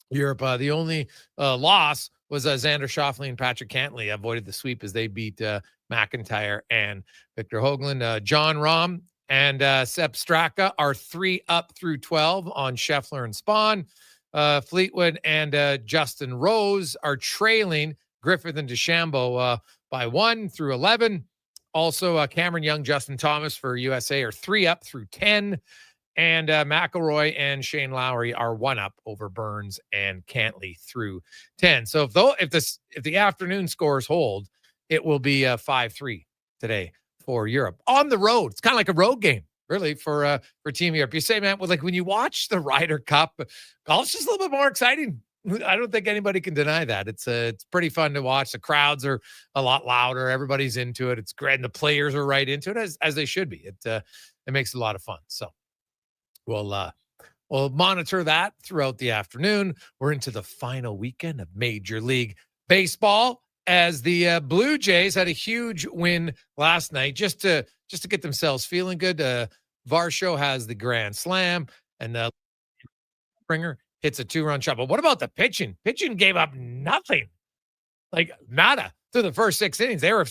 Europe. The only loss was Xander Schauffele and Patrick Cantley avoided the sweep as they beat McIntyre and Victor Hoagland. John Rahm and Sepp Straka are 3 up through 12 on Scheffler and Spahn. Fleetwood and Justin Rose are trailing Griffith and DeChambeau by 1 through 11. Also, Cameron Young, Justin Thomas for USA are 3 up through 10. And McIlroy and Shane Lowry are 1 up over Burns and Cantley through 10. So if the afternoon scores hold, it will be 5-3 today for Europe on the road. It's kind of like a road game, really, for Team Europe. You say, man, well, like when you watch the Ryder Cup, golf's just a little bit more exciting. I don't think anybody can deny that. It's pretty fun to watch. The crowds are a lot louder. Everybody's into it. It's great, and the players are right into it as they should be. It makes it a lot of fun. So. We'll monitor that throughout the afternoon. We're into the final weekend of Major League Baseball as the Blue Jays had a huge win last night just to get themselves feeling good. Varsho has the grand slam, and Springer hits a 2-run shot. But what about the pitching? Pitching gave up nothing, like nada, through the first 6 innings. They were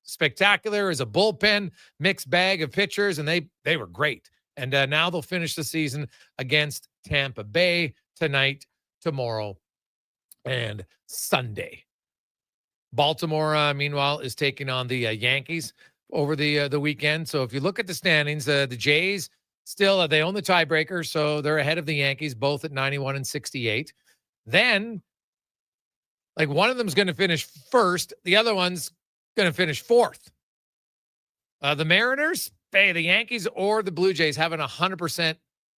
spectacular as a bullpen mixed bag of pitchers, and they were great. And now they'll finish the season against Tampa Bay tonight, tomorrow, and Sunday. Baltimore, meanwhile, is taking on the Yankees over the weekend. So if you look at the standings, the Jays still, they own the tiebreaker, so they're ahead of the Yankees, both at 91 and 68. Then, like, one of them's going to finish first. The other one's going to finish fourth. The Mariners, the Yankees or the Blue Jays haven't 100%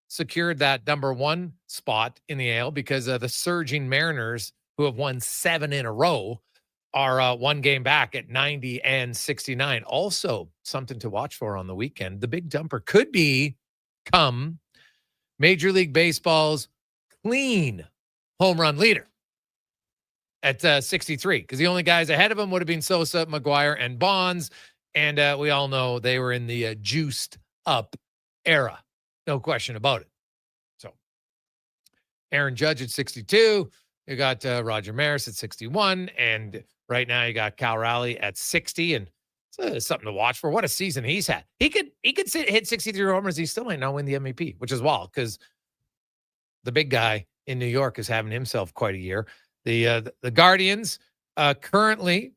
secured that number 1 spot in the AL because the surging Mariners, who have won 7 in a row, are 1 game back at 90 and 69. Also, something to watch for on the weekend. The big dumper could become Major League Baseball's clean home run leader at 63, because the only guys ahead of him would have been Sosa, McGuire, and Bonds. And we all know they were in the juiced up era. No question about it. So Aaron Judge at 62. You got Roger Maris at 61. And right now you got Cal Raleigh at 60. And it's something to watch for. What a season he's had. He could hit 63 homers. He still might not win the MVP, which is wild because the big guy in New York is having himself quite a year. The Guardians currently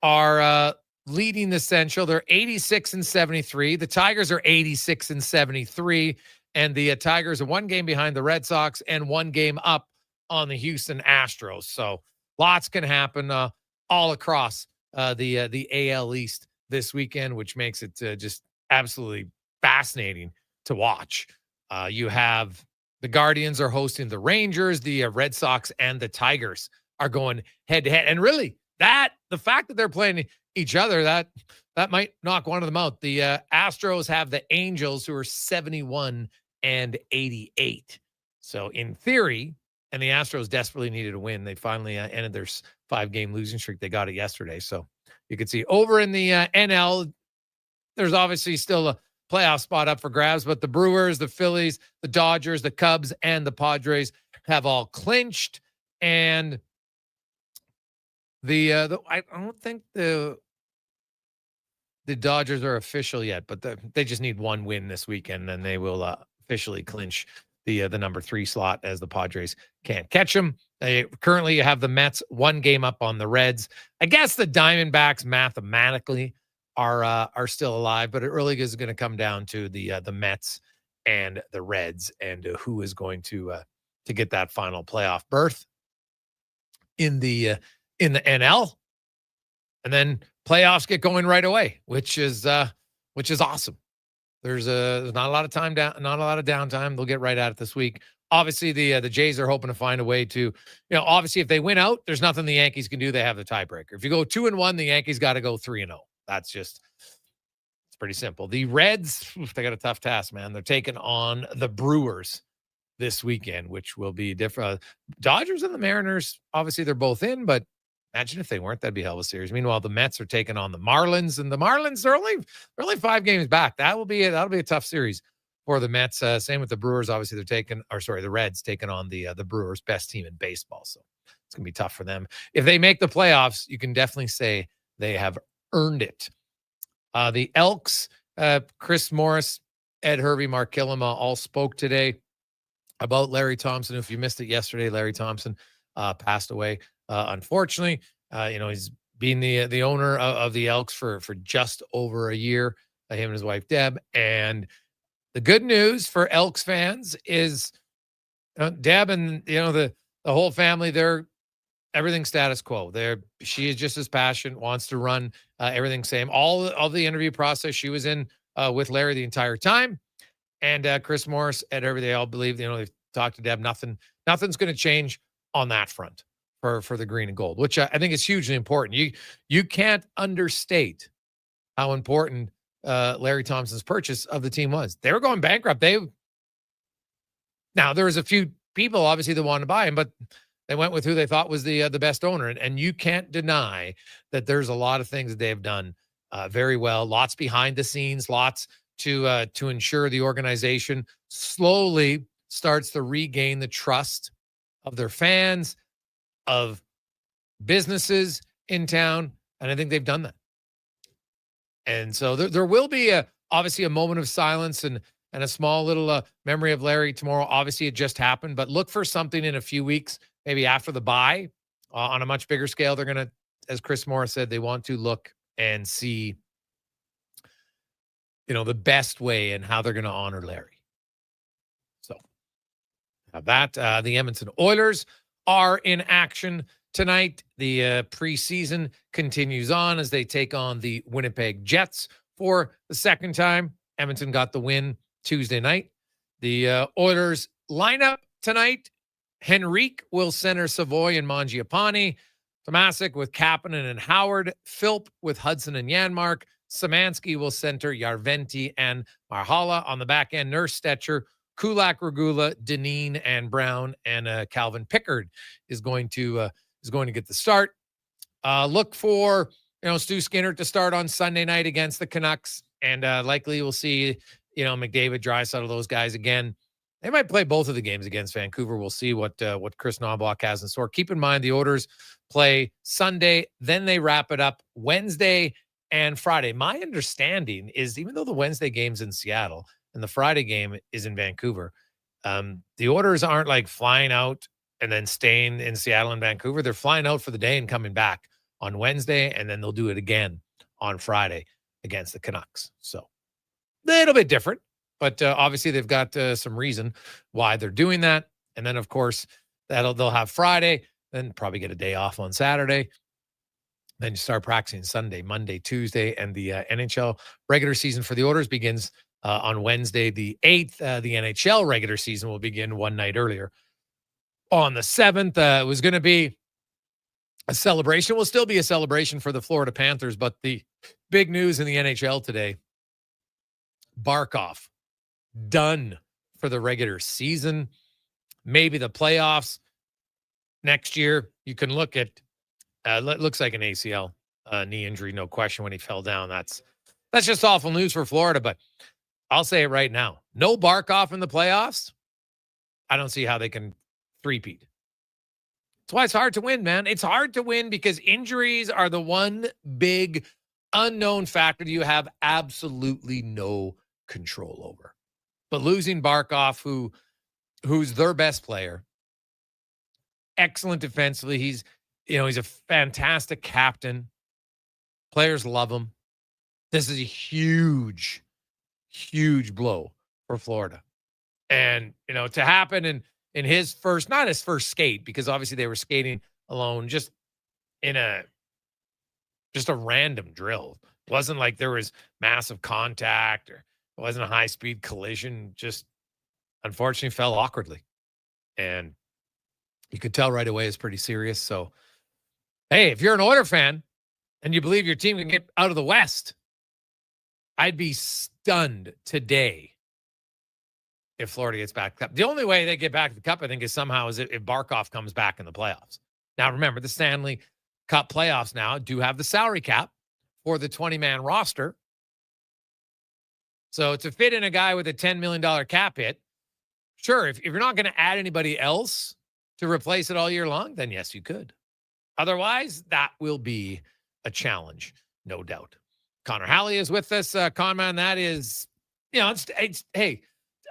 are leading the Central. They're 86 and 73. The Tigers are 86 and 73. And the Tigers are 1 game behind the Red Sox and 1 game up on the Houston Astros. So lots can happen all across the AL East this weekend, which makes it just absolutely fascinating to watch. You have the Guardians are hosting the Rangers. The Red Sox and the Tigers are going head to head. And really, the fact that they're playing each other, that might knock one of them out. The Astros have the Angels, who are 71 and 88. So in theory, and the Astros desperately needed a win. They finally ended their 5-game losing streak. They got it yesterday. So you can see over in the NL, there's obviously still a playoff spot up for grabs, but the Brewers, the Phillies, the Dodgers, the Cubs, and the Padres have all clinched. And I don't think the Dodgers are official yet, but they just need 1 win this weekend, and they will officially clinch the number 3 slot, as the Padres can't catch them. Currently, you have the Mets 1 game up on the Reds. I guess the Diamondbacks mathematically are still alive, but it really is going to come down to the Mets and the Reds, and who is going to get that final playoff berth in the NL. And then playoffs get going right away, which is awesome. There's not a lot of time down, not a lot of downtime. They'll get right at it this week. Obviously, the Jays are hoping to find a way to, obviously if they win out, there's nothing the Yankees can do. They have the tiebreaker. If you go 2-1, the Yankees got to go 3-0. It's pretty simple. The Reds, they got a tough task, man. They're taking on the Brewers this weekend, which will be different. Dodgers and the Mariners, obviously they're both in, but imagine if they weren't. That'd be a hell of a series. Meanwhile, the Mets are taking on the Marlins, and the Marlins are only 5 games back. That'll be a tough series for the Mets. Same with the Brewers. Obviously, the Reds taking on the Brewers, best team in baseball. So it's going to be tough for them. If they make the playoffs, you can definitely say they have earned it. The Elks, Chris Morris, Ed Hervey, Mark Killema all spoke today about Larry Thompson. If you missed it yesterday, Larry Thompson passed away. Unfortunately, he's been the owner of the Elks for just over a year, him and his wife, Deb. And the good news for Elks fans is Deb and, the whole family, they're everything status quo. She is just as passionate, wants to run everything same. All of the interview process, she was in with Larry the entire time. And Chris Morris and everybody, they all believe, they've talked to Deb. Nothing's going to change on that front for the green and gold, which I think is hugely important. You can't understate how important Larry Thompson's purchase of the team was. They were going bankrupt. Now there was a few people obviously that wanted to buy him, but they went with who they thought was the best owner. And you can't deny that there's a lot of things that they've done very well. Lots behind the scenes, lots to ensure the organization slowly starts to regain the trust of their fans, of businesses in town. And I think they've done that. And so there will be obviously a moment of silence and a small little memory of Larry tomorrow. Obviously, it just happened, but look for something in a few weeks, maybe after the bye, on a much bigger scale. They're going to, as Chris Morris said, they want to look and see, the best way and how they're going to honor Larry. So that the Edmonton Oilers are in action tonight. The preseason continues on as they take on the Winnipeg Jets for the second time. Edmonton got the win Tuesday night. The Oilers lineup tonight: Henrique will center Savoy and Mangiapane, Tomasic with Kapanen and Howard, Philp with Hudson and Janmark, Szymanski will center Yarventi and Marhala on the back end, Nurse, Stetcher, Kulak, Regula, Deneen, and Brown, and Calvin Pickard is going to get the start. Look for Stu Skinner to start on Sunday night against the Canucks, and likely we'll see McDavid, Draisaitl, those guys again. They might play both of the games against Vancouver. We'll see what Chris Knobloch has in store. Keep in mind the Oilers play Sunday, then they wrap it up Wednesday and Friday. My understanding is, even though the Wednesday game's in Seattle and the Friday game is in Vancouver, the Oilers aren't like flying out and then staying in Seattle and Vancouver. They're flying out for the day and coming back on Wednesday, and then they'll do it again on Friday against the Canucks. So a little bit different, but obviously they've got some reason why they're doing that. And then, of course, they'll have Friday, then probably get a day off on Saturday. Then you start practicing Sunday, Monday, Tuesday, and the NHL regular season for the Oilers begins on Wednesday, the 8th. The NHL regular season will begin one night earlier on the 7th. It was going to be a celebration. Will still be a celebration for the Florida Panthers, but the big news in the NHL today: Barkov done for the regular season, maybe the playoffs next year. You can look at looks like an ACL knee injury, no question, when he fell down. That's just awful news for Florida, but I'll say it right now: no Barkov in the playoffs. I don't see how they can three-peat. That's why it's hard to win, man. It's hard to win because injuries are the one big unknown factor you have absolutely no control over. But losing Barkov, who's their best player, excellent defensively, he's a fantastic captain. Players love him. This is a huge, huge blow for Florida. And, to happen in his first, not his first skate, because obviously they were skating alone, just a random drill. It wasn't like there was massive contact or it wasn't a high-speed collision. Just unfortunately fell awkwardly. And you could tell right away it's pretty serious. So, hey, if you're an Oiler fan and you believe your team can get out of the West, I'd be stunned today if Florida gets back to the Cup. The only way they get back to the Cup, I think, is somehow if Barkov comes back in the playoffs. Now, remember, the Stanley Cup playoffs now do have the salary cap for the 20-man roster. So to fit in a guy with a $10 million cap hit, sure, if you're not going to add anybody else to replace it all year long, then yes, you could. Otherwise, that will be a challenge, no doubt. Connor Halley is with us. Conman, that is, it's hey,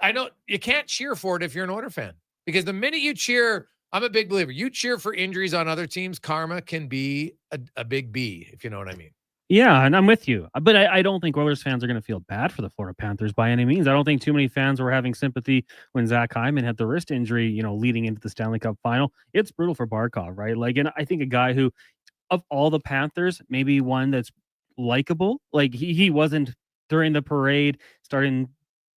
I know you can't cheer for it if you're an Oilers fan, because the minute you cheer, I'm a big believer, you cheer for injuries on other teams, karma can be a big B, if you know what I mean. Yeah, and I'm with you. But I don't think Oilers fans are going to feel bad for the Florida Panthers by any means. I don't think too many fans were having sympathy when Zach Hyman had the wrist injury, leading into the Stanley Cup final. It's brutal for Barkov, right? Like, and I think a guy who, of all the Panthers, maybe one that's likable. Like, he wasn't during the parade starting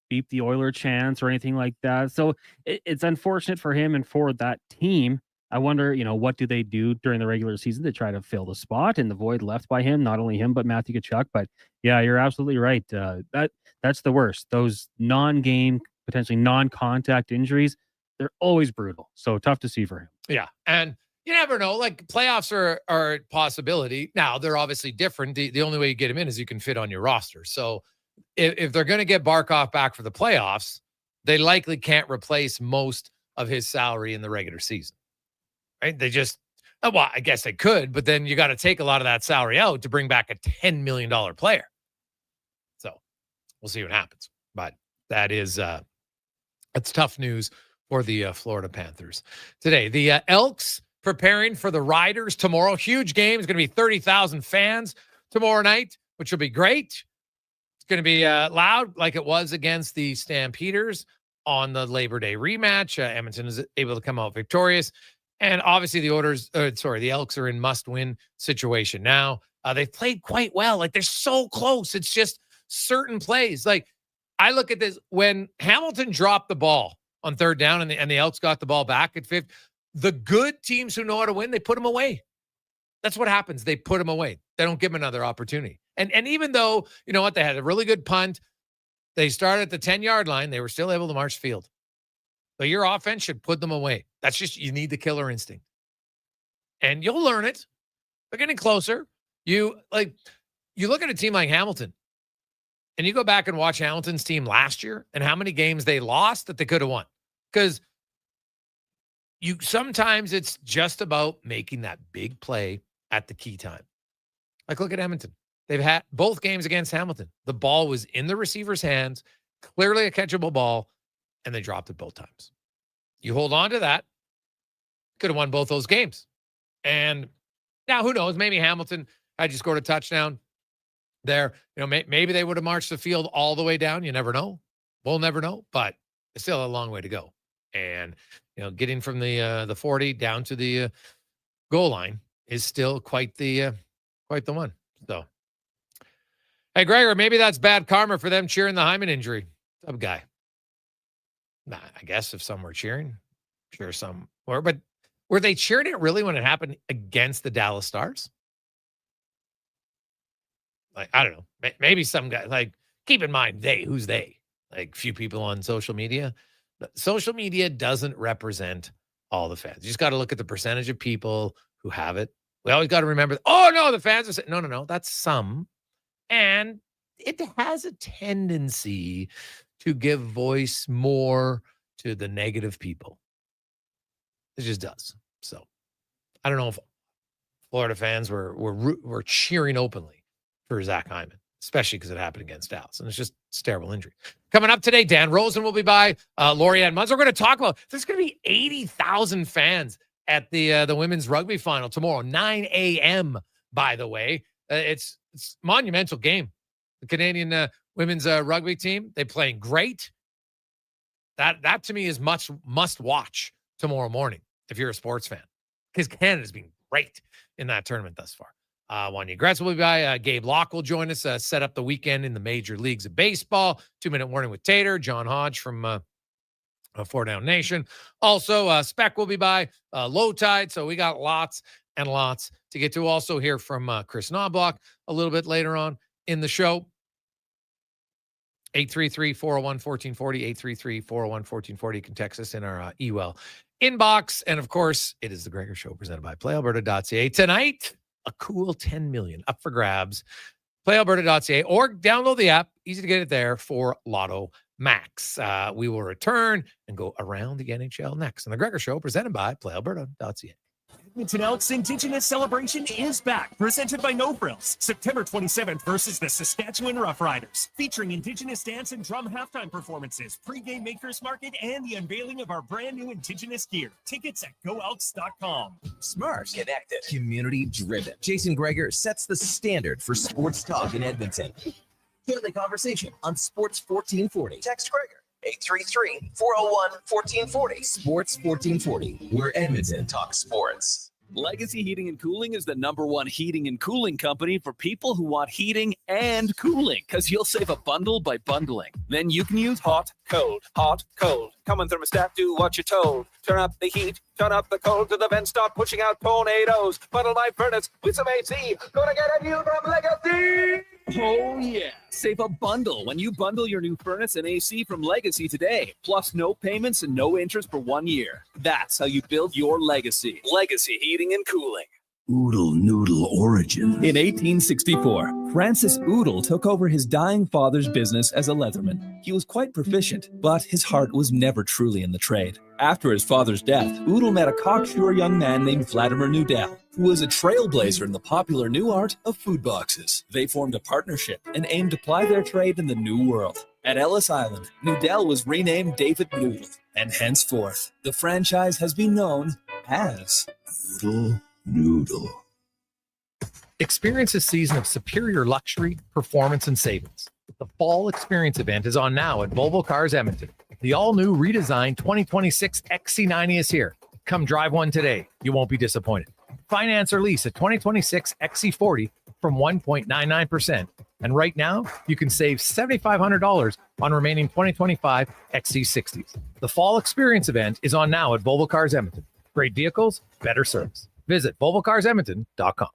beep the Oiler chants or anything like that. So it's unfortunate for him and for that team. I wonder, what do they do during the regular season to try to fill the spot and the void left by him? Not only him, but Matthew Tkachuk. But yeah, you're absolutely right. That's the worst. Those non-game, potentially non-contact injuries, they're always brutal. So tough to see for him. Yeah, and you never know. Like, playoffs are a possibility. Now, they're obviously different. The only way you get him in is you can fit on your roster. So if they're going to get Barkov back for the playoffs, they likely can't replace most of his salary in the regular season. Right? They just, well, I guess they could, but then you got to take a lot of that salary out to bring back a $10 million player. So we'll see what happens. But that is, it's tough news for the Florida Panthers today. The Elks preparing for the Riders tomorrow. Huge game. It's going to be 30,000 fans tomorrow night, which will be great. It's going to be loud like it was against the Stampeders on the Labor Day rematch. Edmonton is able to come out victorious. And obviously the Elks are in must-win situation now. They've played quite well. Like, they're so close. It's just certain plays. Like, I look at this, when Hamilton dropped the ball on third down and the Elks got the ball back at fifth, the good teams who know how to win, they put them away. That's what happens. They put them away. They don't give them another opportunity. And even though, you know what, they had a really good punt, they started at the 10-yard line, they were still able to march field. So your offense should put them away. That's just, you need the killer instinct. And you'll learn it. They're getting closer. You look at a team like Hamilton, and you go back and watch Hamilton's team last year and how many games they lost that they could have won. Because sometimes it's just about making that big play at the key time. Like, look at Edmonton. They've had both games against Hamilton. The ball was in the receiver's hands, clearly a catchable ball, and they dropped it both times. You hold on to that, could have won both those games. And now, who knows? Maybe Hamilton had just scored a touchdown there. Maybe they would have marched the field all the way down. You never know. We'll never know, but it's still a long way to go. And, getting from the 40 down to the goal line is still quite the one. So, hey, Gregor, maybe that's bad karma for them cheering the Hyman injury. What's up, guy? Nah, I guess if some were cheering, sure some were. But were they cheering it really when it happened against the Dallas Stars? Like, I don't know. Maybe some guy, like, keep in mind, who's they? Like, few people on social media. Social media doesn't represent all the fans. You just got to look at the percentage of people who have it. We always got to remember, the fans are saying, no, that's some. And it has a tendency to give voice more to the negative people. It just does. So I don't know if Florida fans were cheering openly for Zach Hyman, especially because it happened against Dallas. And it's just a terrible injury. Coming up today, Dan Rosen will be by. Lorianne Munz. We're going to talk about, there's going to be 80,000 fans at the women's rugby final tomorrow, 9 a.m., by the way. It's a monumental game. The Canadian women's rugby team, they're playing great. That to me is must watch tomorrow morning if you're a sports fan, because Canada's been great in that tournament thus far. Wanye Gretz will be by. Gabe Locke will join us, set up the weekend in the major leagues of baseball. 2-minute warning with Tater. John Hodge from Four Down Nation. Also, Spec will be by. Low Tide. So we got lots and lots to get to. Also hear from Chris Knobloch a little bit later on in the show. 833-401-1440, 833-401-1440. You can text us in our email inbox. And of course, it is the Gregor Show presented by PlayAlberta.ca. Tonight, a cool $10 million up for grabs playalberta.ca, or download the app. Easy to get it there for Lotto Max. We will return and go around the NHL next on the Gregor Show, presented by playalberta.ca. Edmonton Elks Indigenous Celebration is back, presented by No Frills. September 27th versus the Saskatchewan Roughriders, featuring Indigenous dance and drum halftime performances, pre-game makers market, and the unveiling of our brand new Indigenous gear. Tickets at goelks.com. Smart, connected, community-driven. Jason Gregor sets the standard for sports talk in Edmonton. Join the conversation on Sports 1440. Text Gregor. 833-401-1440. Sports 1440, where Edmonton talks sports. Legacy Heating and Cooling is the #1 heating and cooling company for people who want heating and cooling, because you'll save a bundle by bundling. Then you can use hot, cold, Coming thermostat, do what you're told. Turn up the heat, turn up the cold, till the vents start pushing out tornadoes. Bundle my furnace with some AC. Gonna get a new from Legacy! Oh yeah, save a bundle when you bundle your new furnace and AC from Legacy today. Plus no payments and no interest for 1 year. That's how you build your legacy. Legacy Heating and Cooling. Oodle Noodle origin. In 1864, Francis Oodle took over his dying father's business as a leatherman. He was quite proficient, but his heart was never truly in the trade. After his father's death, Oodle met a cocksure young man named Vladimir Nudel, who was a trailblazer in the popular new art of food boxes. They formed a partnership and aimed to ply their trade in the New World. At Ellis Island, Nudel was renamed David Noodle, and henceforth, the franchise has been known as Oodle Noodle. Experience a season of superior luxury, performance, and savings. The Fall Experience event is on now at Volvo Cars Edmonton. The all-new redesigned 2026 XC90 is here. Come drive one today. You won't be disappointed. Finance or lease a 2026 XC40 from 1.99%. And right now, you can save $7,500 on remaining 2025 XC60s. The Fall Experience event is on now at Volvo Cars Edmonton. Great vehicles, better service. Visit VolvoCarsEdmonton.com.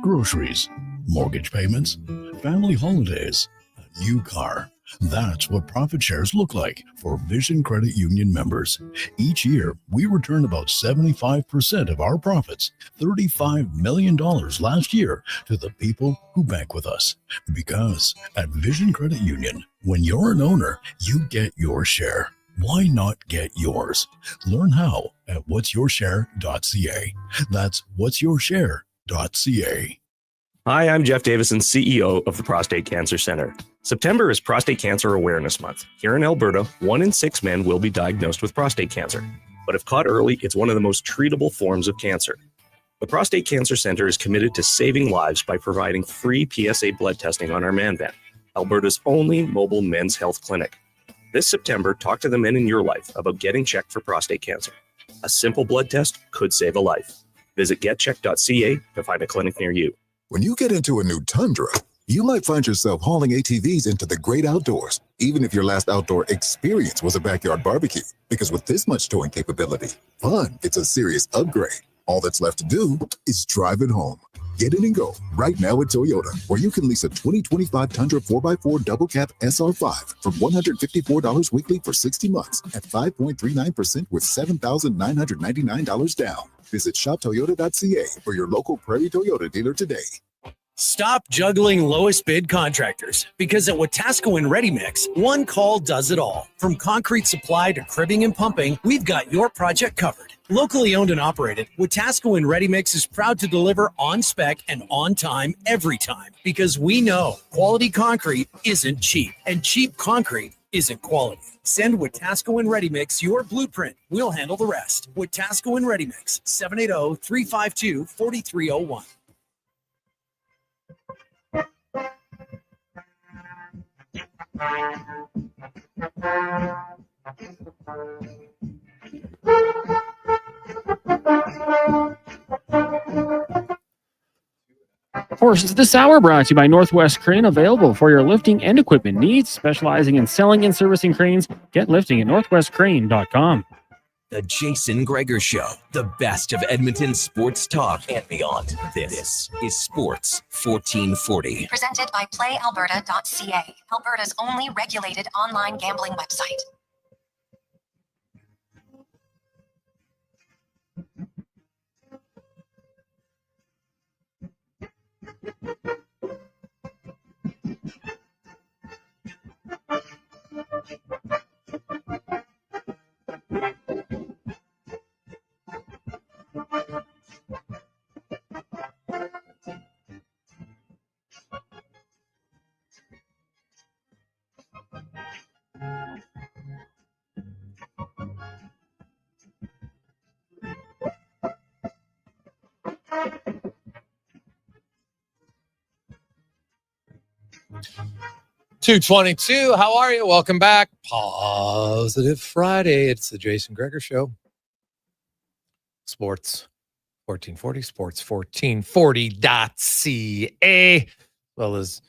Groceries, mortgage payments, family holidays, a new car. That's what profit shares look like for Vision Credit Union members. Each year, we return about 75% of our profits, $35 million last year, to the people who bank with us. Because at Vision Credit Union, when you're an owner, you get your share. Why not get yours? Learn how at whatsyourshare.ca. That's whatsyourshare.ca. Hi, I'm Jeff Davison, CEO of the Prostate Cancer Center. September is Prostate Cancer Awareness Month. Here in Alberta, 1 in 6 men will be diagnosed with prostate cancer. But if caught early, it's one of the most treatable forms of cancer. The Prostate Cancer Center is committed to saving lives by providing free PSA blood testing on our man van, Alberta's only mobile men's health clinic. This September, talk to the men in your life about getting checked for prostate cancer. A simple blood test could save a life. Visit getcheck.ca to find a clinic near you. When you get into a new Tundra, you might find yourself hauling ATVs into the great outdoors, even if your last outdoor experience was a backyard barbecue. Because with this much towing capability, fun, it's a serious upgrade. All that's left to do is drive it home. Get in and go right now at Toyota, where you can lease a 2025 Tundra 4x4 double cab SR5 for $154 weekly for 60 months at 5.39% with $7,999 down. Visit shoptoyota.ca for your local Prairie Toyota dealer today. Stop juggling lowest bid contractors, because at Wetaskiwin Ready Mix, one call does it all. From concrete supply to cribbing and pumping, we've got your project covered. Locally owned and operated, Wetaskiwin Ready Mix is proud to deliver on spec and on time every time, because we know quality concrete isn't cheap, and cheap concrete isn't quality. Send Wetaskiwin Ready Mix your blueprint. We'll handle the rest. Wetaskiwin Ready Mix, 780-352-4301. Of course, this hour brought to you by Northwest Crane, available for your lifting and equipment needs, specializing in selling and servicing cranes. Get lifting at northwestcrane.com. The Jason Gregor Show, the best of Edmonton sports talk and beyond. This is Sports 1440. Presented by playalberta.ca, Alberta's only regulated online gambling website. 222. How are you? Welcome back. Positive Friday. It's the Jason Gregor Show. Sports 1440, sports1440.ca, as well as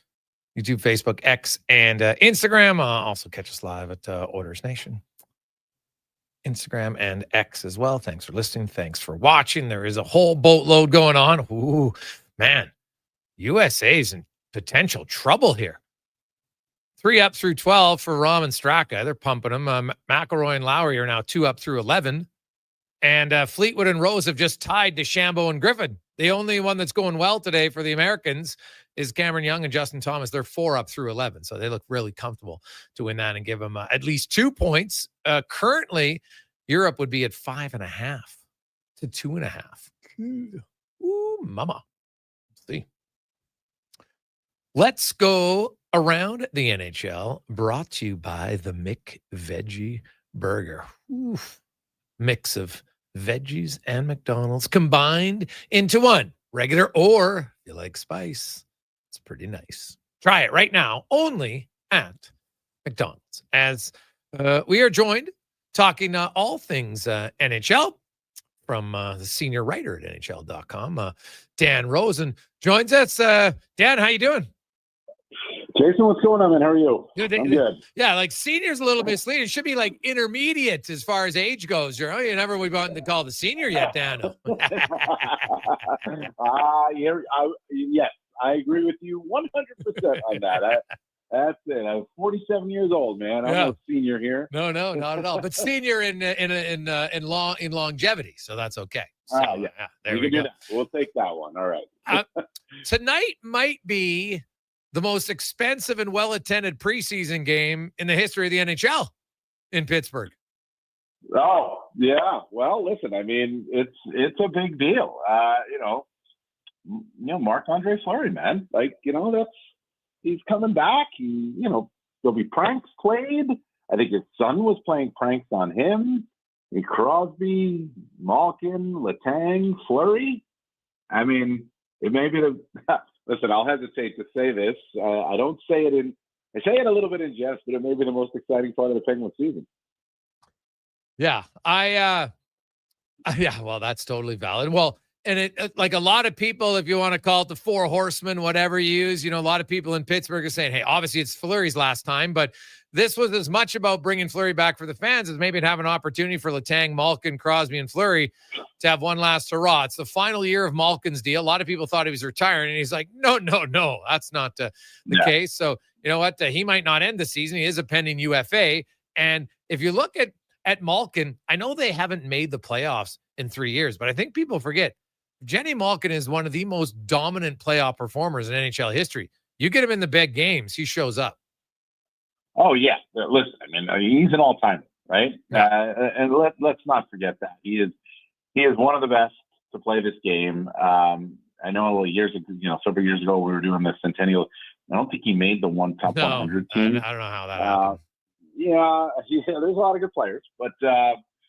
YouTube, Facebook, X, and Instagram. Also catch us live at Orders Nation. Instagram and X as well. Thanks for listening. Thanks for watching. There is a whole boatload going on. Ooh, man. USA's in potential trouble here. 3 up through 12 for Rahm and Straka. They're pumping them. McIlroy and Lowry are now 2 up through 11. And Fleetwood and Rose have just tied DeChambeau and Griffin. The only one that's going well today for the Americans is Cameron Young and Justin Thomas. They're 4 up through 11. So they look really comfortable to win that and give them at least 2 points. Currently, Europe would be at 5.5 to 2.5. Ooh, mama. Let's see. Let's go around the NHL, brought to you by the McVeggie Burger. Oof. Mix of veggies and McDonald's combined into one. Regular or, if you like spice, it's pretty nice. Try it right now, only at McDonald's. As we are joined talking all things NHL from the senior writer at NHL.com, Dan Rosen joins us. Dan, how you doing? Jason, what's going on, man? How are you? Good. I'm good. Yeah, like senior's a little misleading. It should be like intermediate as far as age goes. You never would want to call the senior yet, Dan. Yes, I agree with you 100% on that. That's it. I'm 47 years old, man. I'm no senior here. No, not at all. But senior in longevity, so that's okay. So, there we go. Do that. We'll take that one. All right. Tonight might be the most expensive and well-attended preseason game in the history of the NHL in Pittsburgh. Oh, yeah. Well, listen, I mean, it's a big deal. Marc-Andre Fleury, man. He's coming back. There'll be pranks played. I think his son was playing pranks on him. Crosby, Malkin, Letang, Fleury. I mean, it may be the listen, I'll hesitate to say this. I say it a little bit in jest, but it may be the most exciting part of the Penguins season. Yeah. Well, that's totally valid. Well, and it like a lot of people, if you want to call it the 4 horsemen, whatever you use, a lot of people in Pittsburgh are saying, hey, obviously it's Fleury's last time, but this was as much about bringing Fleury back for the fans as maybe to have an opportunity for Letang, Malkin, Crosby, and Fleury to have one last hurrah. It's the final year of Malkin's deal. A lot of people thought he was retiring, and he's like, no, that's not the case. So you know what? He might not end the season. He is a pending UFA. And if you look at Malkin, I know they haven't made the playoffs in 3 years, but I think people forget Jenny Malkin is one of the most dominant playoff performers in NHL history. You get him in the big games, he shows up. Oh, yeah. Listen, I mean, he's an all-timer, right? Yeah. And let's not forget that. He is one of the best to play this game. I know several years ago we were doing the Centennial. I don't think he made the top 100 team. I don't know how that happened. Yeah, there's a lot of good players, but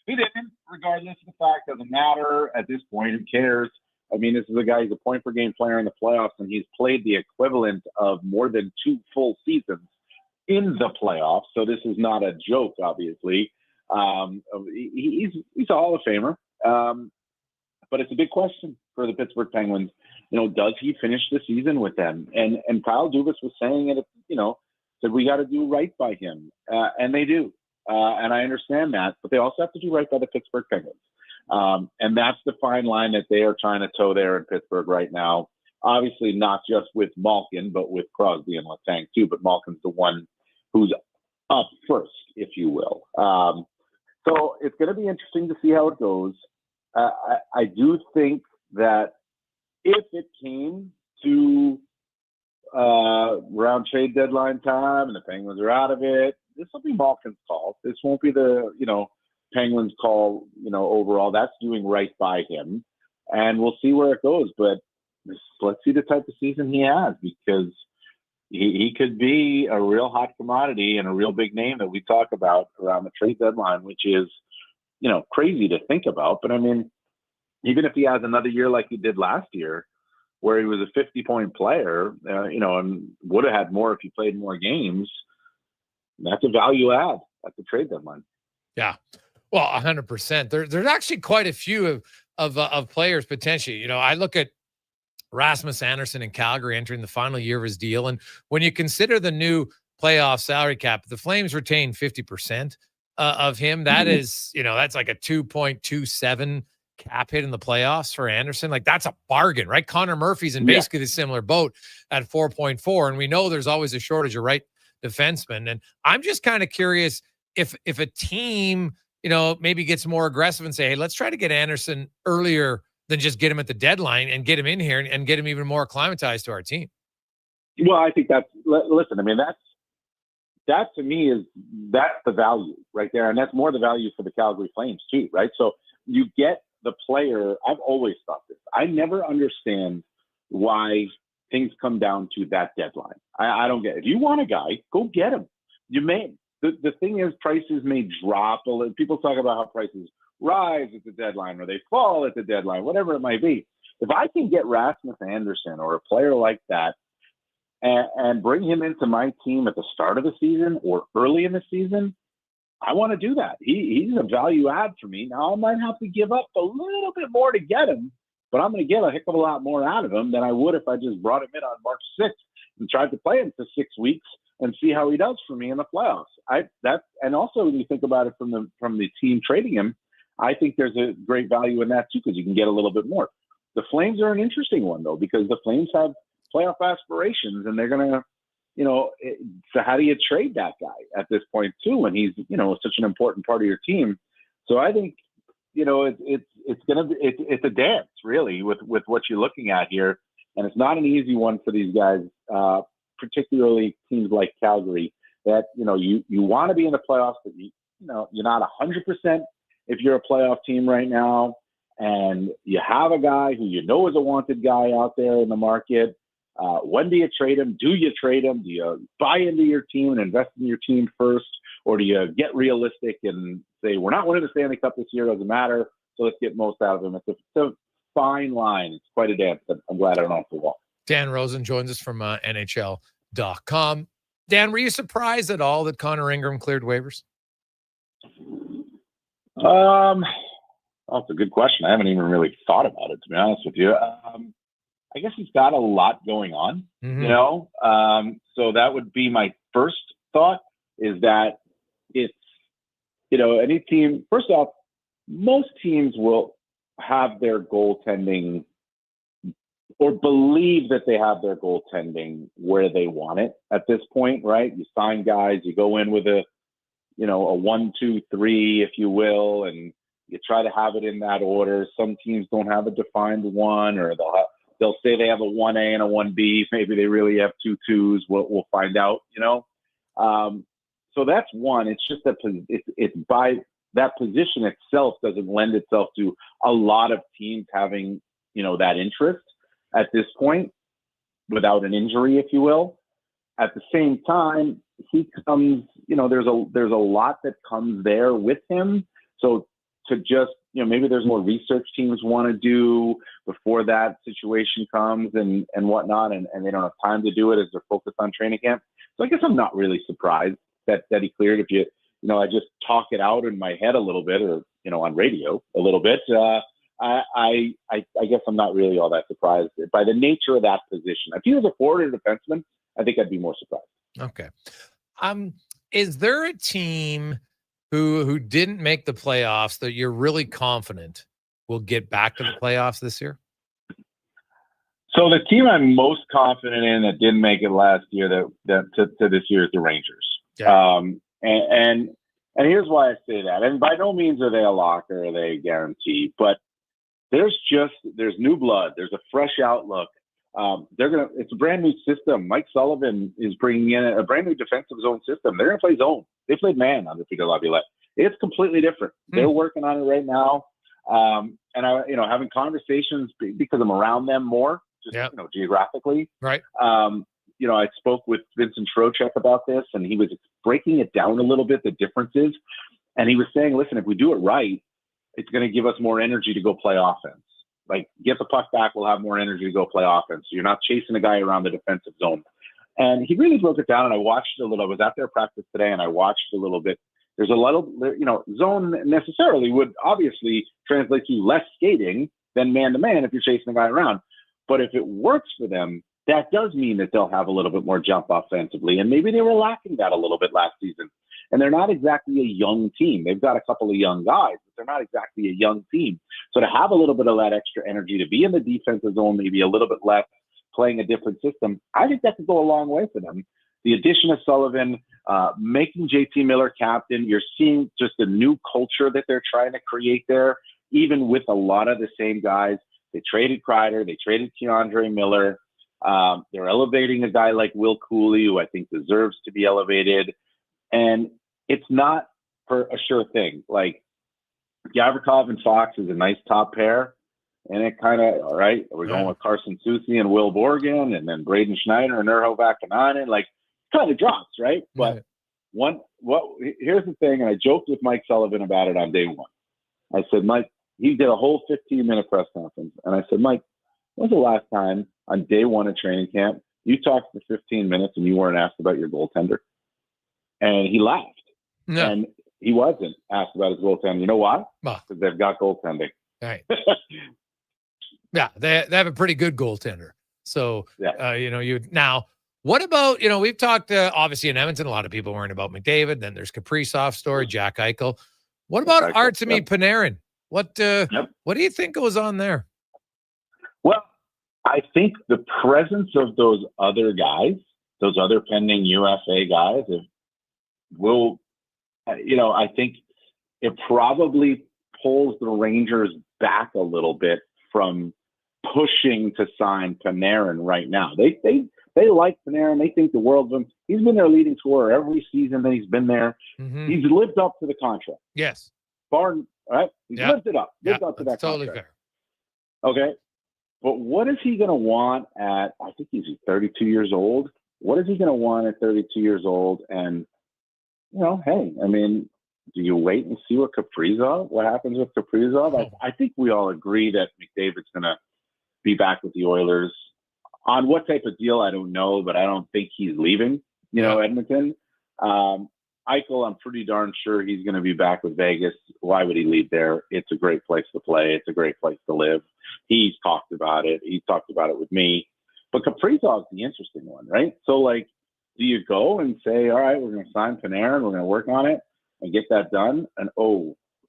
he didn't. Regardless of the fact, doesn't matter at this point. Who cares? I mean, this is a guy who's a point-per-game player in the playoffs, and he's played the equivalent of more than 2 full seasons in the playoffs. So this is not a joke, obviously. He's a Hall of Famer, but it's a big question for the Pittsburgh Penguins. Does he finish the season with them? And Kyle Dubas was saying it. Said we got to do right by him, and they do. And I understand that, but they also have to do right by the Pittsburgh Penguins. And that's the fine line that they are trying to toe there in Pittsburgh right now. Obviously, not just with Malkin, but with Crosby and Letang too. But Malkin's the one who's up first, if you will. So it's going to be interesting to see how it goes. I do think that if it came to around trade deadline time and the Penguins are out of it, this will be Malkin's call. This won't be the, Penguins call, overall. That's doing right by him. And we'll see where it goes. But let's see the type of season he has, because he could be a real hot commodity and a real big name that we talk about around the trade deadline, which is, crazy to think about. But I mean, even if he has another year like he did last year, where he was a 50-point player, and would have had more if he played more games. That's a value add at the trade deadline. Yeah. Well, 100%. There's actually quite a few of players potentially. I look at Rasmus Anderson in Calgary entering the final year of his deal. And when you consider the new playoff salary cap, the Flames retain 50% of him. That is, that's like a 2.27 cap hit in the playoffs for Anderson. Like, that's a bargain, right? Connor Murphy's in basically the similar boat at 4.4. And we know there's always a shortage of right defensemen. And I'm just kind of curious if a team, maybe gets more aggressive and say, hey, let's try to get Anderson earlier than just get him at the deadline and get him in here and get him even more acclimatized to our team. Well, I think listen, I mean, that to me that's the value right there. And that's more the value for the Calgary Flames too, right? So you get the player. I've always thought this. I never understand why things come down to that deadline. I don't get it. If you want a guy, go get him. You may. The thing is, prices may drop. People talk about how prices rise at the deadline or they fall at the deadline, whatever it might be. If I can get Rasmus Anderson or a player like that and bring him into my team at the start of the season or early in the season, I want to do that. He's a value add for me. Now, I might have to give up a little bit more to get him, but I'm going to get a heck of a lot more out of him than I would if I just brought him in on March 6th and tried to play him for 6 weeks and see how he does for me in the playoffs. And also when you think about it from the team trading him, I think there's a great value in that too, because you can get a little bit more. The Flames are an interesting one though, because the Flames have playoff aspirations and they're going to, so how do you trade that guy at this point too, when he's, such an important part of your team? So I think, it's a dance really with what you're looking at here. And it's not an easy one for these guys, particularly teams like Calgary that, you want to be in the playoffs, but you're not 100% if you're a playoff team right now, and you have a guy who is a wanted guy out there in the market. When do you trade him? Do you trade him? Do you buy into your team and invest in your team first? Or do you get realistic and say, we're not winning the Stanley Cup this year, doesn't matter, so let's get most out of him? It's a fine line. It's quite a dance, but I'm glad I don't have to walk. Dan Rosen joins us from NHL.com. Dan, were you surprised at all that Connor Ingram cleared waivers? That's a good question. I haven't even really thought about it, to be honest with you. I guess he's got a lot going on, so that would be my first thought, is that it's, any team, first off, most teams will have their goaltending or believe that they have their goaltending where they want it at this point, right? You sign guys, you go in with a 1, 2, 3, if you will, and you try to have it in that order. Some teams don't have a defined one, or they'll say they have a 1A and a 1B. Maybe they really have 2 2s. We'll find out, So that's one. It's just that it's by that position itself doesn't lend itself to a lot of teams having, that interest at this point without an injury, if you will. At the same time, he comes, there's a lot that comes there with him. So to just, maybe there's more research teams want to do before that situation comes and whatnot, and they don't have time to do it as they're focused on training camp. So I guess I'm not really surprised that he cleared. If I just talk it out in my head a little bit, or, on radio a little bit, I guess I'm not really all that surprised by the nature of that position. If he was a forward or defenseman, I think I'd be more surprised. Okay. Is there a team who didn't make the playoffs that you're really confident will get back to the playoffs this year? So the team I'm most confident in that didn't make it last year that to this year is the Rangers. Yeah. And here's why I say that. And by no means are they a lock or are they a guarantee, but there's new blood. There's a fresh outlook. It's a brand new system. Mike Sullivan is bringing in a brand new defensive zone system. They're going to play zone. They played man under Peter Laviolette. It's completely different. They're working on it right now. And I, having conversations because I'm around them more, geographically. Right. I spoke with Vincent Trocheck about this, and he was breaking it down a little bit, the differences. And he was saying, listen, if we do it right, it's going to give us more energy to go play offense. Like, get the puck back. We'll have more energy to go play offense. So you're not chasing a guy around the defensive zone. And he really broke it down, and I watched it a little. I was at their practice today, and I watched a little bit. There's a lot of, zone necessarily would obviously translate to less skating than man-to-man if you're chasing a guy around. But if it works for them, that does mean that they'll have a little bit more jump offensively. And maybe they were lacking that a little bit last season. And they're not exactly a young team. They've got a couple of young guys, but they're not exactly a young team. So to have a little bit of that extra energy, to be in the defensive zone, maybe a little bit less, playing a different system, I think that could go a long way for them. The addition of Sullivan, making JT Miller captain, you're seeing just a new culture that they're trying to create there, even with a lot of the same guys. They traded Kreider, they traded Keandre Miller. They're elevating a guy like Will Cooley, who I think deserves to be elevated. And it's not for a sure thing. Like, Gavrikov and Fox is a nice top pair. And it kind of, all right, we're going with Carson Soucy and Will Borgen, and then Braden Schneider and Urho Vakanainen. Like, kind of drops, right? But here's the thing, and I joked with Mike Sullivan about it on day one. I said, Mike, he did a whole 15-minute press conference. And I said, Mike, when was the last time on day one of training camp you talked for 15 minutes and you weren't asked about your goaltender? And he laughed. No. And he wasn't asked about his goaltender. You know why? Because they've got goaltending. Right. Yeah, they have a pretty good goaltender. So, now, what about, we've talked, obviously, in Edmonton, a lot of people worrying about McDavid. Then there's Kaprizov's story, Jack Eichel. What about Artemi Panarin? What do you think goes on there? Well, I think the presence of those other guys, those other pending UFA guys, I think it probably pulls the Rangers back a little bit from pushing to sign Panarin right now. They like Panarin. They think the world of him. He's been their leading scorer every season that he's been there. Mm-hmm. He's lived up to the contract. Yes. Barn, right? He's lived up to that contract. Totally fair. Okay. But what is he going to want at, I think he's 32 years old. What is he going to want at 32 years old? And, hey, I mean, do you wait and see what happens with Kaprizov? I think we all agree that McDavid's going to be back with the Oilers. On what type of deal, I don't know, but I don't think he's leaving, Edmonton. Eichel, I'm pretty darn sure he's going to be back with Vegas. Why would he leave there? It's a great place to play. It's a great place to live. He's talked about it. He's talked about it with me. But Kaprizov's the interesting one, right? So, do you go and say, all right, we're going to sign Panarin, we're going to work on it and get that done? And,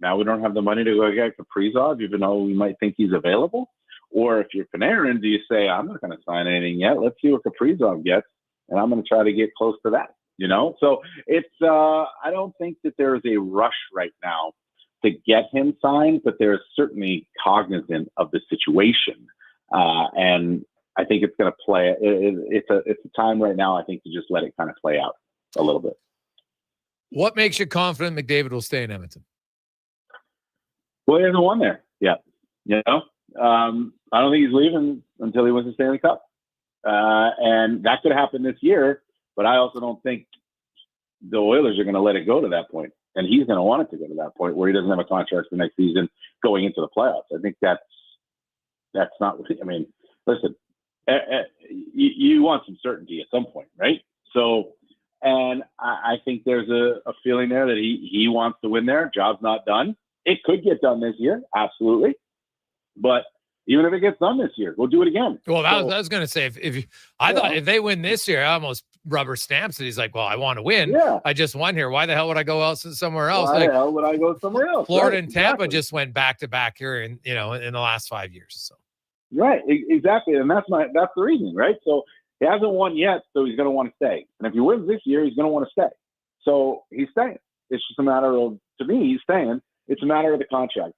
now we don't have the money to go get Kaprizov, even though we might think he's available? Or if you're Panarin, do you say, I'm not going to sign anything yet. Let's see what Kaprizov gets, and I'm going to try to get close to that, So it's I don't think that there is a rush right now to get him signed, but they're certainly cognizant of the situation. And I think it's going to play. It's a time right now, I think, to just let it kind of play out a little bit. What makes you confident McDavid will stay in Edmonton? Well, he hasn't won there yet. I don't think he's leaving until he wins the Stanley Cup. And that could happen this year, but I also don't think the Oilers are going to let it go to that point. And he's going to want it to go to that point where he doesn't have a contract for next season going into the playoffs. I think that's not what I mean. Listen, you want some certainty at some point, right? So, and I think there's a feeling there that he wants to win there. Job's not done. It could get done this year, absolutely. But even if it gets done this year, we'll do it again. Well, I was going to say, thought if they win this year, I almost rubber stamps it. He's like, well, I want to win. Yeah. I just won here. Why the hell would I go somewhere else? Why the hell would I go somewhere else? Florida and Tampa just went back to back here in the last 5 years. So. Right, exactly, and that's the reason, right? So he hasn't won yet, so he's going to want to stay. And if he wins this year, he's going to want to stay. So he's staying. It's just a matter of, to me, he's staying. It's a matter of the contract.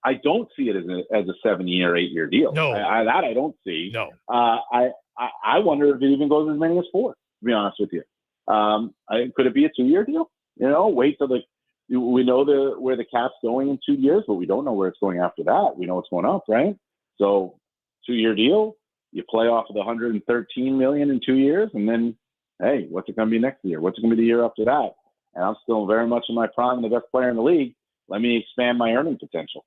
I don't see it as a 7-year, 8-year deal. No, I don't see. No. I wonder if it even goes as many as 4. To be honest with you, could it be a 2-year deal? Wait till we know where the cap's going in 2 years, but we don't know where it's going after that. We know it's going up, right? So 2-year deal, you play off of the $113 million in 2 years, and then, hey, what's it going to be next year? What's it going to be the year after that? And I'm still very much in my prime, the best player in the league. Let me expand my earning potential.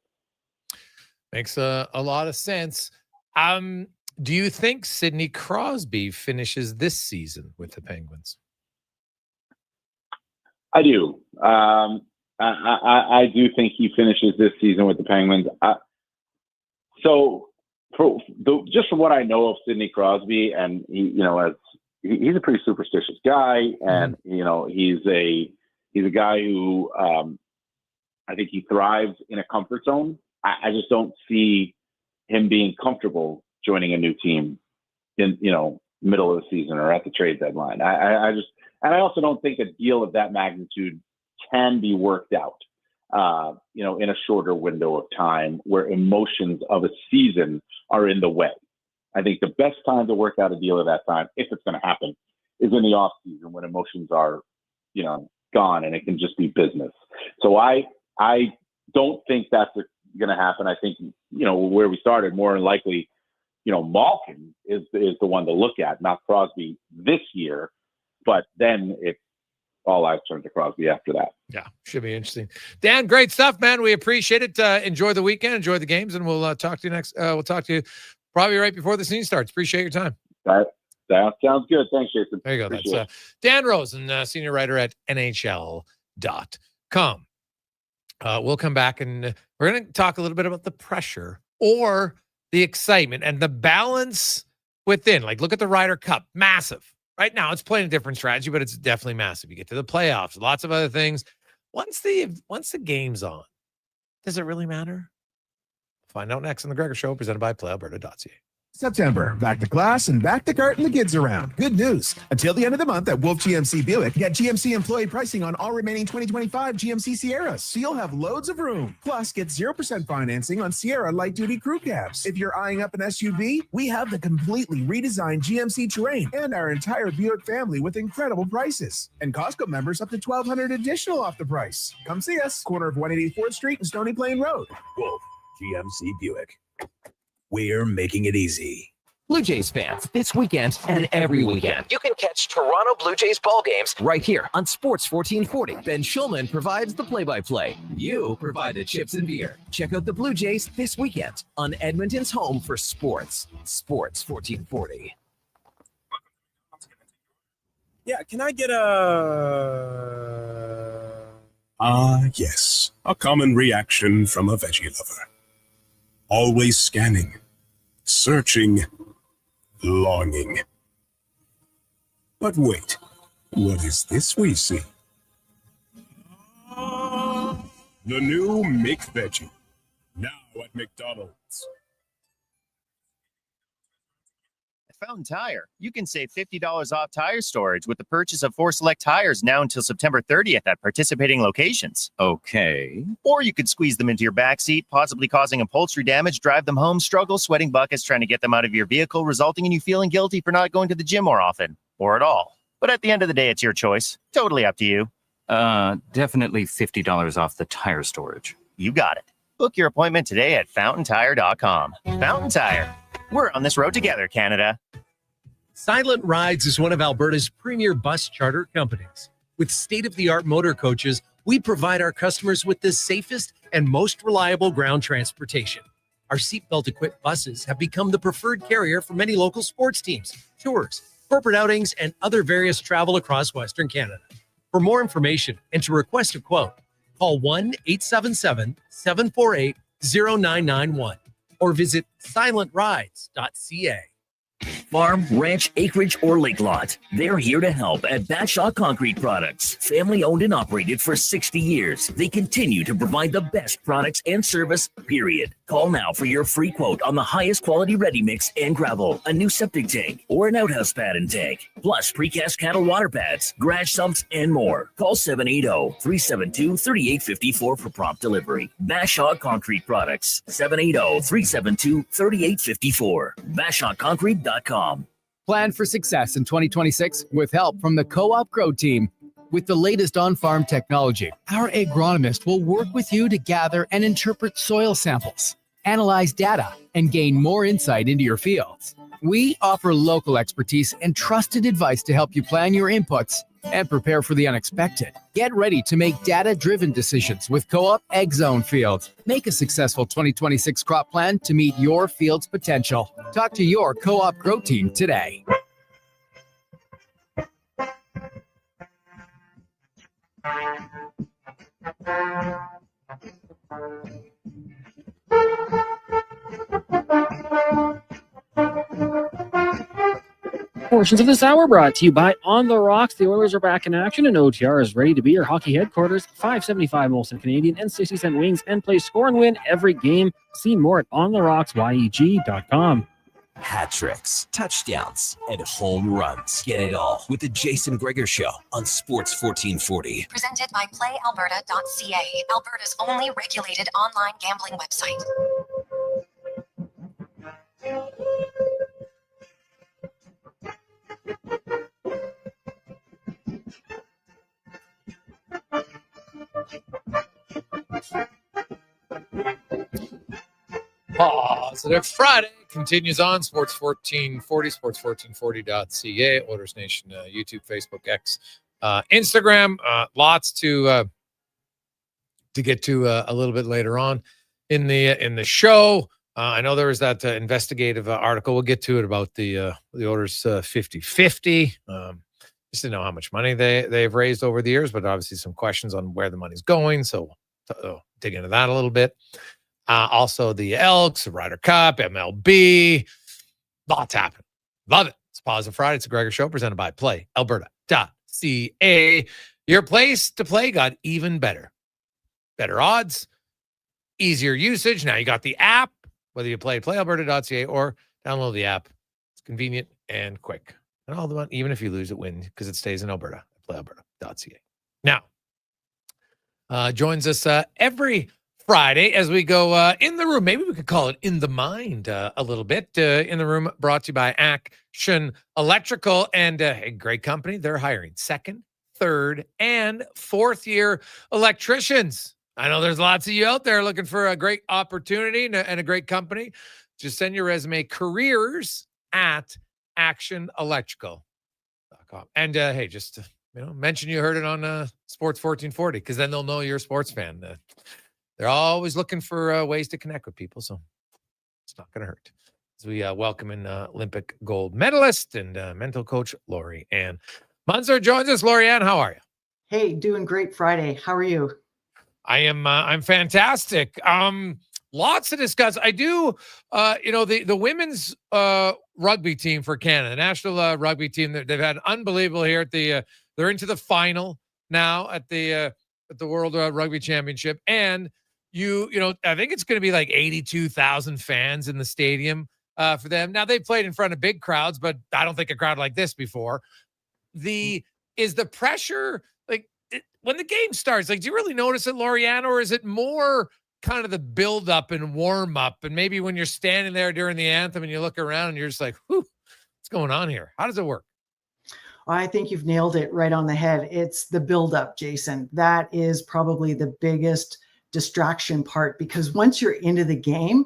Makes a lot of sense. Do you think Sidney Crosby finishes this season with the Penguins? I do. I do think he finishes this season with the Penguins. Just from what I know of Sidney Crosby, and he's a pretty superstitious guy, and he's a guy who I think he thrives in a comfort zone. I just don't see him being comfortable joining a new team in middle of the season or at the trade deadline. I also don't think a deal of that magnitude can be worked out, in a shorter window of time where emotions of a season are in the way. I think the best time to work out a deal at that time, if it's going to happen, is in the off season when emotions are, gone and it can just be business. So I don't think that's going to happen. I think, where we started, more than likely, Malkin is the one to look at, not Crosby this year, but then it's all eyes turn to Crosby after that. Yeah, should be interesting. Dan, great stuff, man. We appreciate it. Enjoy the weekend, enjoy the games, and we'll talk to you next. We'll talk to you probably right before the season starts. Appreciate your time. That sounds good. Thanks, Jason. There you go. Appreciate That's Dan Rosen, senior writer at NHL.com. We'll come back and we're going to talk a little bit about the pressure or the excitement and the balance within. Like, look at the Ryder Cup. Massive. Right now, it's playing a different strategy, but it's definitely massive. You get to the playoffs, lots of other things. Once the game's on, does it really matter? Find out next on the Gregor Show, presented by PlayAlberta.ca. September, back to class and back to carting the kids around. Good news. Until the end of the month at Wolf GMC Buick, get GMC employee pricing on all remaining 2025 GMC Sierras, so you'll have loads of room. Plus, get 0% financing on Sierra light-duty crew cabs. If you're eyeing up an SUV, we have the completely redesigned GMC Terrain and our entire Buick family with incredible prices. And Costco members up to $1,200 additional off the price. Come see us, corner of 184th Street and Stony Plain Road. Wolf GMC Buick. We're making it easy. Blue Jays fans, this weekend and every weekend, you can catch Toronto Blue Jays ball games right here on Sports 1440. Ben Schulman provides the play-by-play. You provide the chips and beer. Check out the Blue Jays this weekend on Edmonton's home for sports. Sports 1440. Yeah, can I get yes. A common reaction from a veggie lover. Always scanning, searching, longing. But wait, what is this we see? The new McVeggie, now at McDonald's. Fountain Tire. You can save $50 off tire storage with the purchase of 4 select tires now until September 30th at participating locations. Okay. Or you could squeeze them into your backseat, possibly causing upholstery damage, drive them home, struggle, sweating buckets trying to get them out of your vehicle, resulting in you feeling guilty for not going to the gym more often, or at all. But at the end of the day, it's your choice. Totally up to you. Definitely $50 off the tire storage. You got it. Book your appointment today at fountaintire.com. Fountain Tire. We're on this road together, Canada. Silent Rides is one of Alberta's premier bus charter companies. With state-of-the-art motor coaches, we provide our customers with the safest and most reliable ground transportation. Our seatbelt-equipped buses have become the preferred carrier for many local sports teams, tours, corporate outings, and other various travel across Western Canada. For more information and to request a quote, call 1-877-748-0991 or visit silentrides.ca. Farm, ranch, acreage, or lake lot. They're here to help at Bashaw Concrete Products. Family owned and operated for 60 years. They continue to provide the best products and service, period. Call now for your free quote on the highest quality ready mix and gravel, a new septic tank, or an outhouse pad and tank, plus precast cattle water pads, garage sumps, and more. Call 780-372-3854 for prompt delivery. Bashaw Concrete Products, 780-372-3854. BashawConcrete.com. Plan for success in 2026 with help from the Co-op Grow team. With the latest on-farm technology, our agronomist will work with you to gather and interpret soil samples, analyze data, and gain more insight into your fields. We offer local expertise and trusted advice to help you plan your inputs and prepare for the unexpected. Get ready to make data-driven decisions with Co-op Egg Zone Field. Make a successful 2026 crop plan to meet your field's potential. Talk to your Co-op Grow team today. Portions of this hour brought to you by On the Rocks. The Oilers are back in action, and OTR is ready to be your hockey headquarters. $5.75 Molson Canadian and 60-cent wings, and play score and win every game. See more at ontherocksyeg.com. Hat tricks, touchdowns, and home runs. Get it all with the Jason Gregor Show on Sports 1440. Presented by PlayAlberta.ca, Alberta's only regulated online gambling website. Positive Friday continues on Sports 1440, sports1440.ca, Oilers Nation, YouTube, Facebook, X, Instagram. Lots to get to a little bit later on in the show. I know there was that investigative article. We'll get to it about the Oilers 50-50. Just to know how much money they've raised over the years, but obviously some questions on where the money's going. So dig into that a little bit. Also, the Elks, the Ryder Cup, MLB. Lots happening. Love it. It's Positive Friday. It's a Gregor Show presented by PlayAlberta.ca. Your place to play got even better. Better odds, easier usage. Now you got the app, whether you play PlayAlberta.ca or download the app. It's convenient and quick. And all the money, even if you lose, it wins because it stays in Alberta. PlayAlberta.ca. Now, joins us every Friday as we go in the room. Maybe we could call it in the mind a little bit. In the room, brought to you by Action Electrical, and a great company. They're hiring second, third, and fourth year electricians. I know there's lots of you out there looking for a great opportunity and a great company. Just send your resume, careers at actionelectrical.com. And hey, just mention you heard it on Sports 1440, because then they'll know you're a sports fan. They're always looking for ways to connect with people, so it's not going to hurt. As we welcome in Olympic gold medalist and mental coach Lori Ann Munzer joins us. Lori Ann, how are you? Hey, doing great Friday. How are you? I'm fantastic. Lots to discuss. I do, the women's rugby team for Canada, the national rugby team, they've had unbelievable here at they're into the final now at the World Rugby Championship. And I think it's going to be like 82,000 fans in the stadium for them. Now, they've played in front of big crowds, but I don't think a crowd like this before. Is the pressure, when the game starts, do you really notice it, Lorianne, or is it more kind of the build up and warm up? And maybe when you're standing there during the anthem and you look around and you're just like, whew, what's going on here? How does it work? I think you've nailed it right on the head. It's the buildup, Jason. That is probably the biggest distraction part, because once you're into the game,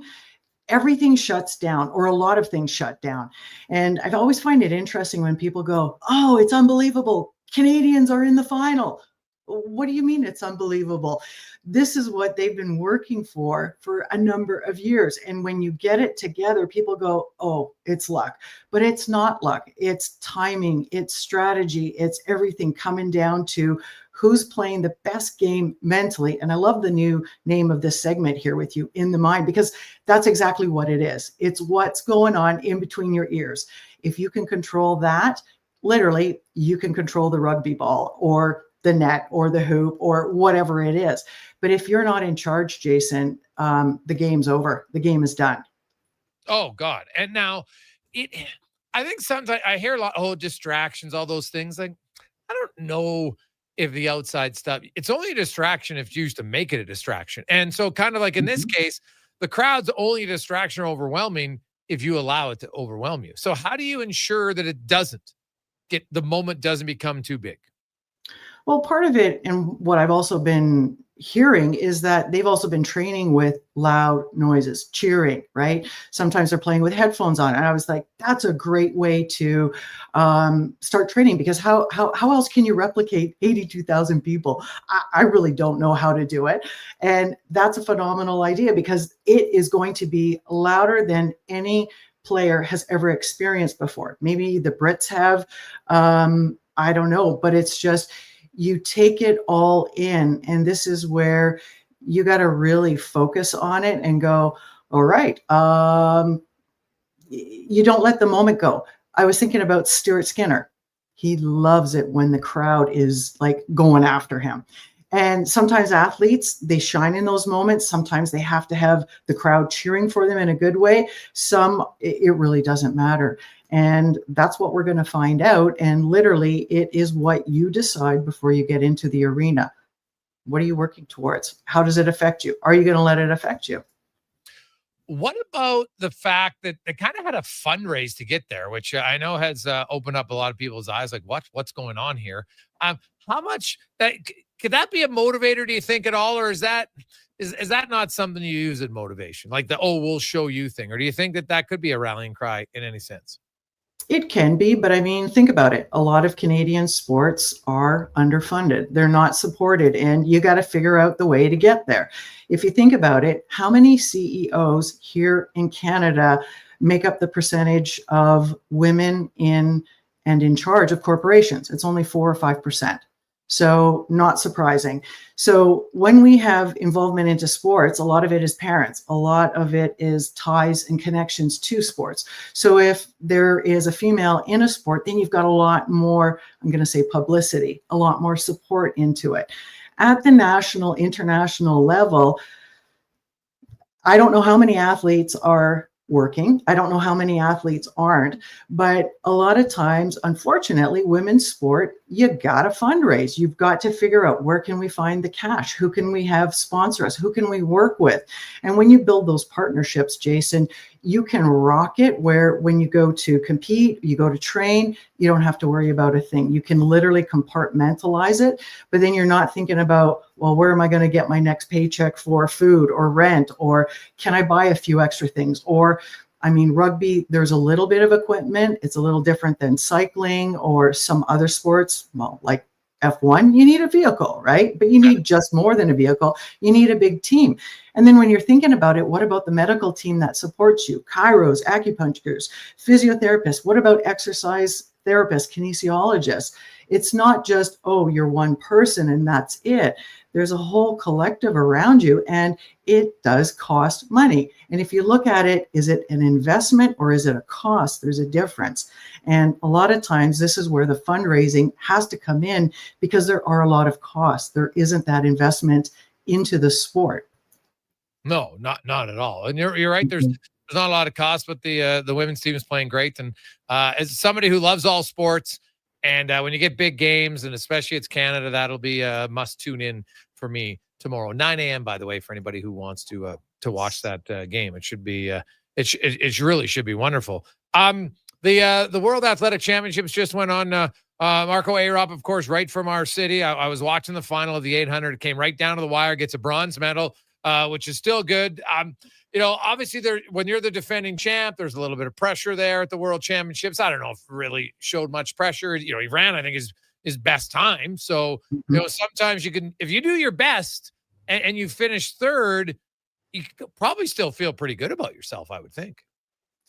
everything shuts down, or a lot of things shut down. And I've always find it interesting when people go, oh, it's unbelievable. Canadians are in the final. What do you mean it's unbelievable? This is what they've been working for a number of years. And when you get it together, people go, oh, it's luck. But it's not luck. It's timing. It's strategy. It's everything coming down to who's playing the best game mentally. And I love the new name of this segment here with you, In the Mind, because that's exactly what it is. It's what's going on in between your ears. If you can control that, literally, you can control the rugby ball or the net or the hoop or whatever it is. But if you're not in charge, Jason, the game's over. The game is done. Oh, God. And now I think sometimes I hear a lot, distractions, all those things. I don't know if the outside stuff, it's only a distraction if you used to make it a distraction. And so kind of like in this case, the crowd's only a distraction or overwhelming if you allow it to overwhelm you. So how do you ensure that it doesn't the moment doesn't become too big? Well, part of it, and what I've also been hearing is that they've also been training with loud noises, cheering, right? Sometimes they're playing with headphones on. And I was like, that's a great way to start training, because how else can you replicate 82,000 people? I really don't know how to do it. And that's a phenomenal idea, because it is going to be louder than any player has ever experienced before. Maybe the Brits have, I don't know, but it's just, you take it all in. And this is where you got to really focus on it and go, all right. You don't let the moment go. I was thinking about Stuart Skinner. He loves it when the crowd is like going after him. And sometimes athletes, they shine in those moments. Sometimes they have to have the crowd cheering for them in a good way. Some, it really doesn't matter. And that's what we're going to find out. And literally, it is what you decide before you get into the arena. What are you working towards? How does it affect you? Are you going to let it affect you? What about the fact that they kind of had a fundraise to get there, which I know has opened up a lot of people's eyes, like what's going on here? How much that could that be a motivator, do you think, at all? Or is that not something you use as motivation, like the, we'll show you thing? Or do you think that could be a rallying cry in any sense? It can be, but I mean, think about it. A lot of Canadian sports are underfunded. They're not supported, and you got to figure out the way to get there. If you think about it, how many CEOs here in Canada make up the percentage of women in charge of corporations? It's only 4 or 5%. So not surprising. So when we have involvement into sports, a lot of it is parents. A lot of it is ties and connections to sports. So if there is a female in a sport, then you've got a lot more, I'm going to say publicity, a lot more support into it. At the national, international level, I don't know how many athletes are working. I don't know how many athletes aren't, but a lot of times, unfortunately, women's sport, you got to fundraise. You've got to figure out, where can we find the cash? Who can we have sponsor us? Who can we work with? And when you build those partnerships, Jason, you can rock it where when you go to compete, you go to train, you don't have to worry about a thing. You can literally compartmentalize it, but then you're not thinking about, well, where am I going to get my next paycheck for food or rent? Or can I buy a few extra things? Or, I mean, rugby, there's a little bit of equipment. It's a little different than cycling or some other sports. Well, like F1, you need a vehicle, right? But you need just more than a vehicle. You need a big team. And then when you're thinking about it, what about the medical team that supports you? Chiros, acupuncturists, physiotherapists. What about exercise therapists, kinesiologists? It's not just, you're one person and that's it. There's a whole collective around you, and it does cost money. And if you look at it, is it an investment or is it a cost? There's a difference. And a lot of times this is where the fundraising has to come in, because there are a lot of costs. There isn't that investment into the sport. No, not at all. And you're right. There's not a lot of cost, but the women's team is playing great. And as somebody who loves all sports, and when you get big games, and especially it's Canada, that'll be a must tune in for me tomorrow, 9 a.m. By the way, for anybody who wants to watch that game, it should be it really should be wonderful. The World Athletic Championships just went on. Marco Arop, of course, right from our city. I was watching the final of the 800. It came right down to the wire. Gets a bronze medal, which is still good. Obviously, when you're the defending champ, there's a little bit of pressure there at the World Championships. I don't know if it really showed much pressure. He ran, I think, his best time. So, sometimes you can, if you do your best and you finish third, you could probably still feel pretty good about yourself, I would think.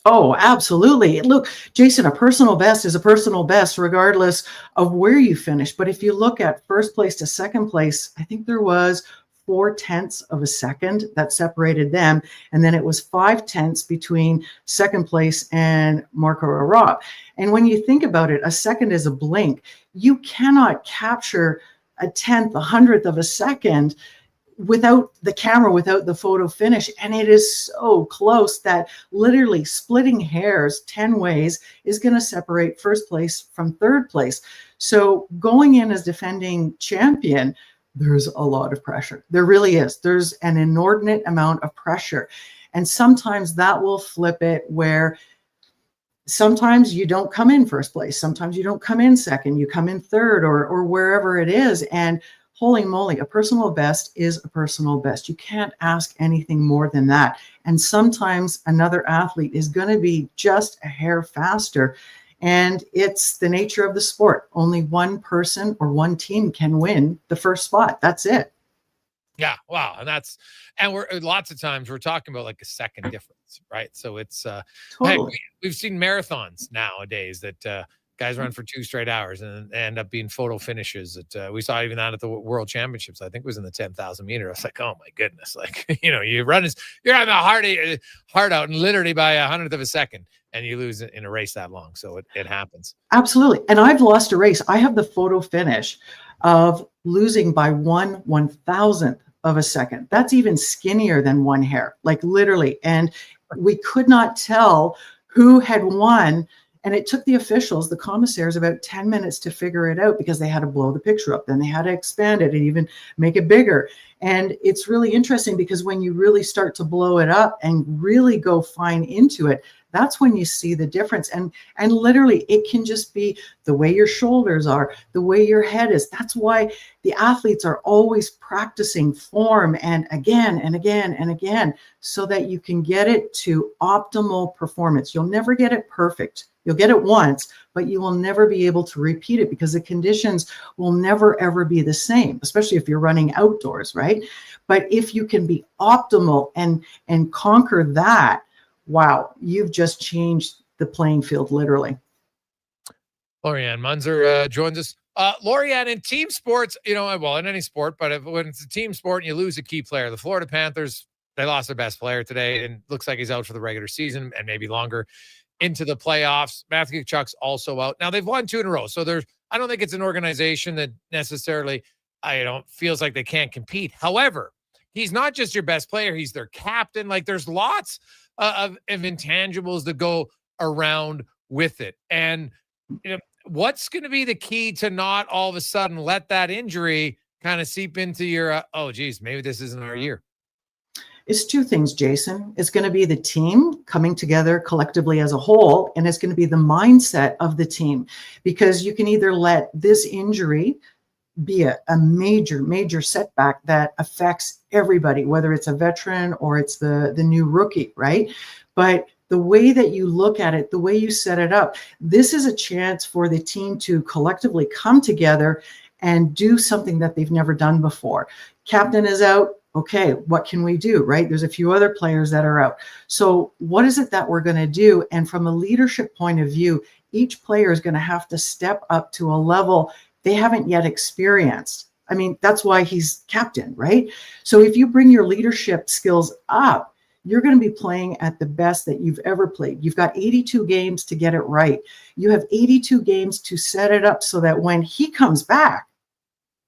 Oh, absolutely. Look, Jason, a personal best is a personal best regardless of where you finish. But if you look at first place to second place, I think there was 0.4 of a second that separated them. And then it was 0.5 between second place and Marco Arop. And when you think about it, a second is a blink. You cannot capture a 100th of a second without the camera, without the photo finish. And it is so close that literally splitting hairs 10 ways is going to separate first place from third place. So going in as defending champion, there's a lot of pressure. There really is. There's an inordinate amount of pressure. And sometimes that will flip it where sometimes you don't come in first place. Sometimes you don't come in second. You come in third or wherever it is. And holy moly, a personal best is a personal best. You can't ask anything more than that. And sometimes another athlete is going to be just a hair faster. And it's the nature of the sport. Only one person or one team can win the first spot. That's it. Yeah. Wow. And we're lots of times we're talking about like a second difference, right? So it's, Totally. we've seen marathons nowadays that guys run for 2 straight hours and end up being photo finishes. That we saw even that at the World Championships. I think it was in the 10,000 meter. I was like, oh my goodness. Like, you're on the heart out and literally by 100th of a second and you lose in a race that long. So it happens. Absolutely. And I've lost a race. I have the photo finish of losing by 1/1000th of a second. That's even skinnier than one hair, like literally. And we could not tell who had won. And it took the officials, the commissaires, about 10 minutes to figure it out because they had to blow the picture up. Then they had to expand it and even make it bigger. And it's really interesting because when you really start to blow it up and really go fine into it, that's when you see the difference. And literally, it can just be the way your shoulders are, the way your head is. That's why the athletes are always practicing form and again and again and again so that you can get it to optimal performance. You'll never get it perfect. You'll get it once, but you will never be able to repeat it because the conditions will never, ever be the same, especially if you're running outdoors, right? But if you can be optimal and conquer that, wow, you've just changed the playing field, literally. Lorianne Munzer joins us. Lorianne, in team sports, in any sport, but when it's a team sport and you lose a key player, the Florida Panthers, they lost their best player today and looks like he's out for the regular season and maybe longer into the playoffs. Matthew Tkachuk's also out. Now they've won 2 in a row. So I don't think it's an organization that necessarily, feels like they can't compete. However, he's not just your best player. He's their captain. Like there's lots of intangibles that go around with it. And what's going to be the key to not all of a sudden let that injury kind of seep into your, maybe this isn't our year? It's 2 things, Jason. It's going to be the team coming together collectively as a whole, and it's going to be the mindset of the team, because you can either let this injury be a major, major setback that affects everybody, whether it's a veteran or it's the new rookie, right? But the way that you look at it, the way you set it up, this is a chance for the team to collectively come together and do something that they've never done before. Captain is out. Okay, what can we do, right? There's a few other players that are out. So what is it that we're going to do? And from a leadership point of view, each player is going to have to step up to a level they haven't yet experienced. I mean, that's why he's captain, right? So if you bring your leadership skills up, you're going to be playing at the best that you've ever played. You've got 82 games to get it right. You have 82 games to set it up so that when he comes back,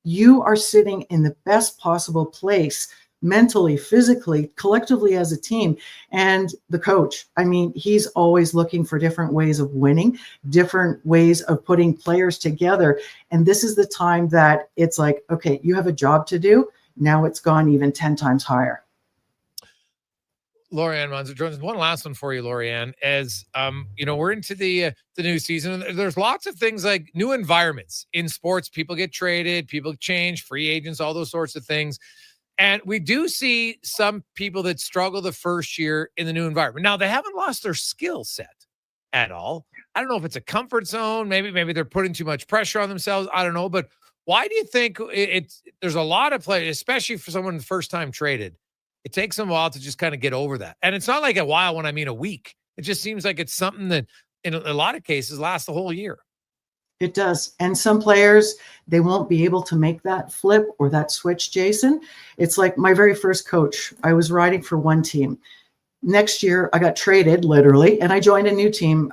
you are sitting in the best possible place mentally, physically, collectively as a team. And the coach, he's always looking for different ways of winning, different ways of putting players together. And this is the time that it's like, okay, you have a job to do. Now it's gone even 10 times higher. Lorianne Munzer joins us. One last one for you, Lorianne. As we're into the new season, and there's lots of things like new environments in sports. People get traded, people change, free agents, all those sorts of things. And we do see some people that struggle the first year in the new environment. Now, they haven't lost their skill set at all. I don't know if it's a comfort zone. Maybe they're putting too much pressure on themselves. I don't know. But why do you think there's a lot of players, especially for someone first time traded, it takes them a while to just kind of get over that? And it's not like a while when I mean a week. It just seems like it's something that in a lot of cases lasts the whole year. It does. And some players, they won't be able to make that flip or that switch, Jason. It's like my very first coach. I was riding for one team. Next year, I got traded, literally, and I joined a new team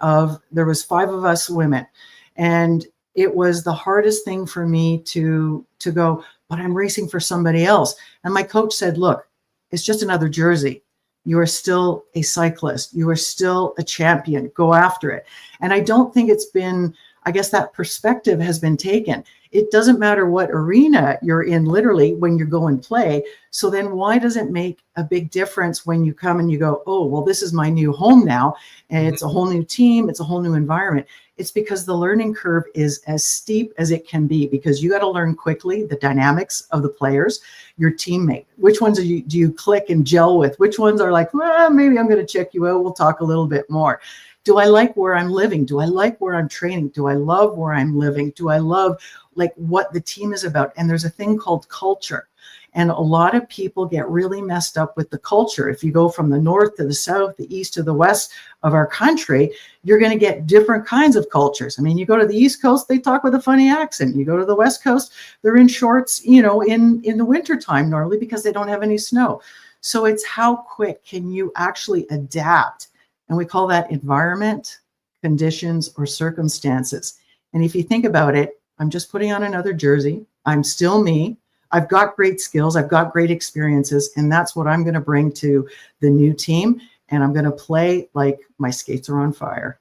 there was 5 of us women. And it was the hardest thing for me to go, but I'm racing for somebody else. And my coach said, look, it's just another jersey. You are still a cyclist. You are still a champion. Go after it. And I don't think it's been, I guess that perspective has been taken. It doesn't matter what arena you're in, literally, when you go and play. So then why does it make a big difference when you come and you go, oh, well, this is my new home now, and it's a whole new team, it's a whole new environment? It's because the learning curve is as steep as it can be, because you got to learn quickly the dynamics of the players, your teammate. Which ones do you click and gel with? Which ones are like, well, maybe I'm going to check you out. We'll talk a little bit more. Do I like where I'm living? Do I like where I'm training? Do I love where I'm living? Do I love like what the team is about? And there's a thing called culture. And a lot of people get really messed up with the culture. If you go from the north to the south, the east to the west of our country, you're going to get different kinds of cultures. I mean, you go to the East Coast, they talk with a funny accent. You go to the West Coast, they're in shorts, in the wintertime normally because they don't have any snow. So it's how quick can you actually adapt? And we call that environment, conditions, or circumstances. And if you think about it, I'm just putting on another jersey. I'm still me. I've got great skills. I've got great experiences. And that's what I'm going to bring to the new team. And I'm going to play like my skates are on fire.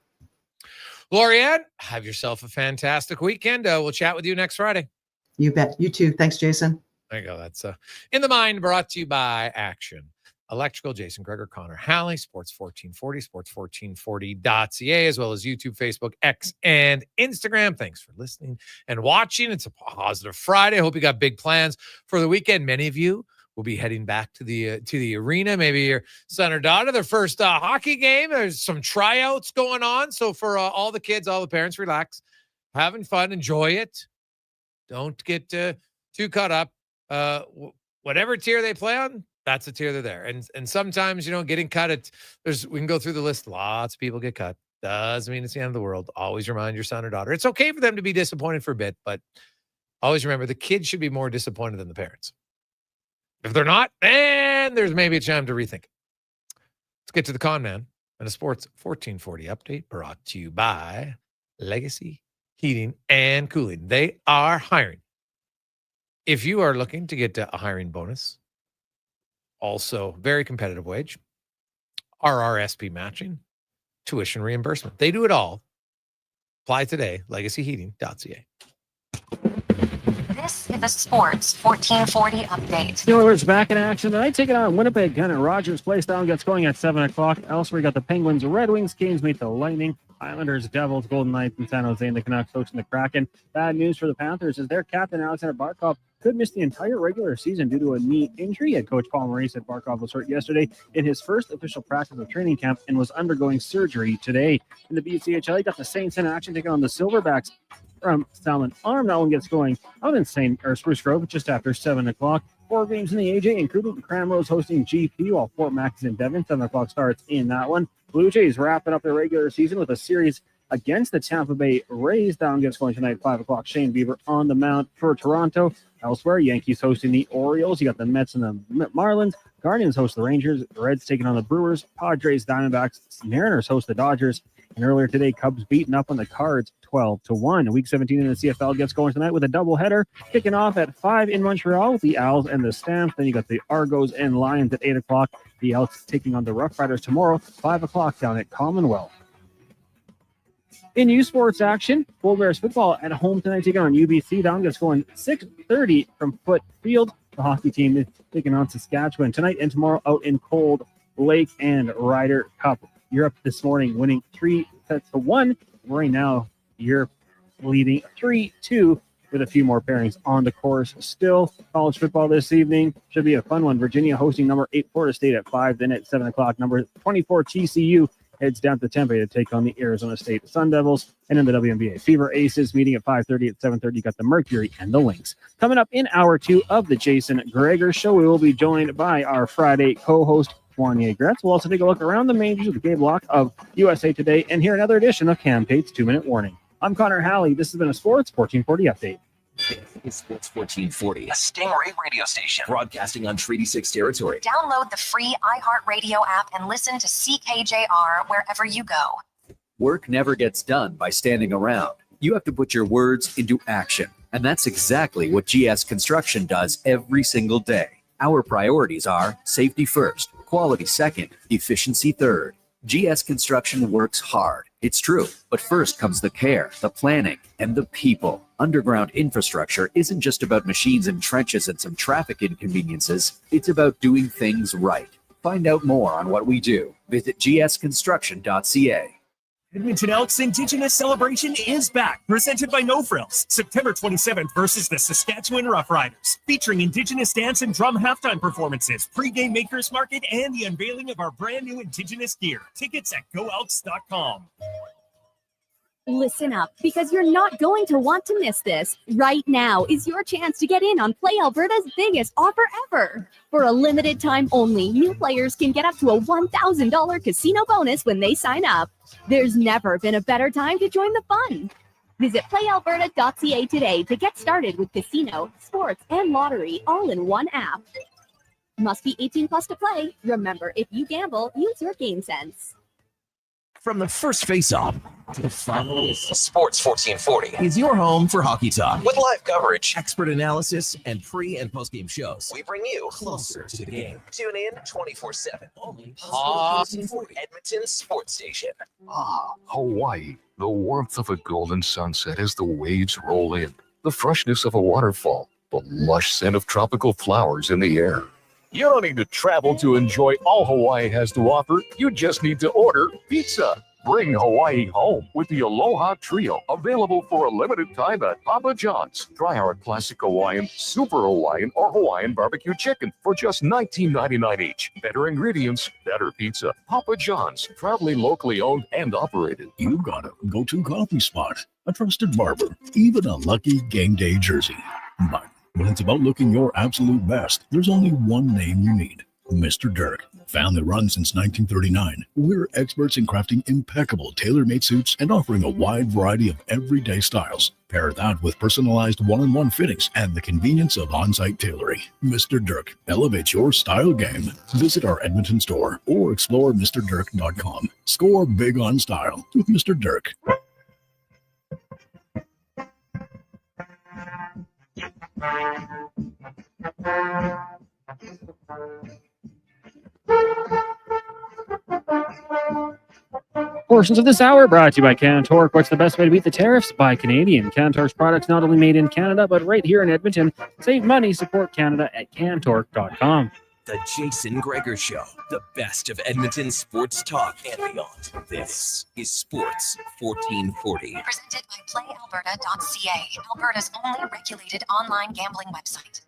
Lorianne, have yourself a fantastic weekend. We'll chat with you next Friday. You bet. You too. Thanks, Jason. There you go. That's In the Mind, brought to you by Action Electrical, Jason Gregor, Connor Halley, Sports 1440, sports1440.ca, as well as YouTube, Facebook, X, and Instagram. Thanks for listening and watching. It's a positive Friday. I hope you got big plans for the weekend. Many of you will be heading back to the arena. Maybe your son or daughter, their first hockey game. There's some tryouts going on. So for all the kids, all the parents, relax, having fun, enjoy it. Don't get too caught up. Whatever tier they play on, that's the tier they're there. And sometimes, getting cut, we can go through the list. Lots of people get cut. Doesn't mean it's the end of the world. Always remind your son or daughter. It's okay for them to be disappointed for a bit, but always remember the kids should be more disappointed than the parents. If they're not, then there's maybe a time to rethink it. Let's get to the con man and a Sports 1440 update brought to you by Legacy Heating and Cooling. They are hiring. If you are looking to get a hiring bonus, also very competitive wage, RRSP matching, tuition reimbursement. They do it all. Apply today, legacyheating.ca. This is the Sports 1440 update. The Oilers back in action tonight, taking on Winnipeg. Gun at Rogers Place. Down gets going at 7 o'clock. Elsewhere, you got the Penguins, Red Wings. Canes meet the Lightning. Islanders, Devils, Golden Knights, and San Jose, and the Canucks hosting the Kraken. Bad news for the Panthers is their captain, Alexander Barkov, could miss the entire regular season due to a knee injury. Head coach Paul Maurice said Barkov was hurt yesterday in his first official practice of training camp and was undergoing surgery today. In the BCHL, you got the Saints in action taking on the Silverbacks from Salmon Arm. That one gets going out in Spruce Grove just after 7 o'clock. 4 games in the AJ, including Cranrose hosting GP, while Fort Mac is in Devon. 7 o'clock starts in that one. Blue Jays wrapping up their regular season with a series against the Tampa Bay Rays. Down gets going tonight at 5 o'clock. Shane Bieber on the mound for Toronto. Elsewhere, Yankees hosting the Orioles. You got the Mets and the Marlins. Guardians host the Rangers. The Reds taking on the Brewers. Padres, Diamondbacks, Mariners host the Dodgers. And earlier today, Cubs beating up on the Cards 12-1. Week 17 in the CFL gets going tonight with a doubleheader. Kicking off at 5 in Montreal with the Owls and the Stamps. Then you got the Argos and Lions at 8 o'clock. The Elks taking on the Roughriders tomorrow, 5 o'clock down at Commonwealth. In U Sports action, Bull Bears football at home tonight taking on UBC. Down gets going 6:30 from Foot Field. The hockey team is taking on Saskatchewan tonight and tomorrow out in Cold Lake and Ryder Cup. Europe this morning winning 3-1. Right now, Europe leading 3-2 with a few more pairings on the course. Still, college football this evening should be a fun one. Virginia hosting number 8 Florida State at 5. Then at 7 o'clock, number 24 TCU heads down to Tempe to take on the Arizona State Sun Devils. And in the WNBA, Fever Aces meeting at 5:30. At 7:30, you got the Mercury and the Lynx. Coming up in hour 2 of the Jason Gregor Show, we will be joined by our Friday co-host, Wanye Gretz. We'll also take a look around the majors with the K block of USA Today and hear another edition of Cam Tate's 2-Minute Warning. I'm Connor Halley. This has been a Sports 1440 update. It's Sports 1440, a Stingray radio station broadcasting on Treaty 6 territory. Download the free iHeartRadio app and listen to CKJR wherever you go. Work never gets done by standing around. You have to put your words into action. And that's exactly what GS Construction does every single day. Our priorities are safety first, quality second, efficiency third. GS Construction works hard. It's true. But first comes the care, the planning, and the people. Underground infrastructure isn't just about machines and trenches and some traffic inconveniences. It's about doing things right. Find out more on what we do. Visit gsconstruction.ca. Edmonton Elks Indigenous Celebration is back, presented by No Frills. September 27th versus the Saskatchewan Roughriders, featuring Indigenous dance and drum halftime performances, pre-game makers market, and the unveiling of our brand new Indigenous gear. Tickets at goelks.com. Listen up, because you're not going to want to miss this. Right now is your chance to get in on Play Alberta's biggest offer ever. For a limited time only, new players can get up to a $1,000 casino bonus when they sign up. There's never been a better time to join the fun. Visit playalberta.ca today to get started with casino, sports, and lottery all in one app. Must be 18 plus to play. Remember, if you gamble, use your game sense. From the first face-off to the final, Sports 1440 is your home for hockey talk. With live coverage, expert analysis, and pre- and post-game shows, we bring you closer to the game. Tune in 24/7 only on Sports 1440, Edmonton's sports station. Ah, Hawaii. The warmth of a golden sunset as the waves roll in. The freshness of a waterfall. The lush scent of tropical flowers in the air. You don't need to travel to enjoy all Hawaii has to offer. You just need to order pizza. Bring Hawaii home with the Aloha Trio, available for a limited time at Papa John's. Try our classic Hawaiian, super Hawaiian, or Hawaiian barbecue chicken for just $19.99 each. Better ingredients, better pizza. Papa John's, proudly locally owned and operated. You got a go-to coffee spot, a trusted barber, even a lucky game day jersey. But when it's about looking your absolute best, there's only one name you need: Mr. Dirk. Family run since 1939, we're experts in crafting impeccable tailor-made suits and offering a wide variety of everyday styles. Pair that with personalized one-on-one fittings and the convenience of on-site tailoring. Mr. Dirk elevates your style game. Visit our Edmonton store or explore MrDirk.com. Score big on style with Mr. Dirk. Portions of this hour brought to you by Cantork. What's the best way to beat the tariffs? Buy Canadian. Cantork's products not only made in Canada, but right here in Edmonton. Save money, support Canada at Cantork.com. The Jason Gregor Show, the best of Edmonton sports talk and beyond. This is Sports 1440. Presented by PlayAlberta.ca, Alberta's only regulated online gambling website.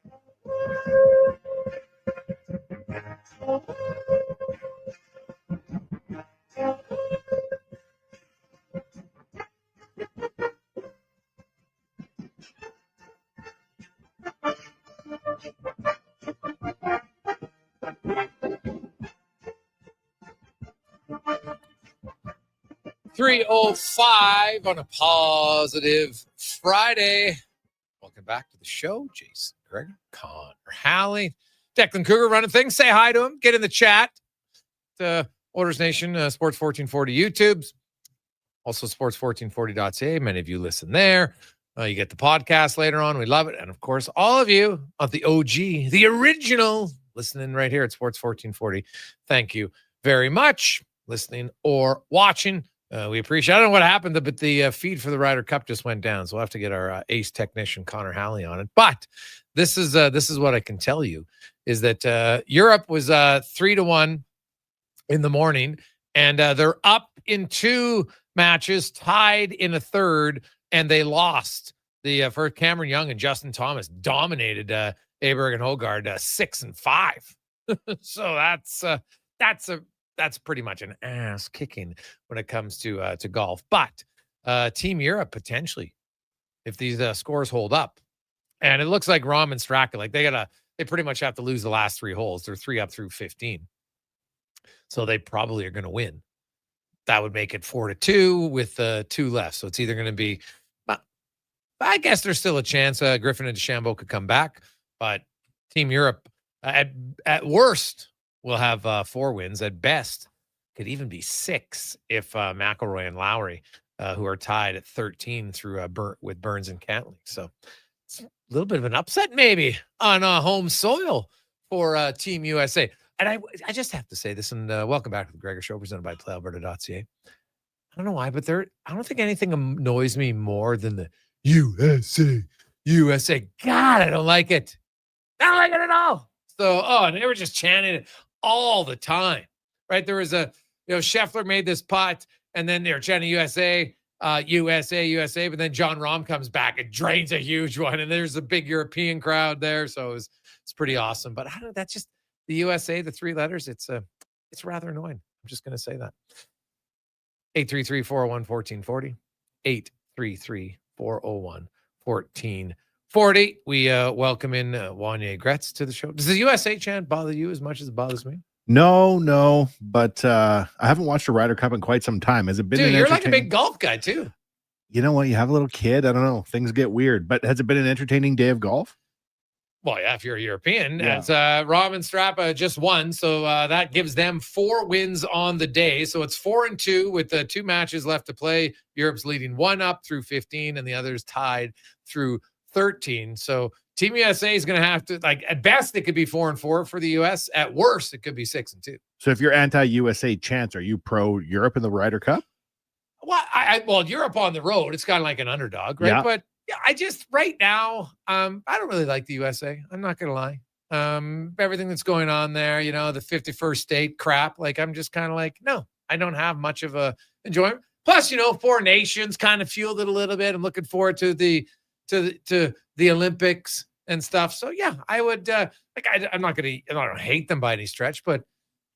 .305 on a positive Friday. Welcome back to the show. Jason Gregor, Connor Halley, Declan Cougar running things. Say hi to him. Get in the chat. Orders Nation, Sports 1440 YouTubes. Also sports1440.ca. Many of you listen there. You get the podcast later on. We love it. And of course, all of you of the OG, the original, listening right here at Sports 1440. Thank you very much. Listening or watching. We appreciate it. I don't know what happened, but the feed for the Ryder Cup just went down. So we'll have to get our ace technician, Connor Halley, on it. But this is what I can tell you, is that Europe was 3-1 in the morning, and they're up in 2 matches, tied in a third, and they lost. The first Cameron Young and Justin Thomas dominated Aberg and Hogard 6-5. So that's pretty much an ass kicking when it comes to golf. But Team Europe potentially, if these scores hold up, and it looks like Rahm and Straka, like they pretty much have to lose the last 3 holes. They're 3 up through 15, so they probably are going to win. That would make it 4-2 with 2 left. So it's either going to be, I guess there's still a chance Griffin and DeChambeau could come back, but Team Europe at worst will have 4 wins. At best, could even be 6 if McIlroy and Lowry, who are tied at 13 through with Burns and Cantley. So it's a little bit of an upset maybe on home soil for Team USA. And I just have to say this, and welcome back to the Gregor Show, presented by PlayAlberta.ca. I don't know why, but I don't think anything annoys me more than the USA, USA. God, I don't like it. I don't like it at all. So, and they were just chanting it all the time, right? There was Scheffler made this putt, and then they were chanting USA, USA, USA. But then John Rahm comes back and drains a huge one, and there's a big European crowd there. So it's pretty awesome. But I don't know. That's just the USA, the 3 letters. It's rather annoying. I'm just going to say that. 833-401-1440. 833-401-1440. We welcome in Wanye Gretz to the show. Does the USA chant bother you as much as it bothers me? No, but I haven't watched a Ryder Cup in quite some time. Has it been? Dude, you're like a big golf guy too. You know what? You have a little kid. I don't know. Things get weird. But has it been an entertaining day of golf? Well, yeah, if you're a European. Yeah. It's Rahm and Strapa just won, so that gives them 4 wins on the day. So it's 4-2 with 2 matches left to play. Europe's leading 1 up through 15, and the other's tied through 13. So Team USA is going to have to, at best, it could be 4-4 for the US. At worst, it could be 6-2. So if you're anti-USA chants, are you pro-Europe in the Ryder Cup? Well, Europe on the road, it's kind of like an underdog, right? Yeah. But I just right now, I don't really like the USA. I'm not gonna lie. Everything that's going on there, the 51st state crap. I'm just kind of no, I don't have much of a enjoyment. Plus, 4 nations kind of fueled it a little bit. I'm looking forward to the Olympics and stuff. So yeah, I would I don't hate them by any stretch, but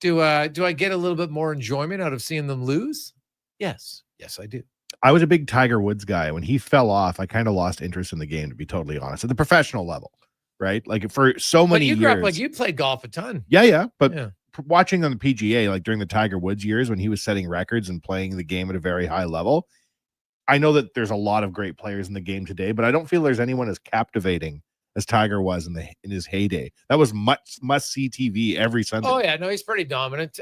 do I get a little bit more enjoyment out of seeing them lose? Yes, I do. I was a big Tiger Woods guy. When he fell off, I kind of lost interest in the game, to be totally honest, at the professional level, right? For so many years. But you grew up, you played golf a ton. Yeah. But watching on the PGA, during the Tiger Woods years when he was setting records and playing the game at a very high level, I know that there's a lot of great players in the game today, but I don't feel there's anyone as captivating as Tiger was in his heyday. That was must-see TV every Sunday. Oh, yeah. No, he's pretty dominant.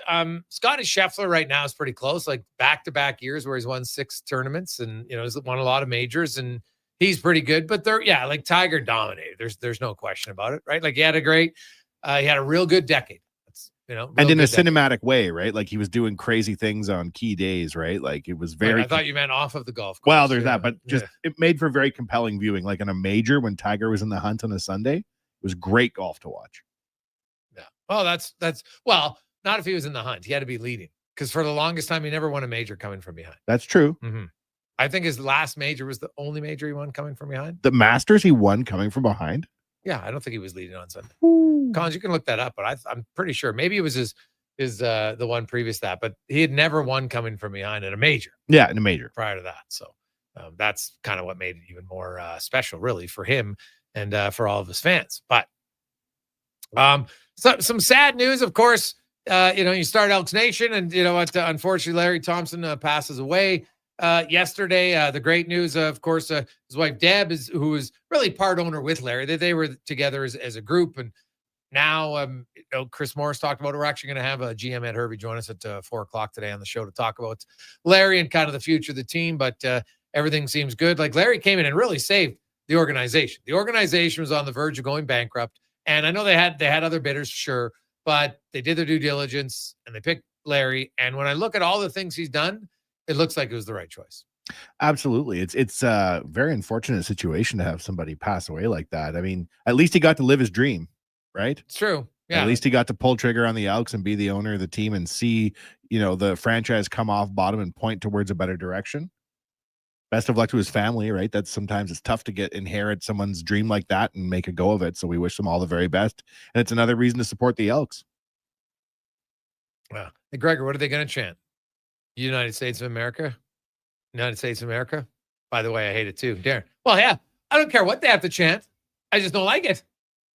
Scotty Scheffler right now is pretty close, back-to-back years where he's won 6 tournaments and, he's won a lot of majors, and he's pretty good. But Tiger dominated. There's no question about it, right? He had he had a real good decade. And in a cinematic way, right? He was doing crazy things on key days, right? It was very. I thought you meant off of the golf course. Well, there's that, but it made for very compelling viewing. In a major when Tiger was in the hunt on a Sunday, it was great golf to watch. Yeah. Well, that's not if he was in the hunt. He had to be leading because for the longest time he never won a major coming from behind. That's true. Mm-hmm. I think his last major was the only major he won coming from behind. The Masters he won coming from behind. Yeah, I don't think he was leading on Sunday. Collins, you can look that up, but I'm pretty sure maybe it was his the one previous to that, but he had never won coming from behind in a major. Yeah, in a major prior to that. So that's kind of what made it even more special, really, for him and for all of his fans. But some sad news, of course. You start Elks Nation, and unfortunately, Larry Thompson passes away. Yesterday, the great news, of course, his wife Deb who is really part owner with Larry. They were together as a group, and now Chris Morris talked about it. We're actually going to have a GM Ed Hervey join us at 4:00 today on the show to talk about Larry and kind of the future of the team. But everything seems good. Larry came in and really saved the organization. The organization was on the verge of going bankrupt, and I know they had other bidders, sure, but they did their due diligence and they picked Larry. And when I look at all the things he's done, it looks like it was the right choice. Absolutely. It's a very unfortunate situation to have somebody pass away like that. I mean, at least he got to live his dream, right? It's true. Yeah. At least he got to pull trigger on the Elks and be the owner of the team and see, the franchise come off bottom and point towards a better direction. Best of luck to his family, right? Sometimes it's tough to inherit someone's dream like that and make a go of it. So we wish them all the very best. And it's another reason to support the Elks. Wow. Hey, Gregor, what are they going to chant? United States of America. United States of America. By the way, I hate it too. Darren. Well, yeah, I don't care what they have to chant. I just don't like it.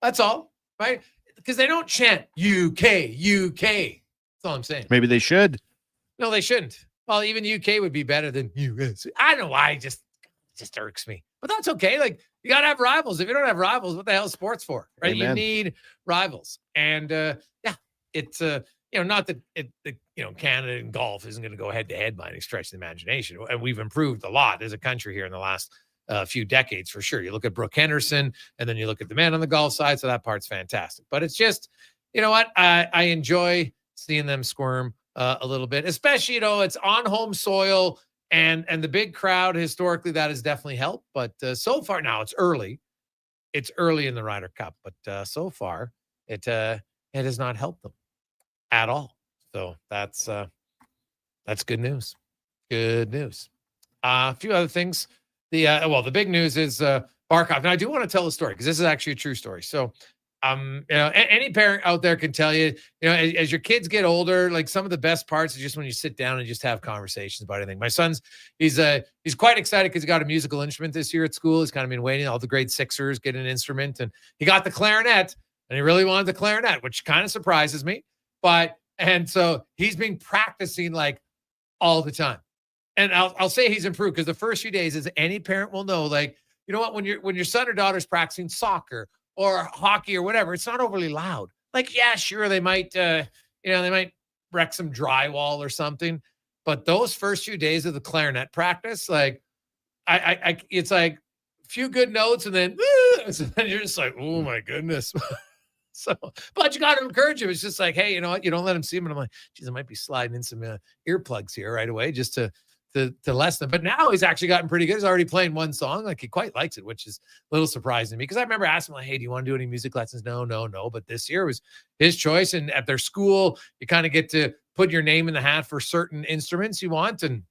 That's all, right? Because they don't chant UK. That's all I'm saying. Maybe they should. No, they shouldn't. Well, even UK would be better than US. I don't know why. It just irks me. But that's okay. You got to have rivals. If you don't have rivals, what the hell is sports for, right? Amen. You need rivals. And it's not that Canada and golf isn't going to go head to head by any stretch of the imagination. And we've improved a lot as a country here in the last few decades, for sure. You look at Brooke Henderson, and then you look at the men on the golf side. So that part's fantastic. But it's just, I enjoy seeing them squirm a little bit, especially, it's on home soil. And the big crowd, historically, that has definitely helped. But so far now, it's early. It's early in the Ryder Cup. But so far, it has not helped them at all. So that's good news. Good news. A few other things. The big news is Barkov. Now, I do want to tell a story because this is actually a true story. So, any parent out there can tell you, as your kids get older, like some of the best parts is just when you sit down and just have conversations about anything. My son's, he's quite excited because he got a musical instrument this year at school. He's kind of been waiting. All the grade sixers get an instrument, and he got the clarinet, and he really wanted the clarinet, which kind of surprises me. And so he's been practicing like all the time. And I'll say he's improved because the first few days, as any parent will know, like, you know what, when your son or daughter's practicing soccer or hockey or whatever, it's not overly loud. Like, yeah, sure, they might wreck some drywall or something. But those first few days of the clarinet practice, like, it's like a few good notes and then you're just like, oh my goodness. So, but you got to encourage him. It's just like, hey, you know what? You don't let him see him. And I'm like, geez, I might be sliding in some earplugs here right away just to lessen them. But now he's actually gotten pretty good. He's already playing one song. Like, he quite likes it, which is a little surprising to me because I remember asking him, like, hey, do you want to do any music lessons? No. But this year was his choice. And at their school, you kind of get to put your name in the hat for certain instruments you want. And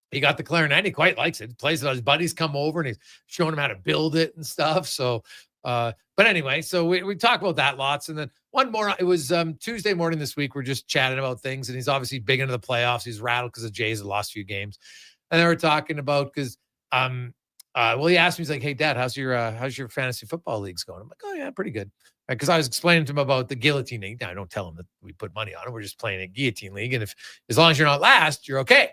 he got the clarinet. He quite likes it. He plays it. His buddies come over and he's showing him how to build it and stuff. So, but anyway, so we talk about that lots. And then one more, it was Tuesday morning this week. We're just chatting about things. And he's obviously big into the playoffs. He's rattled because the Jays have lost a few games. And then we're talking about, because, he asked me, he's like, hey, Dad, how's your fantasy football leagues going? I'm like, oh, yeah, pretty good. Because I was explaining to him about the guillotine league. Now, I don't tell him that we put money on it. We're just playing a guillotine league. And as long as you're not last, you're okay.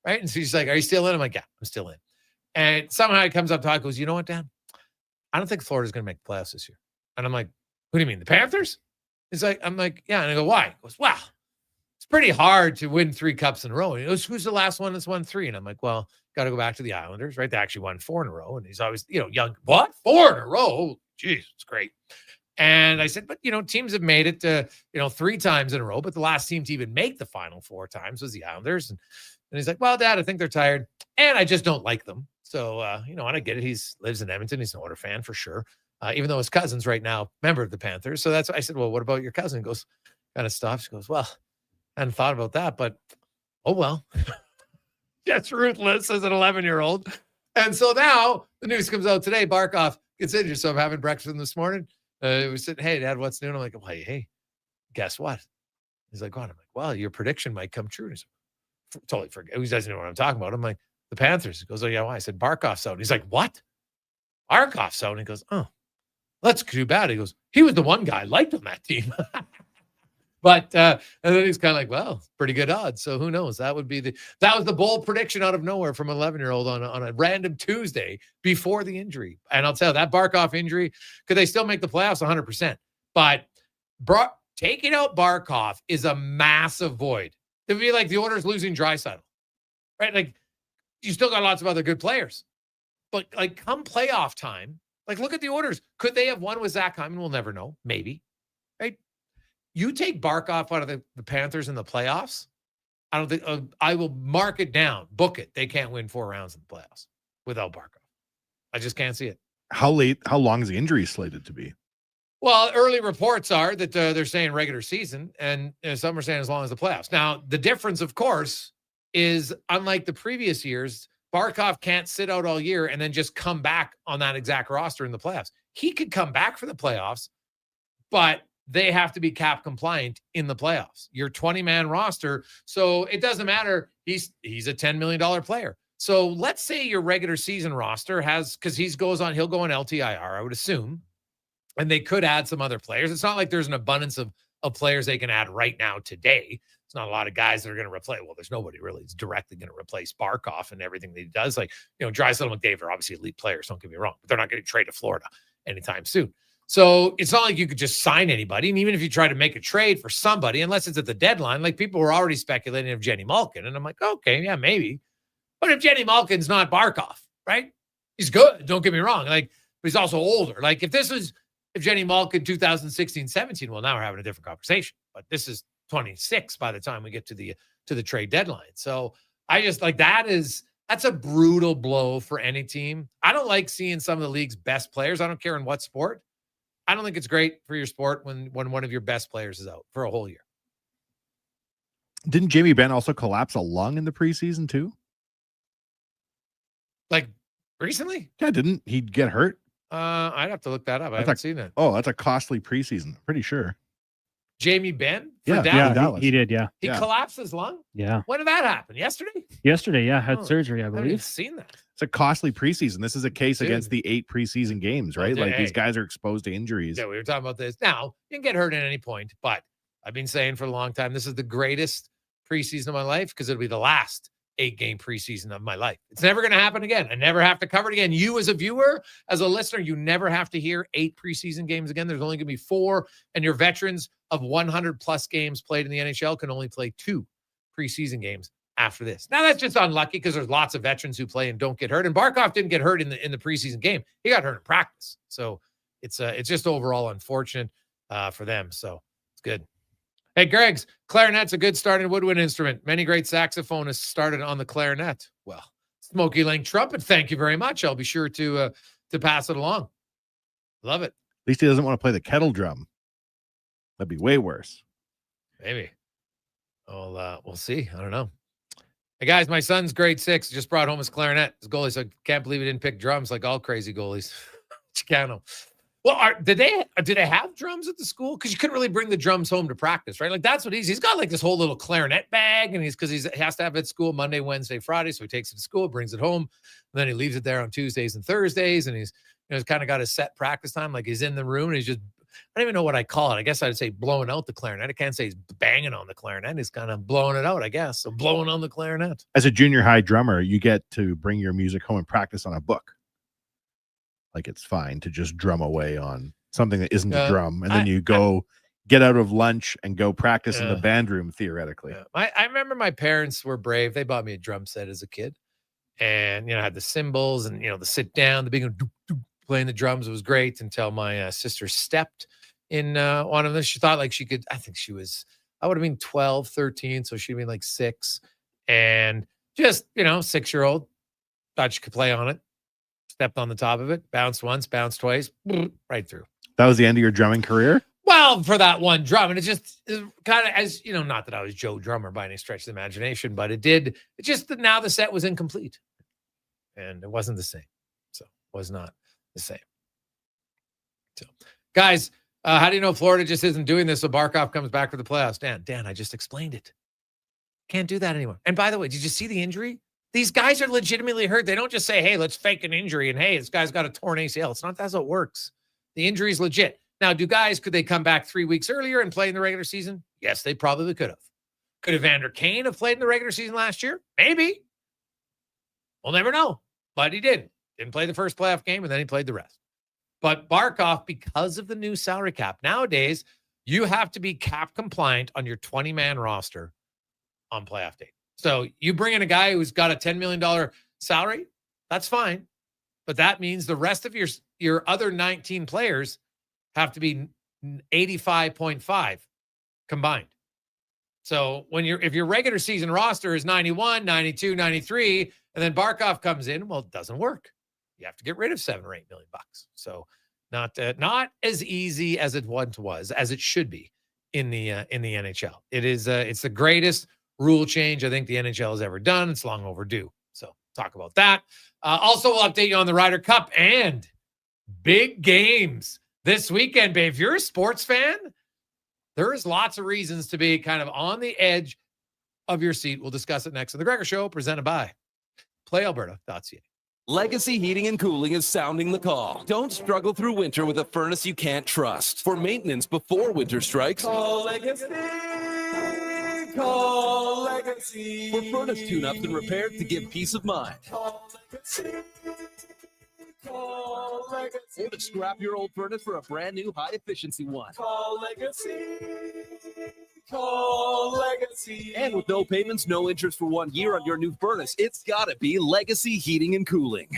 Right. And so he's like, are you still in? I'm like, yeah, I'm still in. And somehow he comes up to goes, you know what, Dad? I don't think Florida's going to make the playoffs this year. And I'm like, what do you mean, the Panthers? He's like, I'm like, yeah. And I go, why? He goes, wow, it's pretty hard to win 3 cups in a row. And he goes, who's the last one that's won 3? And I'm like, well, got to go back to the Islanders, right? They actually won 4 in a row. And he's always, young. What? 4 in a row? Jeez, it's great. And I said, but, teams have made it to, 3 times in a row. But the last team to even make the final 4 times was the Islanders. And he's like, well, Dad, I think they're tired. And I just don't like them. So, and I get it. He lives in Edmonton. He's an Oilers fan for sure. Even though his cousin's right now member of the Panthers. So that's why I said, well, what about your cousin? He goes, kind of stops. He goes, well, I hadn't thought about that, but oh, well. That's ruthless as an 11-year-old. And so now the news comes out today. Barkov gets injured. So I'm having breakfast with him this morning. We said, hey, Dad, what's new? And I'm like, well, hey, guess what? He's like, what? I'm like, well, your prediction might come true. He's like, totally forget. He doesn't know what I'm talking about. I'm like, the Panthers. He goes, oh, yeah, why? I said, Barkov's out. He's like, what? Barkov's out. And he goes, oh, that's too bad. He goes, he was the one guy I liked on that team. But and then he's kind of like, well, pretty good odds. So who knows? That was the bold prediction out of nowhere from an 11-year-old on a random Tuesday before the injury. And I'll tell you, that Barkov injury, could they still make the playoffs? 100%. But taking out Barkov is a massive void. It would be like the Oilers losing Draisaitl, right? Like, you still got lots of other good players. But, like, come playoff time, like, look at the Oilers. Could they have won with Zach Hyman? We'll never know. Maybe. Right? You take Barkov out of the Panthers in the playoffs, I don't think I will mark it down, book it. They can't win 4 rounds in the playoffs without Barkov. I just can't see it. How long is the injury slated to be? Well, early reports are that they're saying regular season, and some are saying as long as the playoffs. Now, the difference, of course, is unlike the previous years, Barkov can't sit out all year and then just come back on that exact roster in the playoffs. He could come back for the playoffs, but they have to be cap compliant in the playoffs. Your 20-man roster, so it doesn't matter. He's a $10 million player. So let's say your regular season roster has, because he'll go on LTIR, I would assume, and they could add some other players. It's not like there's an abundance of players they can add right now today. It's not a lot of guys that are going to replace. Well, there's nobody really that's directly going to replace Barkov and everything that he does. Like, Draisaitl and McDavid are obviously elite players. Don't get me wrong, but they're not going to trade to Florida anytime soon. So it's not like you could just sign anybody. And even if you try to make a trade for somebody, unless it's at the deadline, like people were already speculating of Jenny Malkin. And I'm like, okay, yeah, maybe. But if Jenny Malkin's not Barkov, right? He's good. Don't get me wrong. Like, but he's also older. Like if Jenny Malkin 2016-17, well, now we're having a different conversation. But this is 26 by the time we get to the trade deadline. So I just like that is That's a brutal blow for any team. I don't like seeing some of the league's best players. I don't care in what sport. I don't think it's great for your sport when one of your best players is out for a whole year. Didn't Jamie Benn also collapse a lung in the preseason too? Like recently? Yeah, didn't he get hurt? I'd have to look that up. I haven't seen that. Oh, that's a costly preseason. I'm pretty sure. Jamie Benn? Yeah, he did. Yeah. He collapsed his lung? Yeah. When did that happen? Yesterday? Yesterday, yeah. Had surgery, I I haven't believe. even seen that. It's a costly preseason. This is a case Dude. against the 8 preseason games, right? Like these Hey. guys are exposed to injuries. Yeah, we were talking about this. Now, you can get hurt at any point, but I've been saying for a long time, this is the greatest preseason of my life because it'll be the last 8-game preseason of my life. It's never going to happen again. I never have to cover it again. You as a viewer, as a listener, you never have to hear 8 preseason games again. There's only going to be 4, and your veterans of 100+ games played in the NHL can only play 2 preseason games after this. Now, that's just unlucky because there's lots of veterans who play and don't get hurt. And Barkov didn't get hurt in the preseason game. He got hurt in practice. So it's just overall unfortunate for them. So it's good. Hey, Greg's, clarinet's a good starting woodwind instrument. Many great saxophonists started on the clarinet. Well, Smoky Link trumpet, thank you very much. I'll be sure to pass it along. Love it. At least he doesn't want to play the kettle drum. That'd be way worse. Maybe. We'll see. I don't know. Hey, guys, my son's grade 6. Just brought home his clarinet. His goalie said, can't believe he didn't pick drums like all crazy goalies. Chicano. Well, did they have drums at the school? Because you couldn't really bring the drums home to practice, right? Like that's what he's got like this whole little clarinet bag, and he has to have it at school Monday, Wednesday, Friday. So he takes it to school, brings it home, and then he leaves it there on Tuesdays and Thursdays, and he's kind of got his set practice time. Like he's in the room and he's just, I don't even know what I call it. I guess I'd say blowing out the clarinet. I can't say he's banging on the clarinet. He's kind of blowing it out, I guess. So blowing on the clarinet. As a junior high drummer, you get to bring your music home and practice on a book. Like it's fine to just drum away on something that isn't a drum, and then you go get out of lunch and go practice in the band room theoretically. I remember my parents were brave. They bought me a drum set as a kid, and had the cymbals and the sit down, the big playing the drums. It was great until my sister stepped in one of them. She thought like she could. I think I would have been 12, 13, so she'd been like 6, and just 6-year-old thought she could play on it. Stepped on the top of it, bounced once, bounced twice, right through. That was the end of your drumming career? Well, for that one drum. And it just kind of, as not that I was Joe Drummer by any stretch of the imagination, but now the set was incomplete. And it wasn't the same. So it was not the same. So, guys, how do you know Florida just isn't doing this so Barkov comes back for the playoffs? Dan, I just explained it. Can't do that anymore. And by the way, did you see the injury? These guys are legitimately hurt. They don't just say, hey, let's fake an injury and hey, this guy's got a torn ACL. It's not that's how it works. The injury is legit. Now, could they come back 3 weeks earlier and play in the regular season? Yes, they probably could have. Could Evander Kane have played in the regular season last year? Maybe. We'll never know. But he didn't. Didn't play the first playoff game, and then he played the rest. But Barkov, because of the new salary cap, nowadays, you have to be cap compliant on your 20-man roster on playoff day. So you bring in a guy who's got a $10 million salary, that's fine. But that means the rest of your other 19 players have to be 85.5 combined. So if your regular season roster is 91, 92, 93, and then Barkov comes in, well, it doesn't work. You have to get rid of $7 or $8 million. So not as easy as it once was, as it should be in the NHL. It's the greatest rule change I think the NHL has ever done. It's long overdue. So talk about that. Also, we'll update you on the Ryder Cup and big games this weekend, babe. If you're a sports fan, there is lots of reasons to be kind of on the edge of your seat. We'll discuss it next on The Gregor Show, presented by PlayAlberta.ca. Legacy Heating and Cooling is sounding the call. Don't struggle through winter with a furnace you can't trust. For maintenance before winter strikes, call Legacy. Call Legacy. For furnace tune-ups and repairs to give peace of mind. Call Legacy. Call Legacy. Or to scrap your old furnace for a brand new high-efficiency one. Call Legacy. Call Legacy. And with no payments, no interest for 1 year on your new furnace, it's gotta be Legacy Heating and Cooling.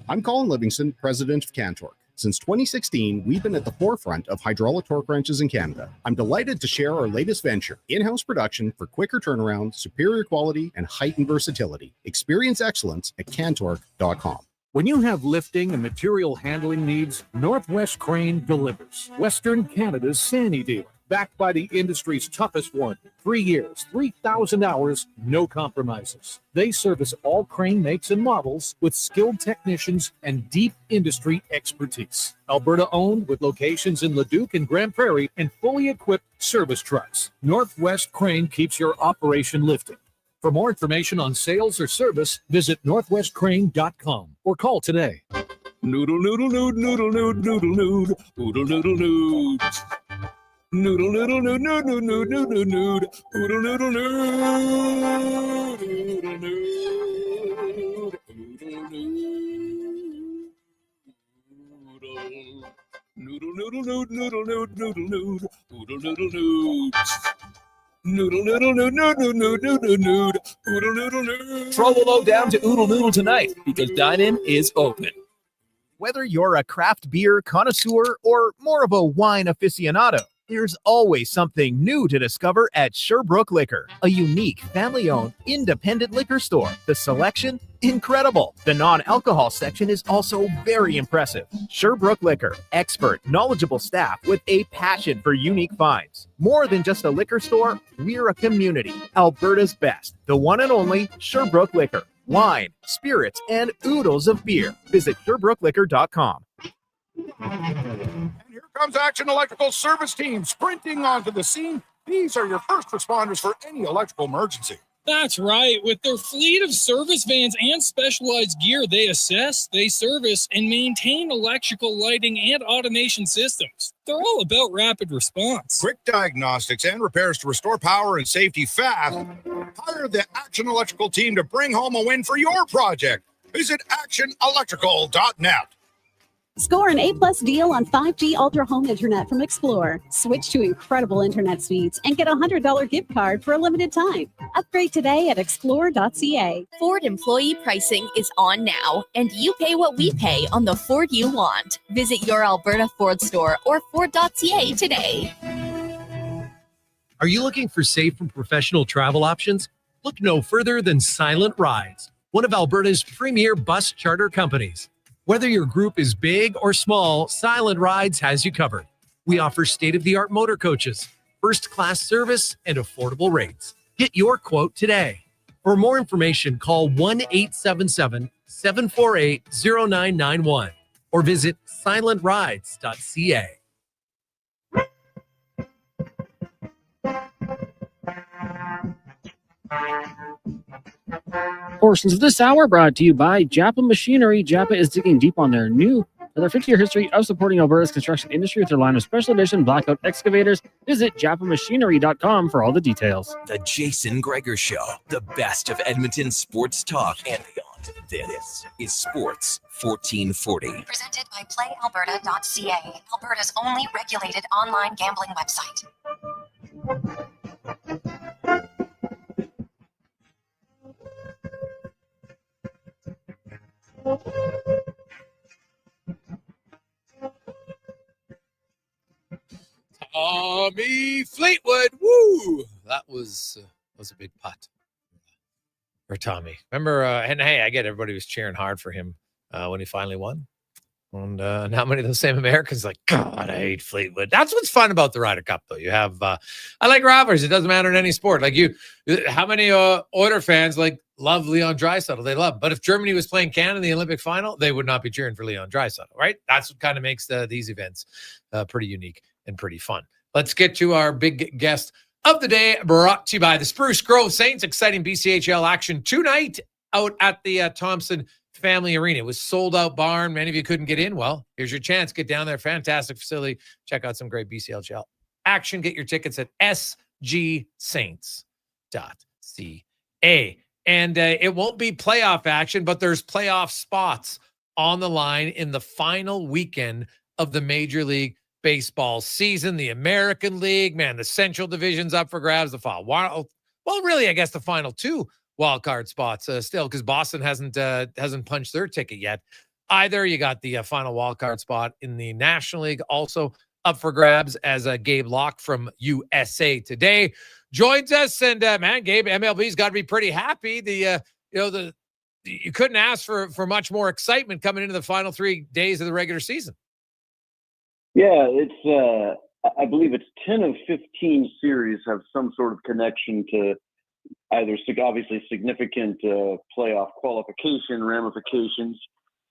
I'm Colin Livingston, president of Cantork. Since 2016, we've been at the forefront of hydraulic torque wrenches in Canada. I'm delighted to share our latest venture, in-house production for quicker turnaround, superior quality, and heightened versatility. Experience excellence at cantorque.com. When you have lifting and material handling needs, Northwest Crane delivers. Western Canada's Sandy dealer, backed by the industry's toughest one. 3 years, 3,000 hours, no compromises. They service all crane makes and models with skilled technicians and deep industry expertise. Alberta owned with locations in Leduc and Grand Prairie and fully equipped service trucks. Northwest Crane keeps your operation lifting. For more information on sales or service, visit northwestcrane.com or call today. Noodle, noodle, noodle, noodle, noodle, noodle, noodle, noodle, noodle, noodle. Noodle, noodle, noodle, noodle, noodle, noodle, noodle, noodle, noodle, Throw a load down to Oodle Noodle tonight because dine-in is open. Whether you're a craft beer connoisseur or more of a wine aficionado, there's always something new to discover at Sherbrooke Liquor, a unique family-owned independent liquor store. The selection, incredible. The non-alcohol section is also very impressive. Sherbrooke Liquor, expert, knowledgeable staff with a passion for unique finds. More than just a liquor store, we're a community. Alberta's best, the one and only Sherbrooke Liquor. Wine, spirits, and oodles of beer. Visit SherbrookeLiquor.com. Comes Action Electrical Service Team sprinting onto the scene. These are your first responders for any electrical emergency. That's right. With their fleet of service vans and specialized gear, they assess, they service, and maintain electrical lighting and automation systems. They're all about rapid response. Quick diagnostics and repairs to restore power and safety fast. Hire the Action Electrical team to bring home a win for your project. Visit actionelectrical.net. Score an A-plus deal on 5G Ultra Home Internet from Explore. Switch to incredible internet speeds and get a $100 gift card for a limited time. Upgrade today at explore.ca. Ford employee pricing is on now, and you pay what we pay on the Ford you want. Visit your Alberta Ford store or Ford.ca today. Are you looking for safe and professional travel options? Look no further than Silent Rides, one of Alberta's premier bus charter companies. Whether your group is big or small, Silent Rides has you covered. We offer state-of-the-art motor coaches, first-class service, and affordable rates. Get your quote today. For more information, call 1-877-748-0991 or visit silentrides.ca. Portions of this hour brought to you by Japa Machinery. Japa is digging deep on their 50-year history of supporting Alberta's construction industry with their line of special edition blackout excavators. Visit japamachinery.com for all the details. The Jason Gregor Show, the best of Edmonton sports talk and beyond. This is Sports 1440. Presented by PlayAlberta.ca, Alberta's only regulated online gambling website. Tommy Fleetwood, woo! That was a big putt for Tommy. Remember, and hey, I get everybody was cheering hard for him when he finally won. And how many of those same Americans like, God, I hate Fleetwood. That's what's fun about the Ryder Cup, though. You have, I like rivalries. It doesn't matter in any sport. Like how many Oiler fans love Leon Draisaitl? They love. But if Germany was playing Canada in the Olympic final, they would not be cheering for Leon Draisaitl, right? That's what kind of makes these events pretty unique and pretty fun. Let's get to our big guest of the day, brought to you by the Spruce Grove Saints. Exciting BCHL action tonight out at the Thompson Family Arena. It was sold out barn. Many of you couldn't get in. Well, here's your chance. Get down there. Fantastic facility. Check out some great BCHL action. Get your tickets at sgsaints.ca. And it won't be playoff action, but there's playoff spots on the line in the final weekend of the Major League Baseball season. The American League, man, the Central Division's up for grabs. The fall. Well, really, I guess the final two wild card spots still, because Boston hasn't punched their ticket yet. either. You got the final wildcard spot in the National League also up for grabs as Gabe Locke from USA Today joins us. And man, Gabe, MLB's got to be pretty happy. You couldn't ask for much more excitement coming into the final 3 days of the regular season. Yeah, it's I believe it's 10 of 15 series have some sort of connection to either obviously significant playoff qualification ramifications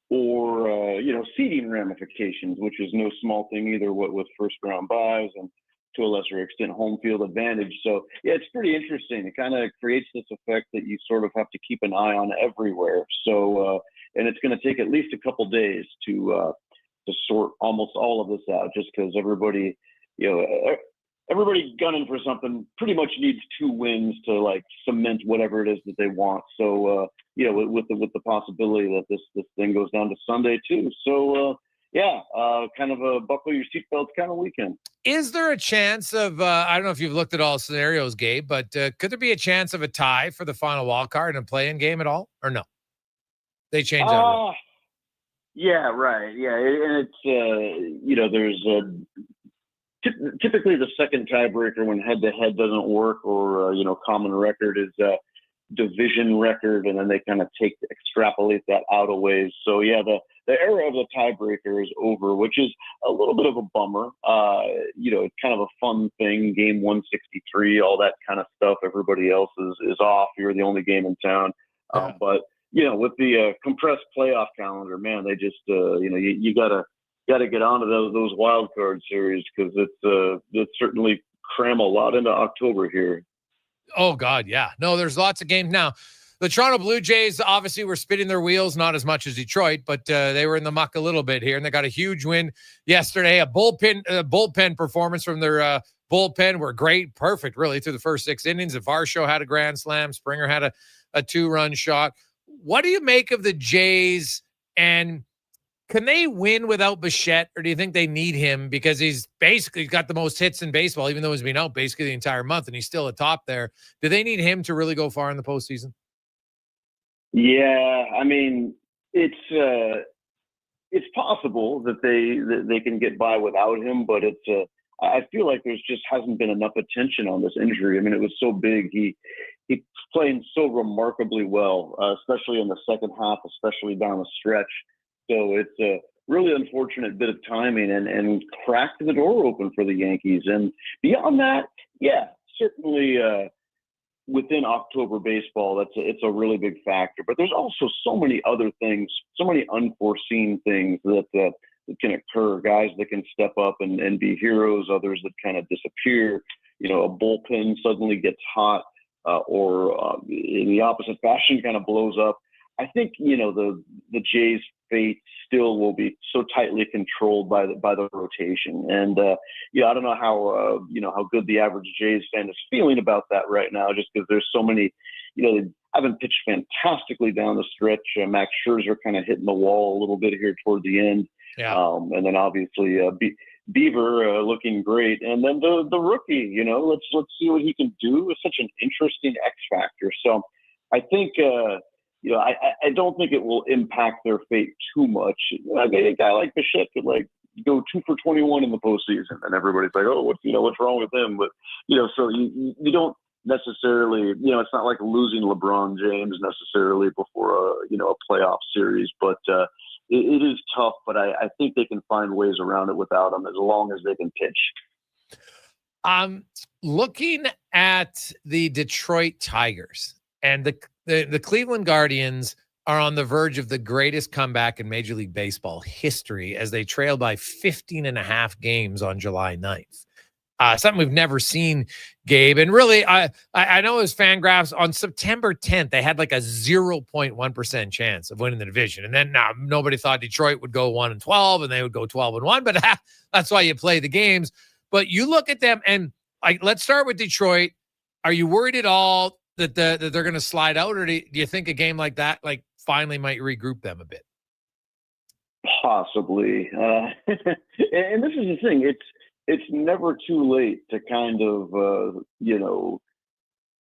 or seeding ramifications, which is no small thing either. What with first round buys and to a lesser extent home field advantage. So yeah, it's pretty interesting. It kind of creates this effect that you sort of have to keep an eye on everywhere. So and it's going to take at least a couple days to sort almost all of this out, just because everybody gunning for something pretty much needs 2 wins to like cement whatever it is that they want. So with the possibility that this thing goes down to Sunday too. So kind of a buckle your seatbelts kind of weekend. Is there a chance of I don't know if you've looked at all scenarios, Gabe, but could there be a chance of a tie for the final wild card and a play-in game at all, or no? They change that rule. Yeah, right. Yeah, and it's there's typically the second tiebreaker when head-to-head doesn't work, or common record is division record, and then they kind of extrapolate that out a ways. So yeah, the era of the tiebreaker is over, which is a little bit of a bummer. It's kind of a fun thing, game 163, all that kind of stuff. Everybody else is off. You're the only game in town. But with the compressed playoff calendar, man, they just you gotta get onto those wild card series, because it's certainly cram a lot into October here. Oh God, yeah. No, there's lots of games now. The Toronto Blue Jays obviously were spinning their wheels, not as much as Detroit, but they were in the muck a little bit here, and they got a huge win yesterday. A bullpen performance from their bullpen were great, perfect, really, through the first 6 innings. Varsho had a grand slam. Springer had a 2-run shot. What do you make of the Jays, and can they win without Bichette, or do you think they need him because he's basically got the most hits in baseball, even though he's been out basically the entire month and he's still atop there? Do they need him to really go far in the postseason? Yeah, I mean, it's possible that they can get by without him, but I feel like there's just hasn't been enough attention on this injury. I mean, it was so big. He's playing so remarkably well, especially in the second half, especially down the stretch. So it's a really unfortunate bit of timing and cracked the door open for the Yankees. And beyond that, yeah, certainly within October baseball, it's a really big factor. But there's also so many other things, so many unforeseen things that can occur. Guys that can step up and be heroes, others that kind of disappear. A bullpen suddenly gets hot, or in the opposite fashion, kind of blows up. I think the Jays' fate still will be so tightly controlled by the rotation, and I don't know how good the average Jays fan is feeling about that right now, just because there's so many. They haven't pitched fantastically down the stretch. Max Scherzer kind of hitting the wall a little bit here toward the end, and then obviously Beaver looking great, and then the rookie. Let's see what he can do. It's such an interesting X factor. So I think. I don't think it will impact their fate too much. I mean, a guy like Bichette could go 2 for 21 in the postseason, and everybody's like, "Oh, what's wrong with him?" But so you don't necessarily, it's not like losing LeBron James necessarily before a playoff series. But it is tough. But I think they can find ways around it without him, as long as they can pitch. Looking at the Detroit Tigers and the Cleveland Guardians are on the verge of the greatest comeback in Major League Baseball history, as they trail by 15.5 games on July 9th. Something we've never seen, Gabe. And really, I know as Fangraphs on September 10th, they had like a 0.1% chance of winning the division. And then nobody thought Detroit would go 1-12 and they would go 12-1, but that's why you play the games. But you look at them, and let's start with Detroit. Are you worried at all that they're going to slide out, or do you think a game like that finally might regroup them a bit? Possibly. And this is the thing. It's never too late to kind of,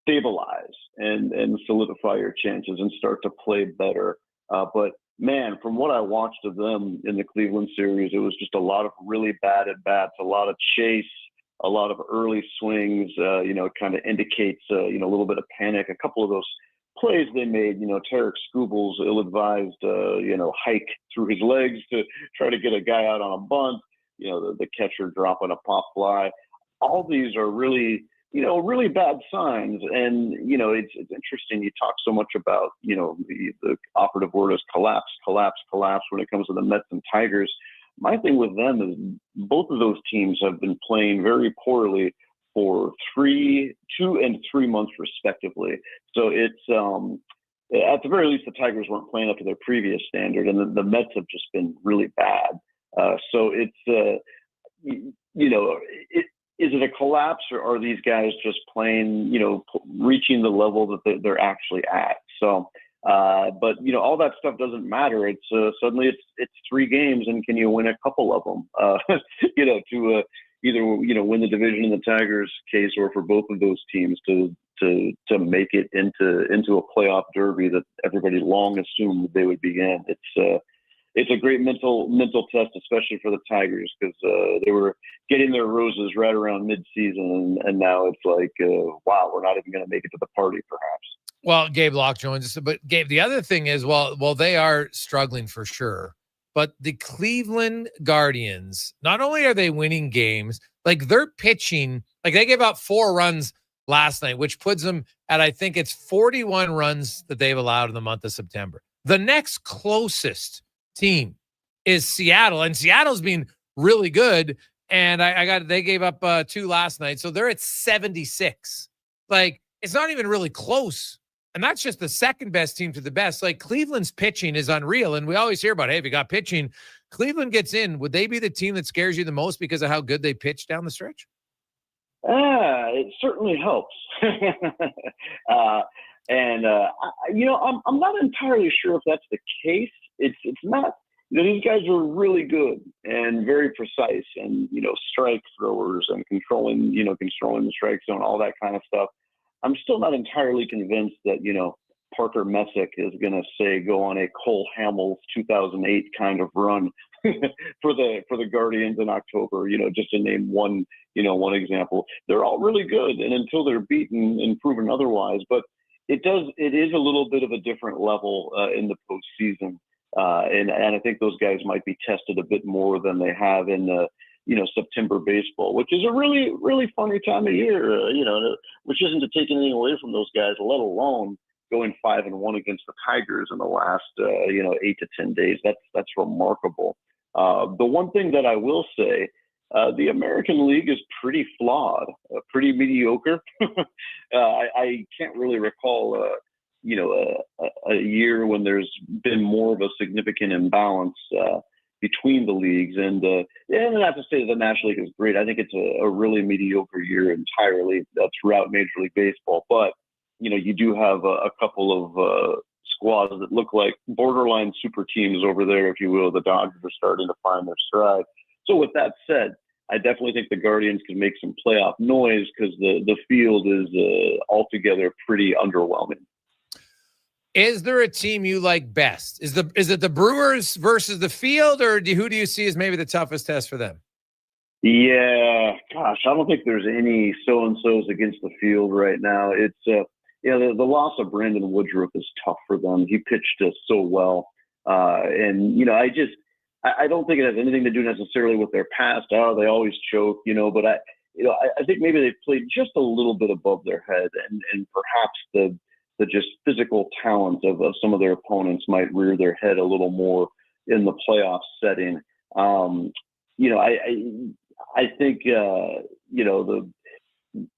stabilize and solidify your chances and start to play better. But man, from what I watched of them in the Cleveland series, it was just a lot of really bad at bats, a lot of chase, a lot of early swings. Kind of indicates a little bit of panic. A couple of those plays they made, Tarek Skubel's ill-advised, hike through his legs to try to get a guy out on a bunt. The catcher dropping a pop fly. All these are really, really bad signs. And, it's interesting. You talk so much about, the operative word is collapse when it comes to the Mets and Tigers. My thing with them is both of those teams have been playing very poorly for 2 and 3 months respectively. So it's, at the very least, the Tigers weren't playing up to their previous standard, and the Mets have just been really bad. So it's, is it a collapse, or are these guys just playing, reaching the level that they're actually at? So, but all that stuff doesn't matter. It's suddenly it's 3 games, and can you win a couple of them? To either win the division in the Tigers' case, or for both of those teams to make it into a playoff derby that everybody long assumed they would be in. It's a great mental test, especially for the Tigers, because they were getting their roses right around midseason, and now it's like, wow, we're not even going to make it to the party, perhaps. Well, Gabe Locke joins us, but Gabe, the other thing is, well, they are struggling for sure, but the Cleveland Guardians, not only are they winning games, like they're pitching, like they gave up 4 runs last night, which puts them at, I think it's 41 runs that they've allowed in the month of September. The next closest team is Seattle, and Seattle's been really good, and they gave up 2 last night, so they're at 76. Like, it's not even really close, and that's just the second best team to the best. Like, Cleveland's pitching is unreal, and we always hear about, hey, if you got pitching, Cleveland gets in. Would they be the team that scares you the most because of how good they pitch down the stretch? It certainly helps. I'm not entirely sure if that's the case. It's not. These guys are really good and very precise, and strike throwers and controlling the strike zone, all that kind of stuff. I'm still not entirely convinced that Parker Messick is going to go on a Cole Hamels 2008 kind of run for the Guardians in October. Just to name one example. They're all really good, and until they're beaten and proven otherwise, but it is a little bit of a different level in the postseason. And I think those guys might be tested a bit more than they have in September baseball, which is a really, really funny time of year, which isn't to take anything away from those guys, let alone going 5-1 against the Tigers in the last, 8 to 10 days. That's remarkable. The one thing that I will say, the American League is pretty flawed, pretty mediocre. I can't really recall, a year when there's been more of a significant imbalance between the leagues. And not to say that the National League is great. I think it's a really mediocre year entirely throughout Major League Baseball. But, you do have a couple of squads that look like borderline super teams over there, if you will. The Dodgers are starting to find their stride. So with that said, I definitely think the Guardians can make some playoff noise because the field is altogether pretty underwhelming. Is there a team you like best? Is it the Brewers versus the field, or who do you see as maybe the toughest test for them? Yeah, gosh, I don't think there's any so-and-sos against the field right now. It's the loss of Brandon Woodruff is tough for them. He pitched so well, and I don't think it has anything to do necessarily with their past. Oh, they always choke, but I think maybe they played just a little bit above their head, and perhaps the just physical talent of some of their opponents might rear their head a little more in the playoff setting. I think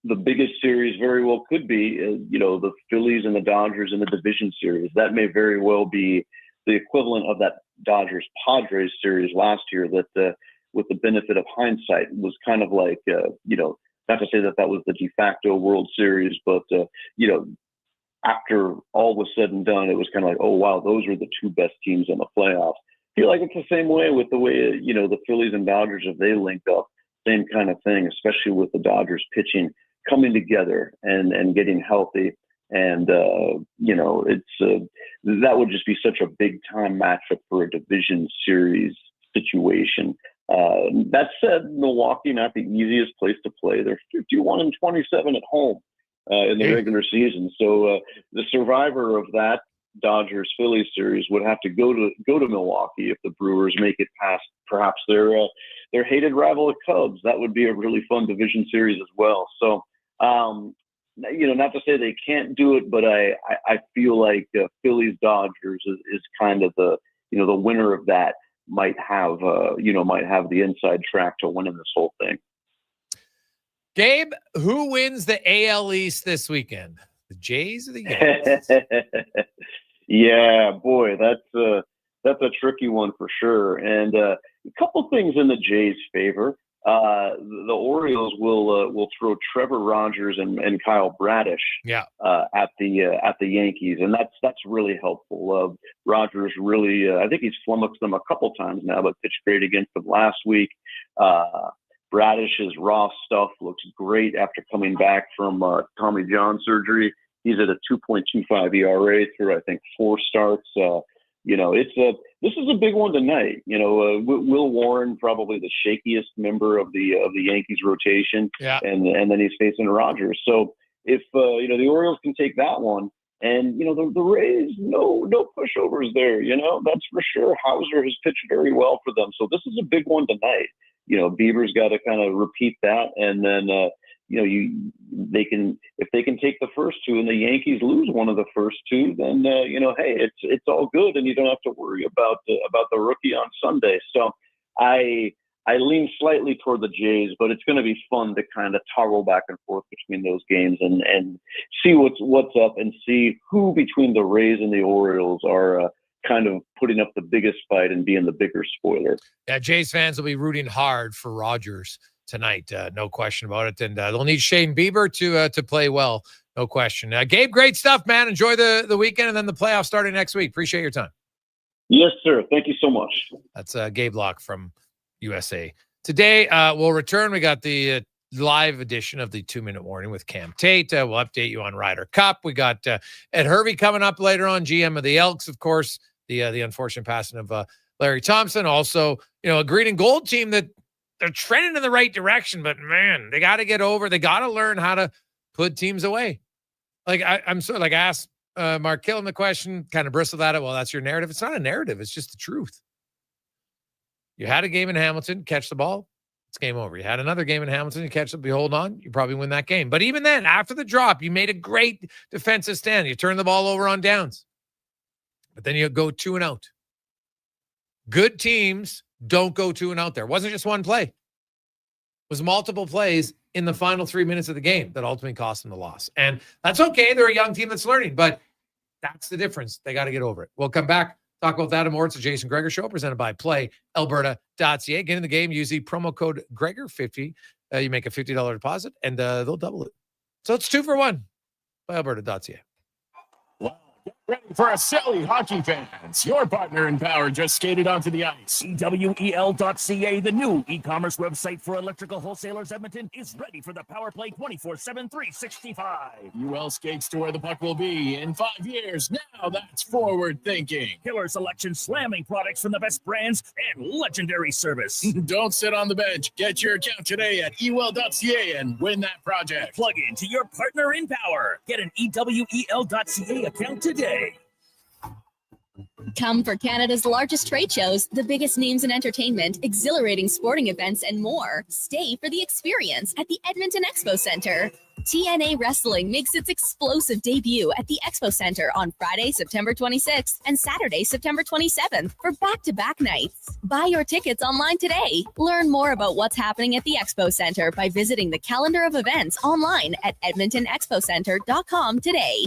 the biggest series very well could be the Phillies and the Dodgers in the division series. That may very well be the equivalent of that Dodgers Padres series last year that with the benefit of hindsight was kind of like not to say that was the de facto World Series, but after all was said and done, it was kind of like, oh, wow, those are the 2 best teams in the playoffs. I feel like it's the same way with the way, the Phillies and Dodgers, if they link up, same kind of thing, especially with the Dodgers pitching, coming together and getting healthy. And, that would just be such a big time matchup for a division series situation. That said, Milwaukee, not the easiest place to play. They're 51-27 at home in the regular season. So the survivor of that Dodgers-Phillies series would have to go to Milwaukee if the Brewers make it past perhaps their hated rival, the Cubs. That would be a really fun division series as well. So, not to say they can't do it, but I feel like Phillies-Dodgers is kind of the winner of that might have the inside track to winning this whole thing. Gabe, who wins the AL East this weekend? The Jays or the Yankees? Yeah, boy, that's a tricky one for sure. And a couple things in the Jays' favor. The Orioles will throw Trevor Rogers and Kyle Bradish at the Yankees, and that's really helpful. Rogers really, I think he's flummoxed them a couple times now, but pitched great against them last week. Bradish's raw stuff looks great after coming back from Tommy John surgery. He's at a 2.25 ERA through, I think, 4 starts. This is a big one tonight. Will Warren, probably the shakiest member of the Yankees rotation, and then he's facing Rogers. So if the Orioles can take that one, and the Rays, no pushovers there. That's for sure. Hauser has pitched very well for them, so this is a big one tonight. Bieber's got to kind of repeat that, and then if they can take the first 2 and the Yankees lose one of the first 2, then hey, it's all good, and you don't have to worry about the rookie on Sunday. So I lean slightly toward the Jays, but it's going to be fun to kind of toggle back and forth between those games and see what's up, and see who between the Rays and the Orioles are kind of putting up the biggest fight and being the bigger spoiler. Yeah, Jays fans will be rooting hard for Rogers tonight, no question about it. And they'll need Shane Bieber to play well, no question. Gabe, great stuff, man. Enjoy the weekend, and then the playoffs starting next week. Appreciate your time. Yes, sir. Thank you so much. That's Gabe Locke from USA. Today, we'll return. We got the live edition of the 2-Minute Warning with Cam Tate. We'll update you on Ryder Cup. We got Ed Hervey coming up later on, GM of the Elks, of course, the unfortunate passing of Larry Thompson. Also, a green and gold team that they're trending in the right direction, but man, they got to get over. They got to learn how to put teams away. Like I'm sort of like asked Mark Killam the question, kind of bristled at it. Well, that's your narrative. It's not a narrative. It's just the truth. You had a game in Hamilton, catch the ball, it's game over. You had another game in Hamilton, you catch it, you hold on, you probably win that game. But even then, after the drop, you made a great defensive stand. You turned the ball over on downs, but then you go 2 and out. Good teams don't go 2 and out there. It wasn't just one play. It was multiple plays in the final 3 minutes of the game that ultimately cost them the loss. And that's okay. They're a young team that's learning, but that's the difference. They got to get over it. We'll come back, talk about that and more. It's the Jason Gregor Show, presented by PlayAlberta.ca. Get in the game, use the promo code Gregor50. You make a $50 deposit, and they'll double it. So it's 2 for 1. PlayAlberta.ca. Ready for a silly hockey fans. Your partner in power just skated onto the ice. EWEL.ca, the new e-commerce website for electrical wholesalers Edmonton, is ready for the power play 24/7, 365. UL skates to where the puck will be in 5 years. Now that's forward thinking. Killer selection, slamming products from the best brands, and legendary service. Don't sit on the bench. Get your account today at EWEL.ca and win that project. Plug into your partner in power. Get an EWEL.ca account today. Come for Canada's largest trade shows, the biggest names in entertainment, exhilarating sporting events, and more. Stay for the experience at the Edmonton Expo Centre. TNA Wrestling makes its explosive debut at the Expo Centre on Friday, September 26th and Saturday, September 27th for back-to-back nights. Buy your tickets online today. Learn more about what's happening at the Expo Centre by visiting the calendar of events online at edmontonexpocentre.com today.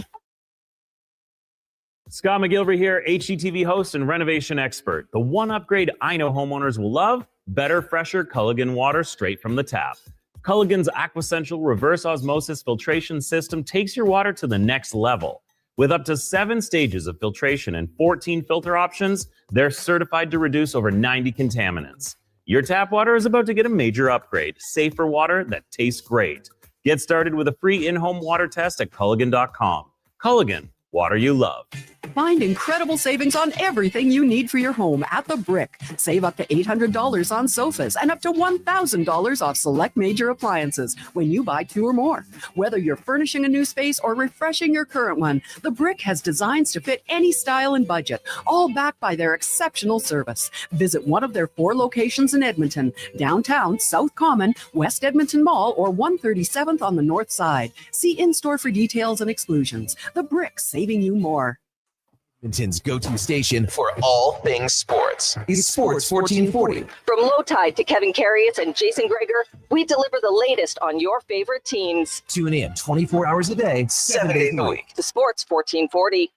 Scott McGilvery here, HGTV host and renovation expert. The one upgrade I know homeowners will love: better, fresher Culligan water straight from the tap. Culligan's Aquasential reverse osmosis filtration system takes your water to the next level. With up to 7 stages of filtration and 14 filter options, they're certified to reduce over 90 contaminants. Your tap water is about to get a major upgrade: safer water that tastes great. Get started with a free in-home water test at Culligan.com. Culligan, water you love. Find incredible savings on everything you need for your home at The Brick. Save up to $800 on sofas and up to $1,000 off select major appliances when you buy 2 or more. Whether you're furnishing a new space or refreshing your current one, The Brick has designs to fit any style and budget, all backed by their exceptional service. Visit one of their 4 locations in Edmonton, downtown, South Common, West Edmonton Mall, or 137th on the north side. See in-store for details and exclusions. The Brick, saving you more. Edmonton's go-to station for all things sports is Sports 1440. From Low Tide to Kevin Karius and Jason Gregor, we deliver the latest on your favorite teams. Tune in 24 hours a day, 7 days a week. To Sports 1440.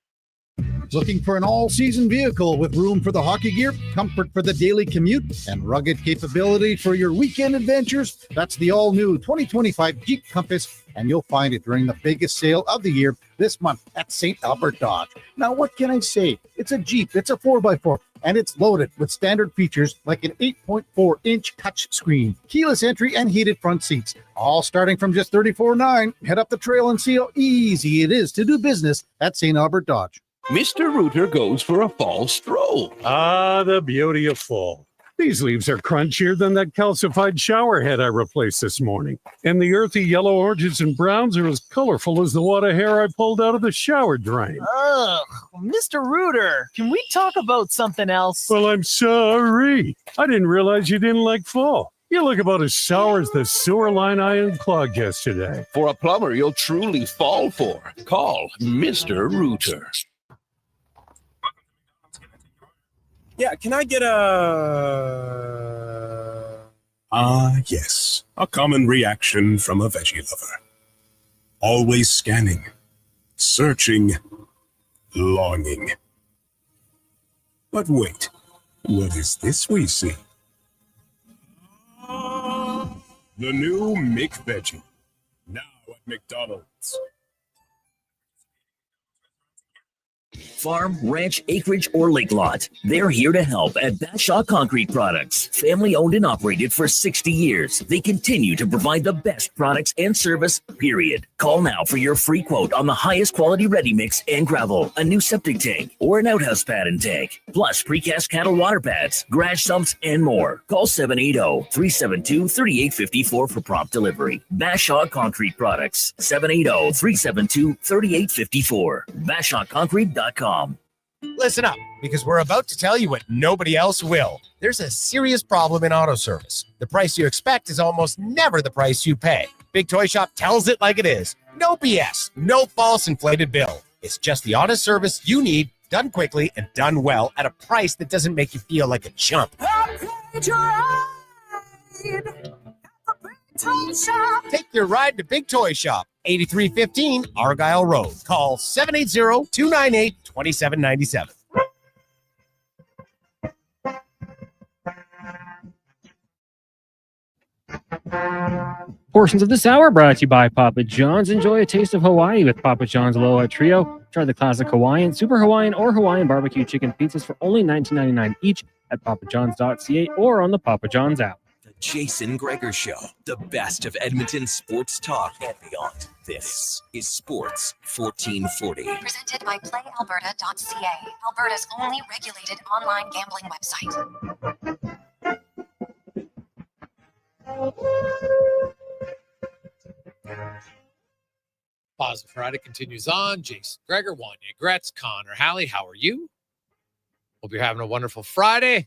Looking for an all-season vehicle with room for the hockey gear, comfort for the daily commute, and rugged capability for your weekend adventures? That's the all-new 2025 Jeep Compass, and you'll find it during the biggest sale of the year this month at St. Albert Dodge. Now, what can I say? It's a Jeep, it's a 4x4, and it's loaded with standard features like an 8.4-inch touchscreen, keyless entry, and heated front seats, all starting from just $34,900. Head up the trail and see how easy it is to do business at St. Albert Dodge. Mr. Rooter goes for a fall stroll. Ah, the beauty of fall. These leaves are crunchier than that calcified shower head I replaced this morning. And the earthy yellow oranges and browns are as colorful as the wad of hair I pulled out of the shower drain. Ugh, Mr. Rooter, can we talk about something else? Well, I'm sorry. I didn't realize you didn't like fall. You look about as sour as the sewer line I unclogged yesterday. For a plumber you'll truly fall for, call Mr. Rooter. Yeah, can I get a... Yes. A common reaction from a veggie lover. Always scanning, searching, longing. But wait, what is this we see? The new McVeggie. Now at McDonald's. Farm, ranch, acreage, or lake lot. They're here to help at Bashaw Concrete Products. Family owned and operated for 60 years. They continue to provide the best products and service, period. Call now for your free quote on the highest quality ready mix and gravel, a new septic tank, or an outhouse pad and tank, plus precast cattle water pads, garage sumps, and more. Call 780-372-3854 for prompt delivery. Bashaw Concrete Products, 780-372-3854. BashawConcrete.com. Listen up, because we're about to tell you what nobody else will. There's a serious problem in auto service. The price you expect is almost never the price you pay. Big Toy Shop tells it like it is. No BS, no false inflated bill. It's just the auto service you need, done quickly and done well at a price that doesn't make you feel like a chump. Take your ride to Big Toy Shop, 8315 Argyle Road. Call 780-298-2797. Portions of this hour brought to you by Papa John's. Enjoy a taste of Hawaii with Papa John's Aloha Trio. Try the classic Hawaiian, Super Hawaiian, or Hawaiian barbecue chicken pizzas for only $19.99 each at papajohns.ca or on the Papa John's app. Jason Gregor Show, the best of Edmonton sports talk and beyond. This is Sports 1440. Presented by PlayAlberta.ca, Alberta's only regulated online gambling website. Positive Friday continues on. Jason Gregor, Wanye Gretz, Connor Halley. How are you? Hope you're having a wonderful Friday.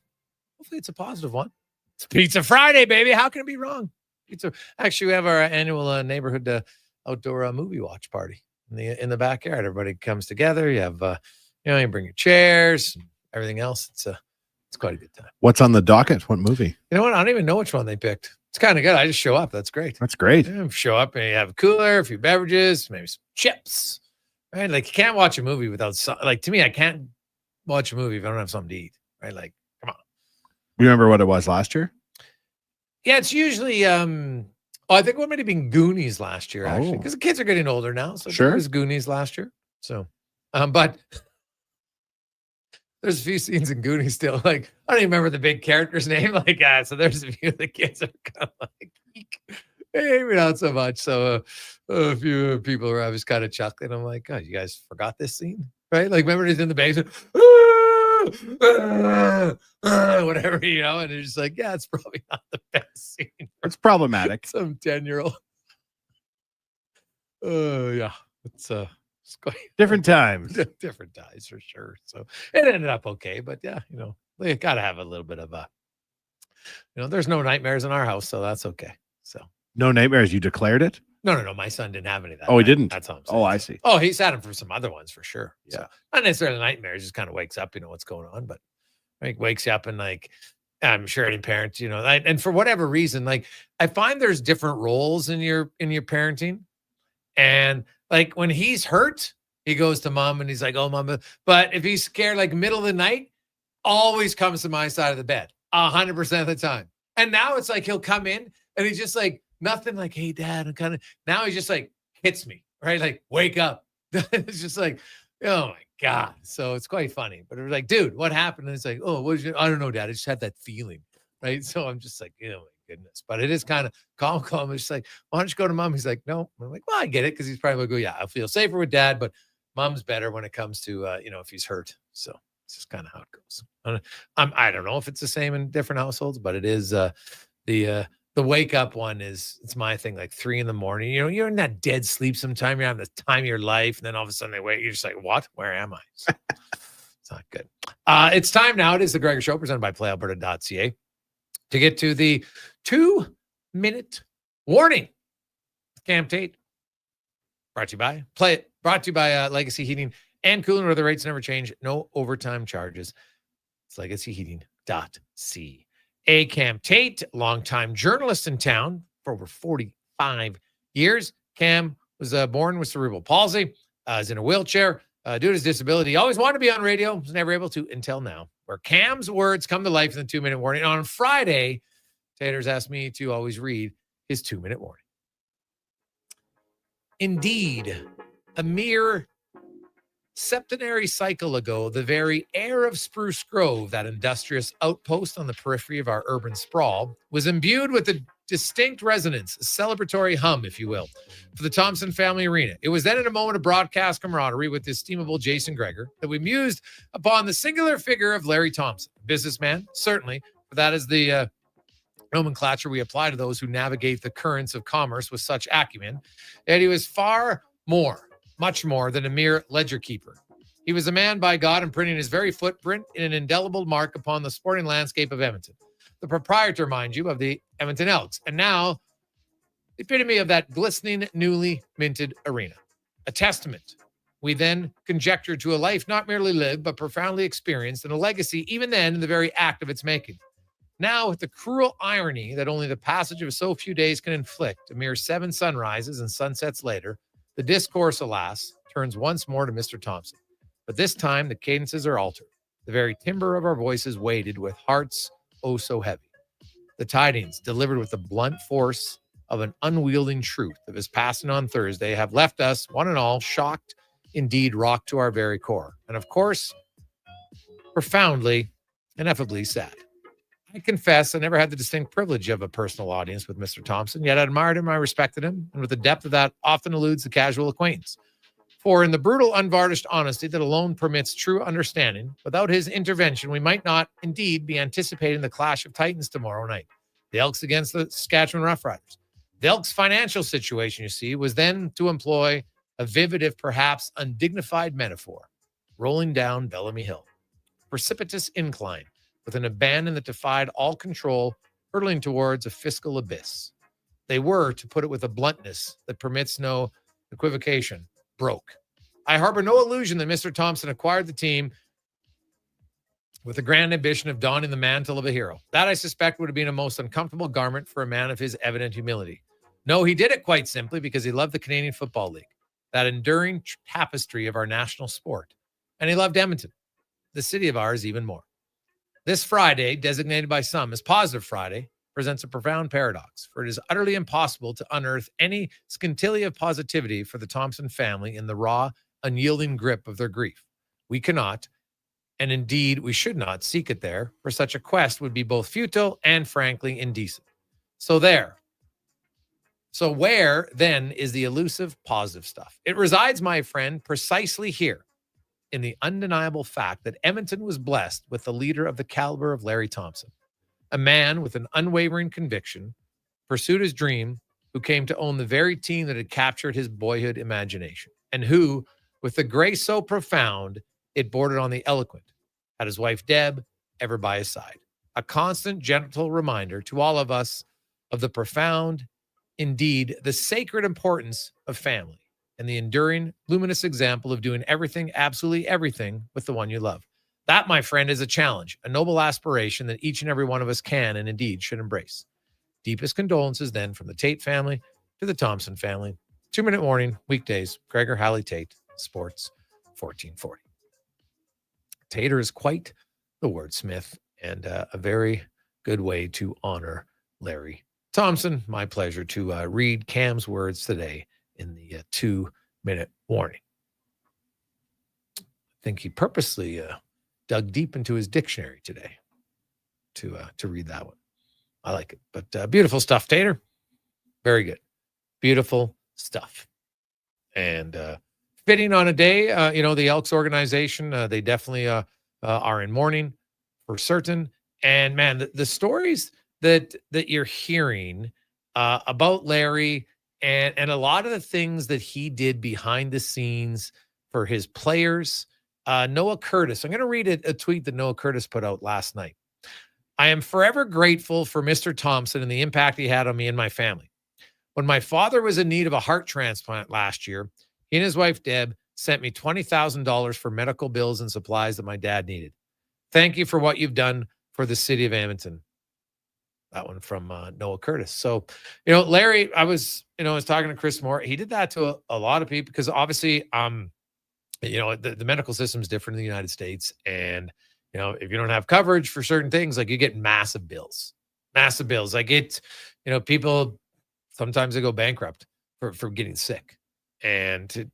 Hopefully it's a positive one. It's Pizza Friday, baby. How can it be wrong? Pizza. Actually, we have our annual neighborhood outdoor movie watch party in the backyard. Everybody comes together. You have, you bring your chairs, and everything else. It's quite a good time. What's on the docket? What movie? You know what? I don't even know which one they picked. It's kind of good. I just show up. That's great. That's great. Yeah, show up and you have a cooler, a few beverages, maybe some chips. Right? Like you can't watch a movie without to me, I can't watch a movie if I don't have something to eat. Right? Like, come on. You remember what it was last year? Yeah, it's usually I think it might have been Goonies last year, actually, because the kids are getting older now. So sure. It was Goonies last year. So but there's a few scenes in Goonies still. Like, I don't even remember the big character's name. Like, so there's a few of the kids that are kind of like, eek. Maybe not so much. So a few people were, I was kind of chuckling. I'm like, God, you guys forgot this scene, right? Like, remember he's in the basement, whatever, and it's just like, yeah, it's probably not the best scene. It's problematic. Some 10-year-old. Yeah, it's quite different times. Different times for sure. So it ended up okay, but yeah, they got to have a little bit of a, there's no nightmares in our house, so that's okay. So no nightmares. You declared it? No. My son didn't have any of that. Oh, he didn't. That's all I'm saying. Oh, I see. Oh, he's had him for some other ones for sure. Yeah, so, not necessarily nightmares. Just kind of wakes up, what's going on, but like wakes you up and like. I'm sure any parent, and for whatever reason, like I find there's different roles in your parenting. And like when he's hurt, he goes to mom and he's like, oh, mama. But if he's scared, like middle of the night, always comes to my side of the bed 100% of the time. And now it's like he'll come in and he's just like nothing like, hey, dad. And kind of now he just like hits me, right? Like, wake up. It's just like, oh my God. So it's quite funny. But it was like, dude, what happened? And it's like, oh, I don't know, dad. I just had that feeling. Right. So I'm just like, oh my goodness. But it is kind of calm. It's like, why don't you go to mom? He's like, no. I'm like, well, I get it. Cause he's probably going to go, yeah, I feel safer with dad, but mom's better when it comes to, if he's hurt. So it's just kind of how it goes. I don't know if it's the same in different households, but it is the wake up one it's my thing, like 3 a.m. You're in that dead sleep sometime. You're having the time of your life. And then all of a sudden they wake, you're just like, what? Where am I? So, it's not good. It's time now. It is the Gregor Show presented by PlayAlberta.ca. To get to the 2-minute warning. Cam Tate. Brought to you by Play It. Brought to you by Legacy Heating and Cooling, where the rates never change. No overtime charges. It's legacyheating.ca. Cam Tate, longtime journalist in town for over 45 years. Cam was born with cerebral palsy. Is in a wheelchair. Due to his disability, he always wanted to be on radio. Was never able to until now. Where Cam's words come to life in the 2-minute warning. On Friday, Taters asked me to always read his 2-minute warning. Indeed, a mere septenary cycle ago, the very air of Spruce Grove, that industrious outpost on the periphery of our urban sprawl, was imbued with a distinct resonance, a celebratory hum, if you will, for the Thompson family arena. It was then in a moment of broadcast camaraderie with the estimable Jason Gregor that we mused upon the singular figure of Larry Thompson, a businessman, certainly, but that is the nomenclature we apply to those who navigate the currents of commerce with such acumen. Yet he was far more, much more than a mere ledger keeper. He was a man by God, imprinting his very footprint in an indelible mark upon the sporting landscape of Edmonton. The proprietor, mind you, of the Edmonton Elks, and now the epitome of that glistening, newly minted arena. A testament, we then conjectured, to a life not merely lived, but profoundly experienced, and a legacy even then in the very act of its making. Now, with the cruel irony that only the passage of so few days can inflict, a mere 7 sunrises and sunsets later, the discourse, alas, turns once more to Mr. Thompson. But this time, the cadences are altered. The very timbre of our voices weighted with hearts oh so heavy. The tidings, delivered with the blunt force of an unwielding truth of his passing on Thursday, have left us, one and all, shocked, indeed rocked to our very core. And of course, profoundly, ineffably sad. I confess I never had the distinct privilege of a personal audience with Mr. Thompson, yet I admired him, I respected him, and with the depth of that often eludes the casual acquaintance. For in the brutal, unvarnished honesty that alone permits true understanding, without his intervention, we might not indeed be anticipating the clash of titans tomorrow night. The Elks against the Saskatchewan Roughriders. The Elks' financial situation, you see, was then to employ a vivid, if perhaps undignified metaphor, rolling down Bellamy Hill. Precipitous incline, with an abandon that defied all control, hurtling towards a fiscal abyss. They were, to put it with a bluntness that permits no equivocation, broke. I harbor no illusion that Mr. Thompson acquired the team with the grand ambition of donning the mantle of a hero. That, I suspect, would have been a most uncomfortable garment for a man of his evident humility. No, he did it quite simply because he loved the Canadian Football League, that enduring tapestry of our national sport. And he loved Edmonton, the city of ours, even more. This Friday, designated by some as Positive Friday, presents a profound paradox, for it is utterly impossible to unearth any scintilla of positivity for the Thompson family in the raw, unyielding grip of their grief. We cannot, and indeed we should not, seek it there, for such a quest would be both futile and frankly indecent. So there, So where then is the elusive positive stuff? It resides, my friend, precisely here in the undeniable fact that Edmonton was blessed with the leader of the caliber of Larry Thompson, a man with an unwavering conviction, pursued his dream, who came to own the very team that had captured his boyhood imagination, and who, with a grace so profound, it bordered on the eloquent, had his wife Deb ever by his side. A constant, gentle reminder to all of us of the profound, indeed, the sacred importance of family and the enduring, luminous example of doing everything, absolutely everything, with the one you love. That, my friend, is a challenge, a noble aspiration that each and every one of us can and indeed should embrace. Deepest condolences then from the Tate family to the Thompson family. 2-minute warning, weekdays, Gregor Halley Tate, Sports 1440. Tater is quite the wordsmith and a very good way to honor Larry Thompson. My pleasure to read Cam's words today in the 2-minute warning. I think he purposely dug deep into his dictionary today to read that one. I like it. But beautiful stuff, Tater. Very good. Beautiful stuff. And fitting on a day, the Elks organization, they definitely are in mourning for certain. And man, the stories that you're hearing about Larry and a lot of the things that he did behind the scenes for his players. Noah Curtis. I'm going to read a tweet that Noah Curtis put out last night. I am forever grateful for Mr. Thompson and the impact he had on me and my family. When my father was in need of a heart transplant last year, he and his wife, Deb, sent me $20,000 for medical bills and supplies that my dad needed. Thank you for what you've done for the city of Edmonton. That one from Noah Curtis. So, Larry, I was talking to Chris Moore. He did that to a lot of people because obviously, the medical system is different in the United States. And, if you don't have coverage for certain things, like you get massive bills. Like people, sometimes they go bankrupt for getting sick. And to,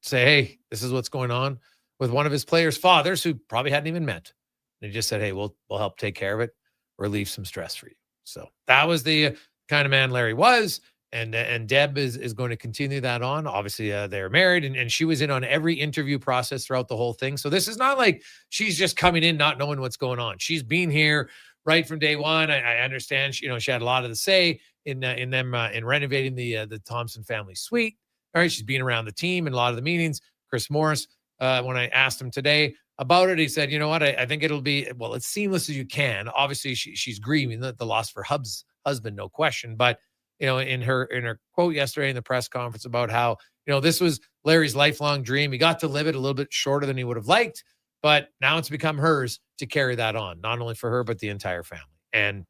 say, hey, this is what's going on with one of his players' fathers who probably hadn't even met. And he just said, hey, we'll help take care of it, relieve some stress for you. So that was the kind of man Larry was. And Deb is going to continue that on. Obviously, they're married, and she was in on every interview process throughout the whole thing. So this is not like she's just coming in not knowing what's going on. She's been here right from day one. I understand. She had a lot of the say in renovating the Thompson family suite. All right, she's been around the team in a lot of the meetings. Chris Morris, when I asked him today about it, he said, you know what? I think it'll be as seamless as you can. Obviously, she's grieving the loss for Hub's husband, no question, but. In her quote yesterday in the press conference about how, this was Larry's lifelong dream. He got to live it a little bit shorter than he would have liked, but now it's become hers to carry that on, not only for her, but the entire family. And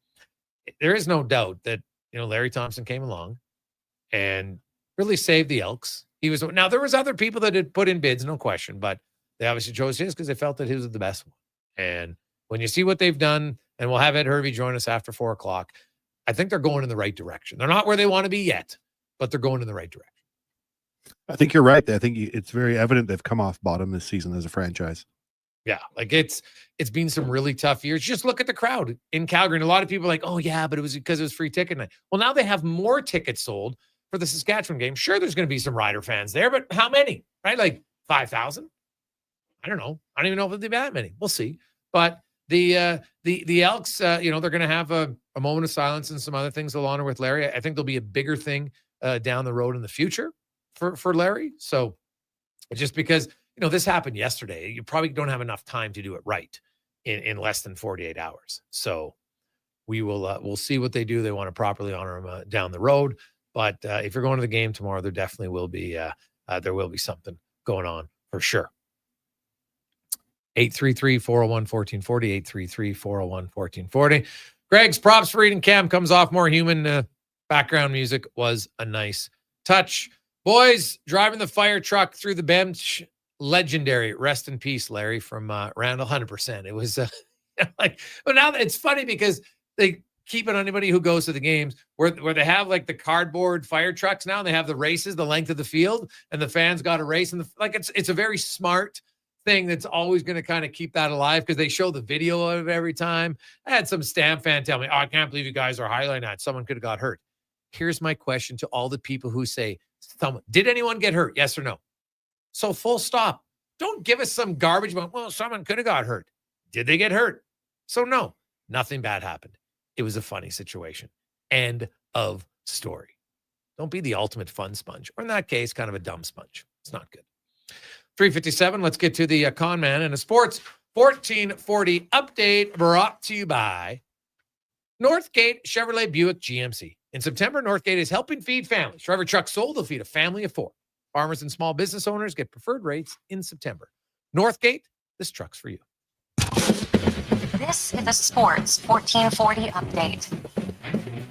there is no doubt that, Larry Thompson came along and really saved the Elks. Now there was other people that had put in bids, no question, but they obviously chose his because they felt that he was the best one. And when you see what they've done, and we'll have Ed Hervey join us after 4:00, I think they're going in the right direction. They're not where they want to be yet, but they're going in the right direction. I think you're right. I think it's very evident they've come off bottom this season as a franchise. Yeah, it's been some really tough years. Just look at the crowd in Calgary. And a lot of people are like, oh, yeah, but it was because it was free ticket night. Well, now they have more tickets sold for the Saskatchewan game. Sure, there's going to be some Ryder fans there, but how many? Right? Like 5,000? I don't know. I don't even know if there'll be that many. We'll see. But the Elks, they're going to have a moment of silence and some other things along with Larry. I think there'll be a bigger thing down the road in the future for Larry. So just because, this happened yesterday, you probably don't have enough time to do it right in less than 48 hours. So we'll see what they do. They want to properly honor him down the road. But if you're going to the game tomorrow, there definitely will be something going on for sure. 833-401-1440, 833-401-1440. Greg's props for reading Cam comes off more human. Background music was a nice touch. Boys, driving the fire truck through the bench. Legendary. Rest in peace, Larry, from Randall, 100%. It was but now it's funny because they keep it on anybody who goes to the games where they have like the cardboard fire trucks now. And they have the races, the length of the field, and the fans got a race. And it's a very smart thing that's always going to kind of keep that alive because they show the video of it every time. I had some Stam fan tell me, oh, I can't believe you guys are highlighting that. Someone could have got hurt. Here's my question to all the people who say, did anyone get hurt? Yes or no? So full stop. Don't give us some garbage about, well, someone could have got hurt. Did they get hurt? So no, nothing bad happened. It was a funny situation. End of story. Don't be the ultimate fun sponge, or in that case, kind of a dumb sponge. It's not good. 3:57. Let's get to the con man and a sports 1440 update brought to you by Northgate Chevrolet Buick GMC. In September, Northgate is helping feed families. Trevor Truck sold. They'll feed a family of 4. Farmers and small business owners get preferred rates in September. Northgate, this truck's for you. This is the Sports 1440 update.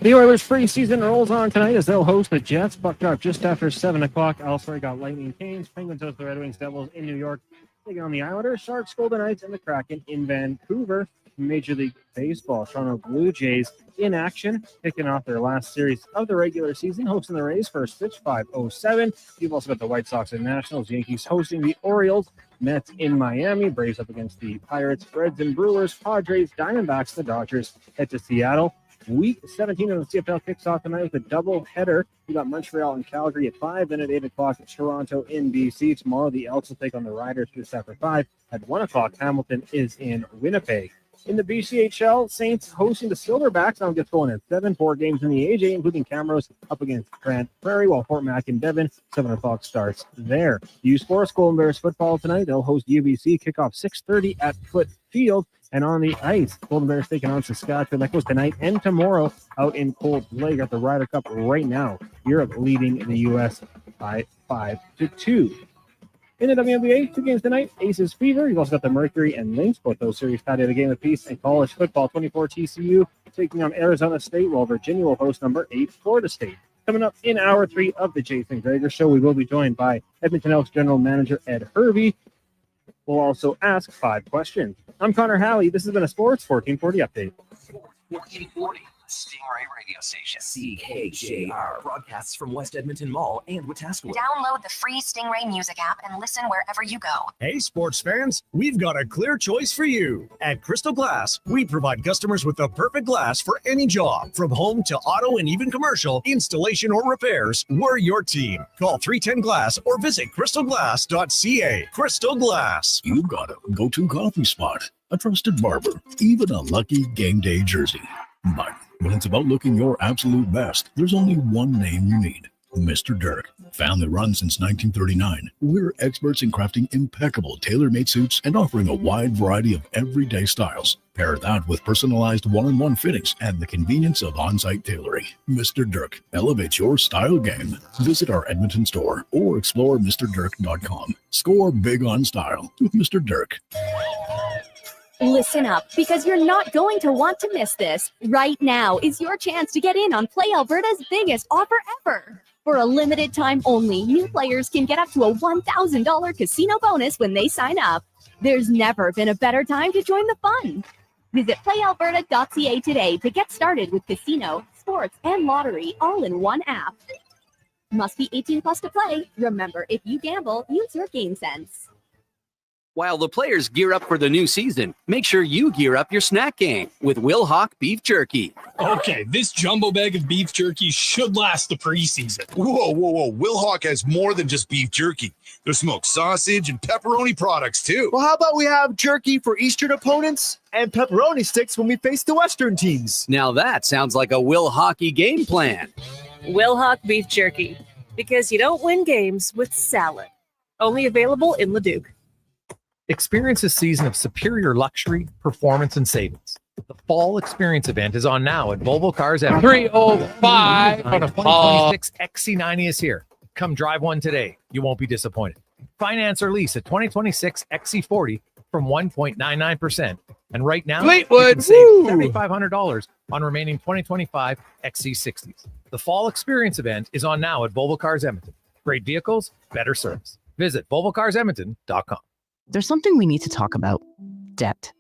The Oilers preseason rolls on tonight as they'll host the Jets. Puck drop just after 7 o'clock. Elsewhere got Lightning Canes. Penguins host the Red Wings. Devils in New York. Taking on the Islanders, Sharks, Golden Knights, and the Kraken in Vancouver. Major League Baseball, Toronto Blue Jays in action, kicking off their last series of the regular season, hosting the Rays first pitch 5:07. You've also got the White Sox and Nationals, Yankees hosting the Orioles, Mets in Miami, Braves up against the Pirates, Reds and Brewers, Padres, Diamondbacks, the Dodgers head to Seattle. Week 17 of the CFL kicks off tonight with a double header. We got Montreal and Calgary at 5, then at 8 o'clock Toronto in BC. Tomorrow the Elks will take on the Riders just after 5. At 1 o'clock, Hamilton is in Winnipeg. In the BCHL, Saints hosting the Silverbacks. Now gets going at 7, 4 games in the AJ, including Camrose up against Grant Prairie, while Fort Mac and Devon, 7 o'clock starts there. U Sports Golden Bears football tonight. They'll host UBC, kickoff 6:30 at Foot Field. And on the ice, Golden Bears taking on Saskatchewan. That goes tonight and tomorrow out in Cold Lake at the Ryder Cup right now. Europe leading the U.S. by 5-2. In the WNBA, 2 games tonight. Aces Fever. You've also got the Mercury and Lynx. Both those series tied at a game apiece. And college football, 24 TCU taking on Arizona State, while Virginia will host number 8 Florida State. Coming up in hour 3 of the Jason Gregor Show, we will be joined by Edmonton Elks General Manager Ed Hervey. We'll also ask 5 questions. I'm Connor Halley. This has been a Sports 1440 update. 1440 Stingray Radio Station. CKJR broadcasts from West Edmonton Mall and Wetaskiwin. Download the free Stingray music app and listen wherever you go. Hey, sports fans, we've got a clear choice for you. At Crystal Glass, we provide customers with the perfect glass for any job. From home to auto and even commercial, installation or repairs, we're your team. Call 310 Glass or visit crystalglass.ca. Crystal Glass. You've got a go-to coffee spot, a trusted barber, even a lucky game day jersey. But when it's about looking your absolute best, there's only one name you need. Mr. Dirk. Family run since 1939, we're experts in crafting impeccable tailor-made suits and offering a wide variety of everyday styles. Pair that with personalized one-on-one fittings and the convenience of on-site tailoring. Mr. Dirk elevates your style game. Visit our Edmonton store or explore MrDirk.com. Score big on style with Mr. Dirk. Listen up, because you're not going to want to miss this. Right now is your chance to get in on Play Alberta's biggest offer ever. For a limited time only, new players can get up to a $1,000 casino bonus when they sign up. There's never been a better time to join the fun. Visit playalberta.ca today to get started with casino, sports, and lottery all in one app. Must be 18 plus to play. Remember, if you gamble, use your game sense. While the players gear up for the new season, make sure you gear up your snack game with Will Hawk Beef Jerky. Okay, this jumbo bag of beef jerky should last the preseason. Whoa. Will Hawk has more than just beef jerky. There's smoked sausage and pepperoni products, too. Well, how about we have jerky for Eastern opponents and pepperoni sticks when we face the Western teams? Now that sounds like a Will Hockey game plan. Will Hawk Beef Jerky, because you don't win games with salad. Only available in Leduc. Experience a season of superior luxury, performance, and savings. The Fall Experience event is on now at Volvo Cars at 305 on a 2026 XC90 is here. Come drive one today. You won't be disappointed. Finance or lease a 2026 XC40 from 1.99%. And right now, Fleetwood, you can save $7,500 on remaining 2025 XC60s. The Fall Experience event is on now at Volvo Cars Edmonton. Great vehicles, better service. Visit VolvoCarsEdmonton.com. There's something we need to talk about. Debt.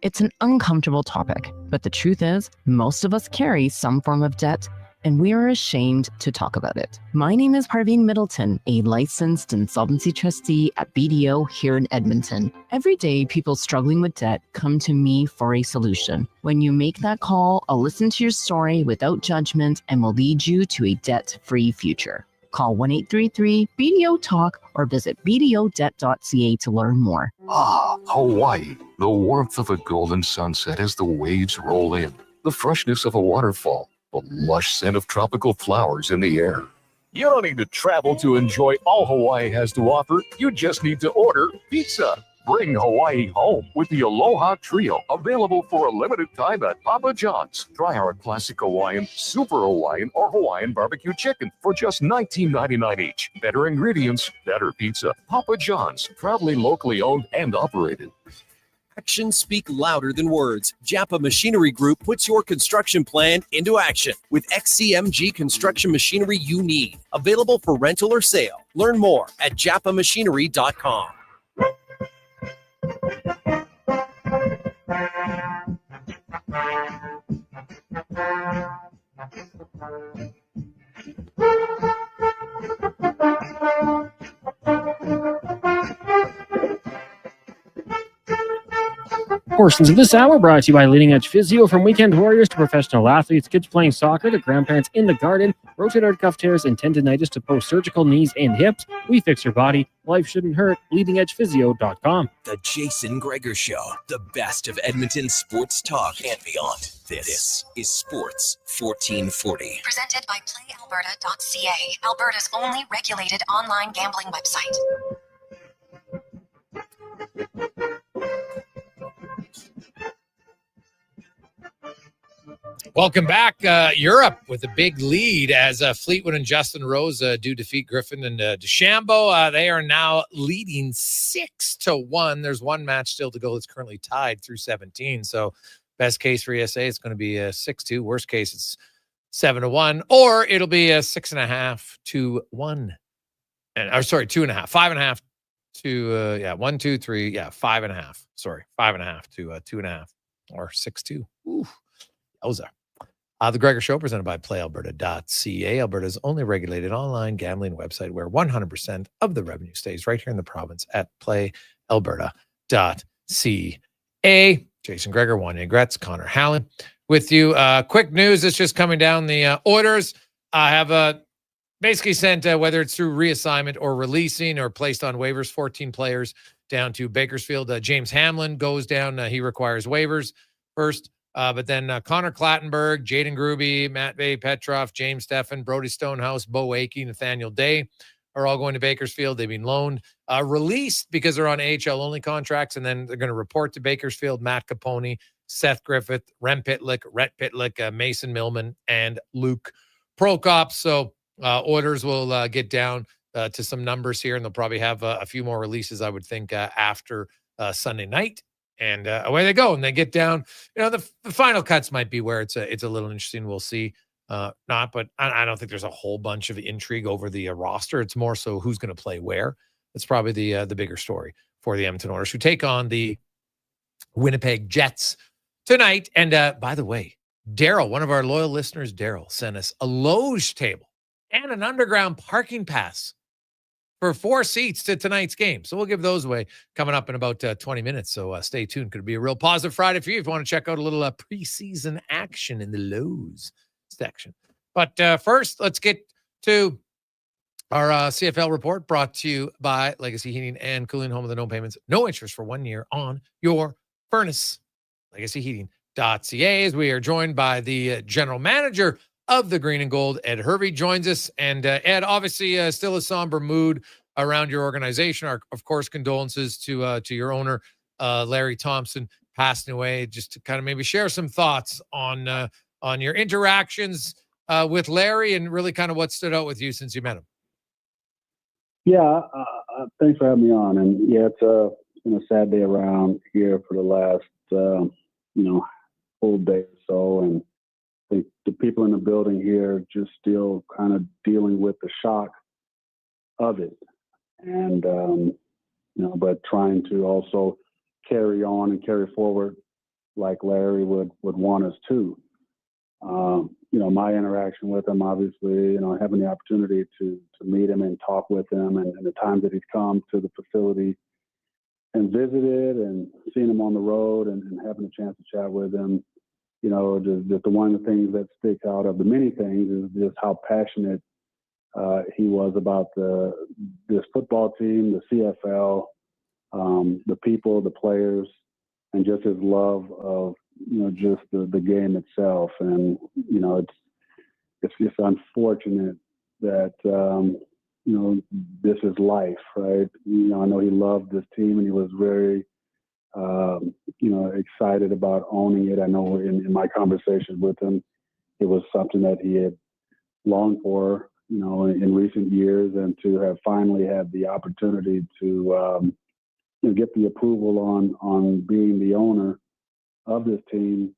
It's an uncomfortable topic, but the truth is, most of us carry some form of debt, and we are ashamed to talk about it. My name is Parveen Middleton, a licensed insolvency trustee at BDO here in Edmonton. Every day, people struggling with debt come to me for a solution. When you make that call, I'll listen to your story without judgment and will lead you to a debt-free future. Call 1-833-BDO-TALK or visit bdodebt.ca to learn more. Ah, Hawaii. The warmth of a golden sunset as the waves roll in. The freshness of a waterfall. The lush scent of tropical flowers in the air. You don't need to travel to enjoy all Hawaii has to offer. You just need to order pizza. Bring Hawaii home with the Aloha Trio, available for a limited time at Papa John's. Try our classic Hawaiian, Super Hawaiian, or Hawaiian barbecue chicken for just $19.99 each. Better ingredients, better pizza. Papa John's, proudly locally owned and operated. Actions speak louder than words. Japa Machinery Group puts your construction plan into action with XCMG construction machinery you need. Available for rental or sale. Learn more at japamachinery.com. Portions of this hour brought to you by Leading Edge Physio. From weekend warriors to professional athletes, kids playing soccer to grandparents in the garden, rotator cuff tears and tendonitis to post-surgical knees and hips, we fix your body. Life shouldn't hurt. LeadingEdgePhysio.com. The Jason Gregor Show, the best of Edmonton sports talk and beyond. This is Sports 1440. Presented by PlayAlberta.ca, Alberta's only regulated online gambling website. Welcome back. Europe with a big lead as Fleetwood and Justin Rose do defeat Griffin and DeChambeau. They are now leading 6-1. There's one match still to go. It's currently tied through 17. So best case for ESA, it's going to be 6-2. Worst case, it's 7-1, or it'll be 6.5 to 1. Or sorry, 2.5, 5.5 to 1, 2, 3. Yeah, 5.5. Sorry, 5.5 to 2.5, or 6-2. Ooh, those are. The Gregor Show, presented by PlayAlberta.ca, Alberta's only regulated online gambling website where 100% of the revenue stays right here in the province at PlayAlberta.ca. Jason Gregor, Wanye Gretz, Connor Halley with you. Quick news that's just coming down the orders. I have basically sent, whether it's through reassignment or releasing or placed on waivers, 14 players down to Bakersfield. James Hamlin goes down. He requires waivers first. But then Connor Clattenburg, Jaden Gruby, Matt Bay, Petrov, James Steffen, Brody Stonehouse, Bo Akey, Nathaniel Day are all going to Bakersfield. They've been loaned, released because they're on AHL-only contracts, and then they're going to report to Bakersfield: Matt Capone, Seth Griffith, Rem Pitlick, Rhett Pitlick, Mason Millman, and Luke Prokop. So orders will get down to some numbers here, and they'll probably have a few more releases, I would think, after Sunday night. And away they go, and they get down. You know, the final cuts might be where it's a little interesting. We'll see. But I don't think there's a whole bunch of intrigue over the roster. It's more so who's going to play where. That's probably the bigger story for the Edmonton Oilers, who take on the Winnipeg Jets tonight. And by the way, Daryl, one of our loyal listeners, Daryl, sent us a loge table and an underground parking pass for 4 seats to tonight's game. So we'll give those away coming up in about 20 minutes. So stay tuned. Could be a real positive Friday for you if you want to check out a little preseason action in the Lowe's section. But first, let's get to our CFL report, brought to you by Legacy Heating and Cooling, home of the no payments, no interest for 1 year on your furnace. LegacyHeating.ca, as we are joined by the general manager of the Green and Gold. Ed Hervey joins us. And Ed, obviously still a somber mood around your organization. Our, of course, condolences to your owner, Larry Thompson, passing away. Just to kind of maybe share some thoughts on your interactions with Larry, and really kind of what stood out with you since you met him. Yeah, thanks for having me on. And yeah, it's been a sad day around here for the last, full day or so. And I think the people in the building here just still kind of dealing with the shock of it. And, but trying to also carry on and carry forward like Larry would want us to. my interaction with him, obviously, having the opportunity to meet him and talk with him, and the times that he's come to the facility and visited, and seeing him on the road and having a chance to chat with him, just the one of the things that sticks out of the many things is just how passionate he was about this football team, the CFL, the people, the players, and just his love of just the game itself. And it's just unfortunate that this is life, right? I know he loved this team and he was very excited about owning it. I know in my conversations with him, it was something that he had longed for, in recent years, and to have finally had the opportunity to get the approval on being the owner of this team.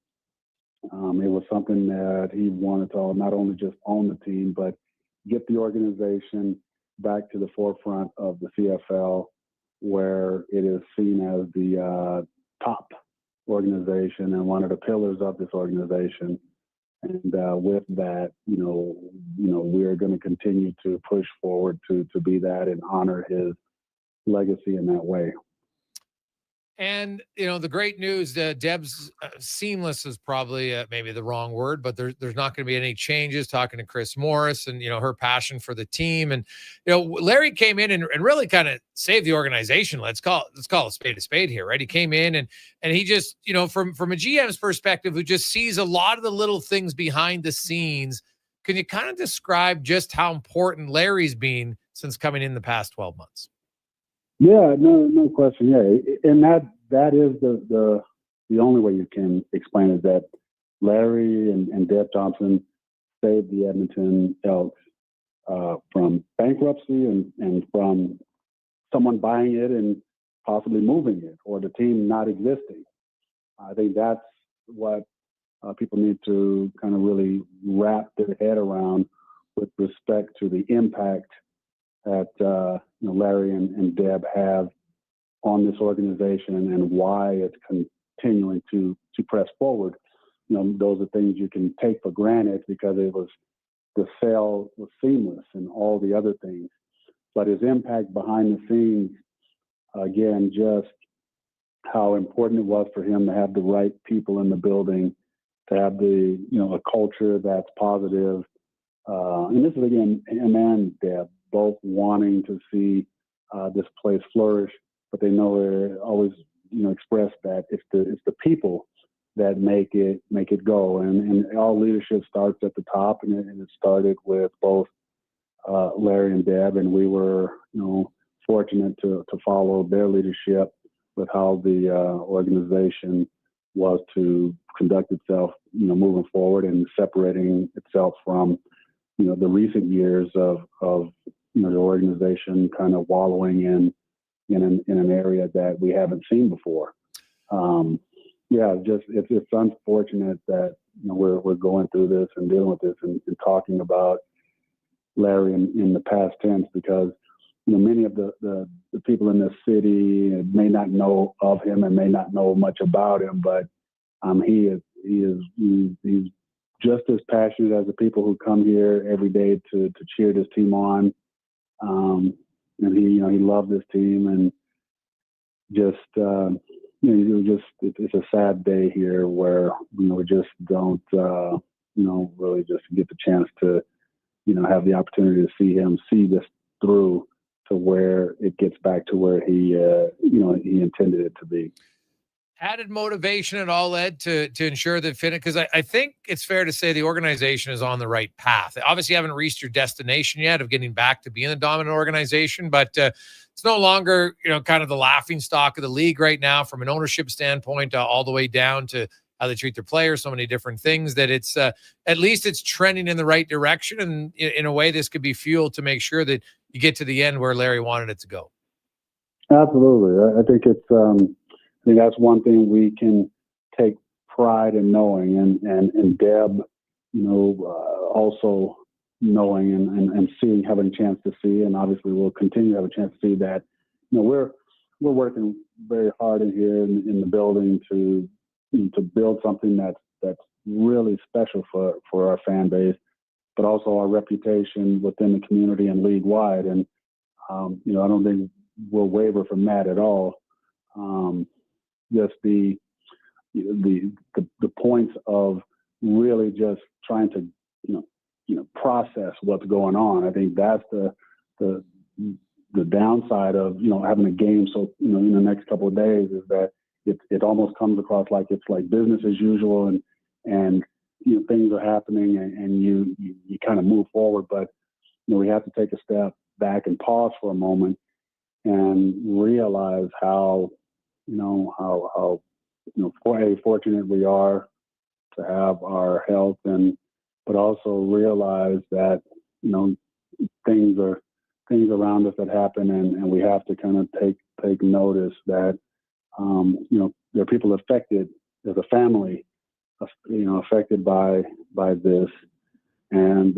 It was something that he wanted to not only just own the team, but get the organization back to the forefront of the CFL, where it is seen as the top organization and one of the pillars of this organization. And with that, we're going to continue to push forward to be that and honor his legacy in that way. And, the great news, Deb's seamless is probably maybe the wrong word, but there's not going to be any changes. Talking to Chris Morris and, her passion for the team. And, Larry came in and really kind of saved the organization. Let's call a spade here, right? He came in and he just, from a GM's perspective, who just sees a lot of the little things behind the scenes. Can you kind of describe just how important Larry's been since coming in the past 12 months? Yeah, no question. Yeah, and that is the only way you can explain it, that Larry and Deb Thompson saved the Edmonton Elks from bankruptcy and from someone buying it and possibly moving it, or the team not existing. I think that's what people need to kind of really wrap their head around with respect to the impact that Larry and Deb have on this organization and why it's continuing to press forward. Those are things you can take for granted because the sale was seamless and all the other things. But his impact behind the scenes, again, just how important it was for him to have the right people in the building, to have a culture that's positive. And this is, again, him and Deb both wanting to see this place flourish, but they know always express that it's the people that make it go, and all leadership starts at the top, and it started with both Larry and Deb, and we were fortunate to follow their leadership with how the organization was to conduct itself moving forward and separating itself from the recent years of the organization kind of wallowing in an area that we haven't seen before. It's unfortunate that we're going through this and dealing with this and talking about Larry in the past tense, because many of the people in this city may not know of him and may not know much about him, but he's just as passionate as the people who come here every day to cheer this team on. And he loved this team, and just it's a sad day here where we just don't really just get the chance to have the opportunity to see him see this through to where it gets back to where he intended it to be. Added motivation at all, Ed, to ensure that because I think it's fair to say the organization is on the right path. Obviously, you haven't reached your destination yet of getting back to being a dominant organization, but it's no longer kind of the laughing stock of the league right now from an ownership standpoint, all the way down to how they treat their players, so many different things, that it's at least it's trending in the right direction. And in a way, this could be fuel to make sure that you get to the end where Larry wanted it to go. Absolutely. I think it's I think that's one thing we can take pride in knowing, and Deb, also knowing and seeing, having a chance to see, and obviously we'll continue to have a chance to see that. We're working very hard in here in the building to build something that's really special for our fan base, but also our reputation within the community and league wide. And, I don't think we'll waver from that at all. Just the points of really just trying to, process what's going on. I think that's the downside of, having a game. So, in the next couple of days is that it almost comes across like it's like business as usual and things are happening and you kind of move forward. But, we have to take a step back and pause for a moment and realize how fortunate we are to have our health but also realize that, things around us that happen and we have to kind of take notice that, there are people affected as a family, affected by this. And,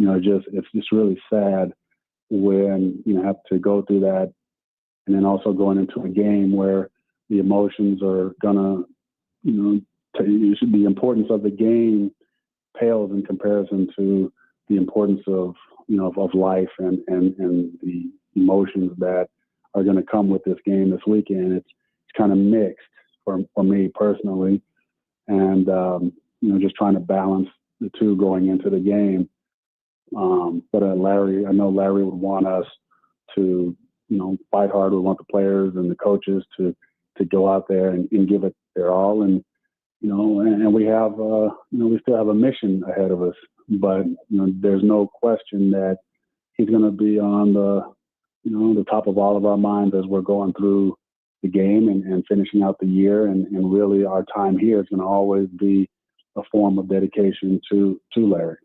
it's just really sad when you have to go through that. And then also going into a game where the emotions are gonna, the importance of the game pales in comparison to the importance of life and the emotions that are going to come with this game this weekend. It's kind of mixed for me personally, and just trying to balance the two going into the game. But I know Larry would want us to fight hard. We want the players and the coaches to go out there and give it their all. And and we have we still have a mission ahead of us. But there's no question that he's going to be on the top of all of our minds as we're going through the game and finishing out the year. And really, our time here is going to always be a form of dedication to Larry.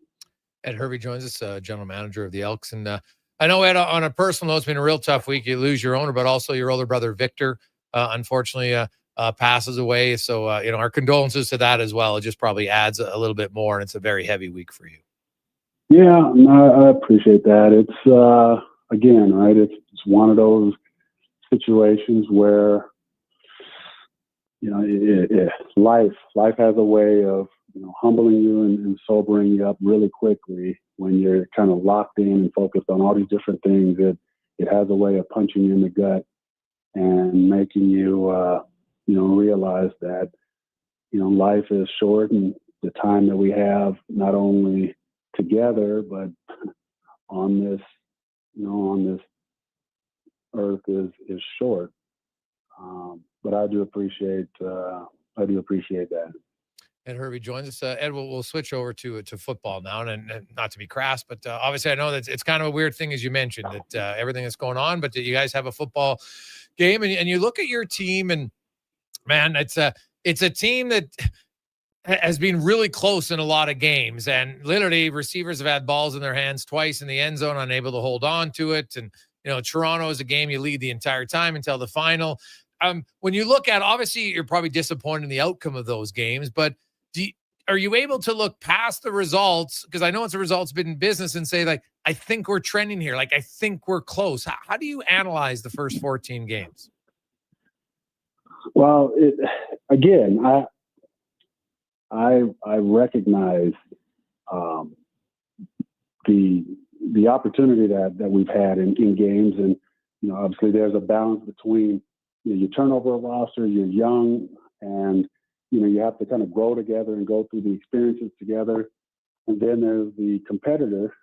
Ed Hervey joins us, general manager of the Elks. And I know, Ed, on a personal note, it's been a real tough week. You lose your owner, but also your older brother, Victor, unfortunately passes away. So, our condolences to that as well. It just probably adds a little bit more, and it's a very heavy week for you. Yeah, no, I appreciate that. It's, again, right, it's one of those situations where, life has a way of, humbling you and sobering you up really quickly when you're kind of locked in and focused on all these different things. It has a way of punching you in the gut and making you, realize that, life is short and the time that we have not only together, but on this earth is short. But I do appreciate that. Ed Hervey joins us. Ed, we'll switch over to football now, and not to be crass, but obviously I know that it's kind of a weird thing, as you mentioned, that everything that's going on, but that you guys have a football game, and you look at your team, and man, it's a team that has been really close in a lot of games, and literally receivers have had balls in their hands twice in the end zone, unable to hold on to it. And Toronto is a game you lead the entire time until the final. When you look at, obviously you're probably disappointed in the outcome of those games, but are you able to look past the results? Because I know it's a results-bitten business, and say, like, I think we're trending here. Like, I think we're close. How do you analyze the first 14 games? Well, I recognize the opportunity that we've had in games, and obviously there's a balance between you turn over a roster, you're young, and you have to kind of grow together and go through the experiences together. And then there's the competitor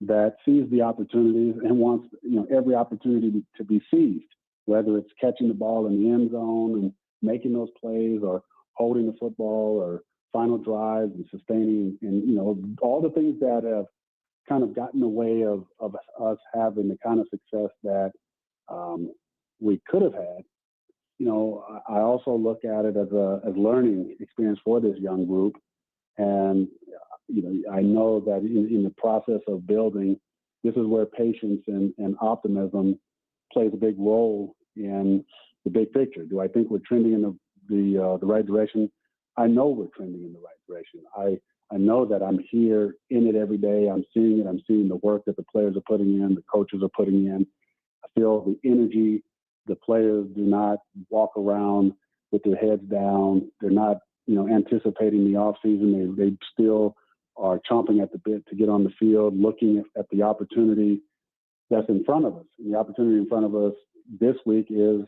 that sees the opportunities and wants every opportunity to be seized, whether it's catching the ball in the end zone and making those plays, or holding the football, or final drives and sustaining, and all the things that have kind of gotten in the way of us having the kind of success that we could have had. I also look at it as a learning experience for this young group, and I know that in the process of building, this is where patience and optimism plays a big role in the big picture. Do I think we're trending in the right direction? I know we're trending in the right direction. I know that I'm here in it every day. I'm seeing it. I'm seeing the work that the players are putting in, the coaches are putting in. I feel the energy. The players do not walk around with their heads down. They're not anticipating the off season. They still are chomping at the bit to get on the field, looking at the opportunity that's in front of us. And the opportunity in front of us this week is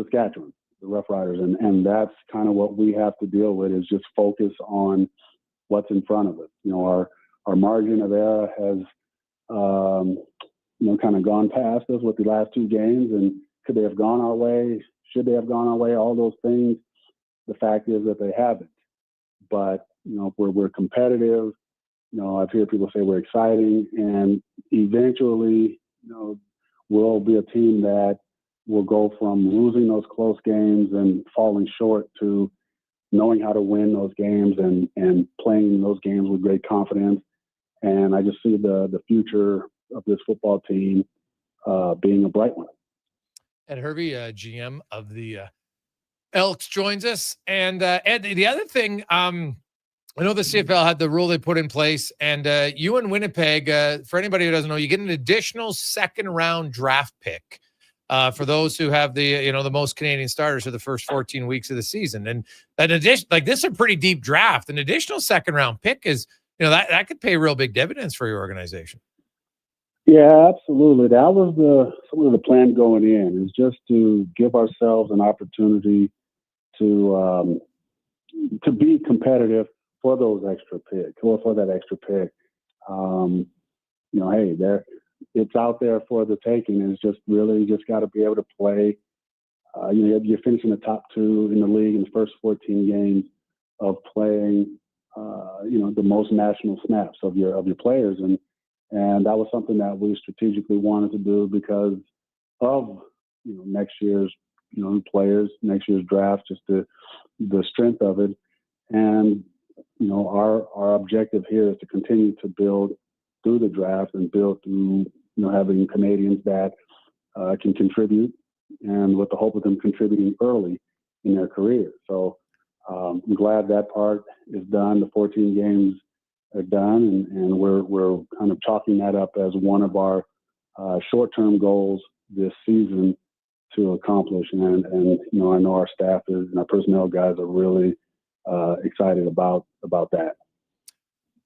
Saskatchewan, the Roughriders. And that's kind of what we have to deal with, is just focus on what's in front of us. Our margin of error has, kind of gone past us with the last two games. And could they have gone our way? Should they have gone our way? All those things. The fact is that they haven't. But, we're competitive. I've heard people say we're exciting. And eventually, we'll be a team that will go from losing those close games and falling short to knowing how to win those games and playing those games with great confidence. And I just see the future of this football team being a bright one. Ed Hervey, GM of the Elks, joins us. And Ed, the other thing, I know the CFL had the rule they put in place, and you in Winnipeg, for anybody who doesn't know, you get an additional second-round draft pick for those who have the most Canadian starters for the first 14 weeks of the season. And that addition, this is a pretty deep draft. An additional second-round pick is, that could pay real big dividends for your organization. Yeah, absolutely. That was some of the plan going in, is just to give ourselves an opportunity to be competitive for those extra picks, or for that extra pick. Hey, it's out there for the taking. It's just really got to be able to play. You're finishing the top two in the league in the first 14 games of playing, the most national snaps of your players. And that was something that we strategically wanted to do because of, next year's, players, next year's draft, just the strength of it. And, our objective here is to continue to build through the draft and build through, having Canadians that can contribute, and with the hope of them contributing early in their career. So I'm glad that part is done. The 14 games are done, and we're kind of chalking that up as one of our short-term goals this season to accomplish. And I know our staff and our personnel guys are really excited about that.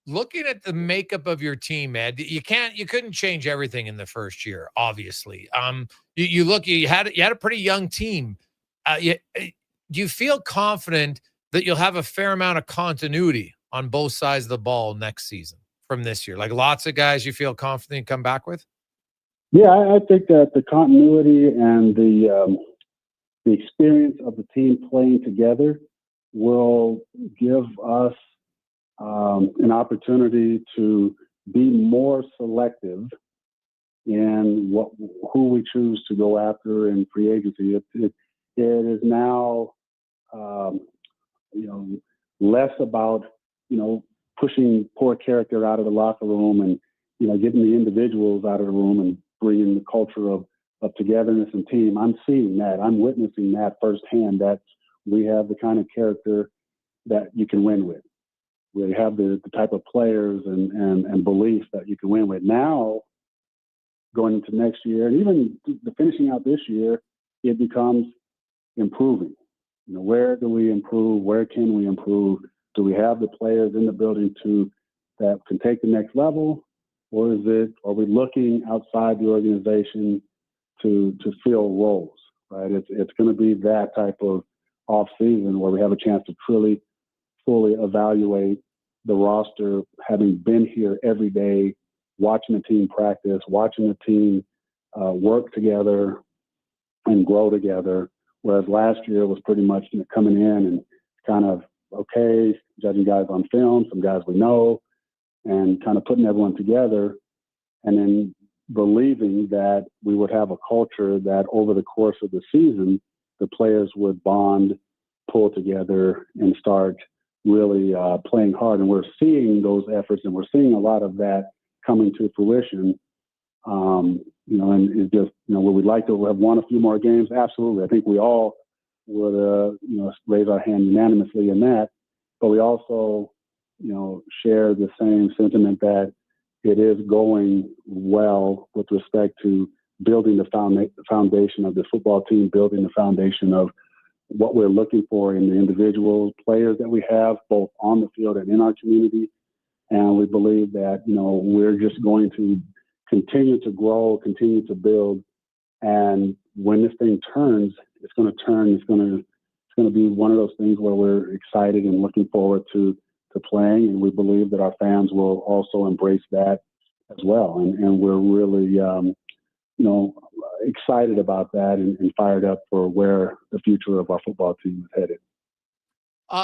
Looking at the makeup of your team, Ed, you couldn't change everything in the first year, obviously. You had a pretty young team. Do you feel confident that you'll have a fair amount of continuity on both sides of the ball next season from this year? Like lots of guys you feel confident you come back with? Yeah, I think that the continuity and the experience of the team playing together will give us an opportunity to be more selective in who we choose to go after in free agency. It is now, less about, pushing poor character out of the locker room and, getting the individuals out of the room and bringing the culture of togetherness and team. I'm seeing that. I'm witnessing that firsthand, that we have the kind of character that you can win with. We have the type of players and beliefs that you can win with. Now, going into next year, and even the finishing out this year, it becomes improving. Where do we improve? Where can we improve? Do we have the players in the building that can take the next level? Or are we looking outside the organization to fill roles, right? It's going to be that type of off season where we have a chance to truly fully evaluate the roster, having been here every day, watching the team practice, watching the team work together and grow together. Whereas last year was pretty much coming in and kind of, okay, judging guys on film, some guys we know, and kind of putting everyone together, and then believing that we would have a culture that over the course of the season, the players would bond, pull together, and start really playing hard. And we're seeing those efforts, and we're seeing a lot of that coming to fruition. And it's just, would we like to have won a few more games? Absolutely. I think we all would, raise our hand unanimously in that. But we also, share the same sentiment that it is going well with respect to building the foundation of the football team, building the foundation of, what we're looking for in the individual players that we have, both on the field and in our community. And we believe that, we're just going to continue to grow, continue to build. And when this thing turns, it's going to turn. It's going to be one of those things where we're excited and looking forward to playing. And we believe that our fans will also embrace that as well. And we're really, excited about that and fired up for where the future of our football team is headed.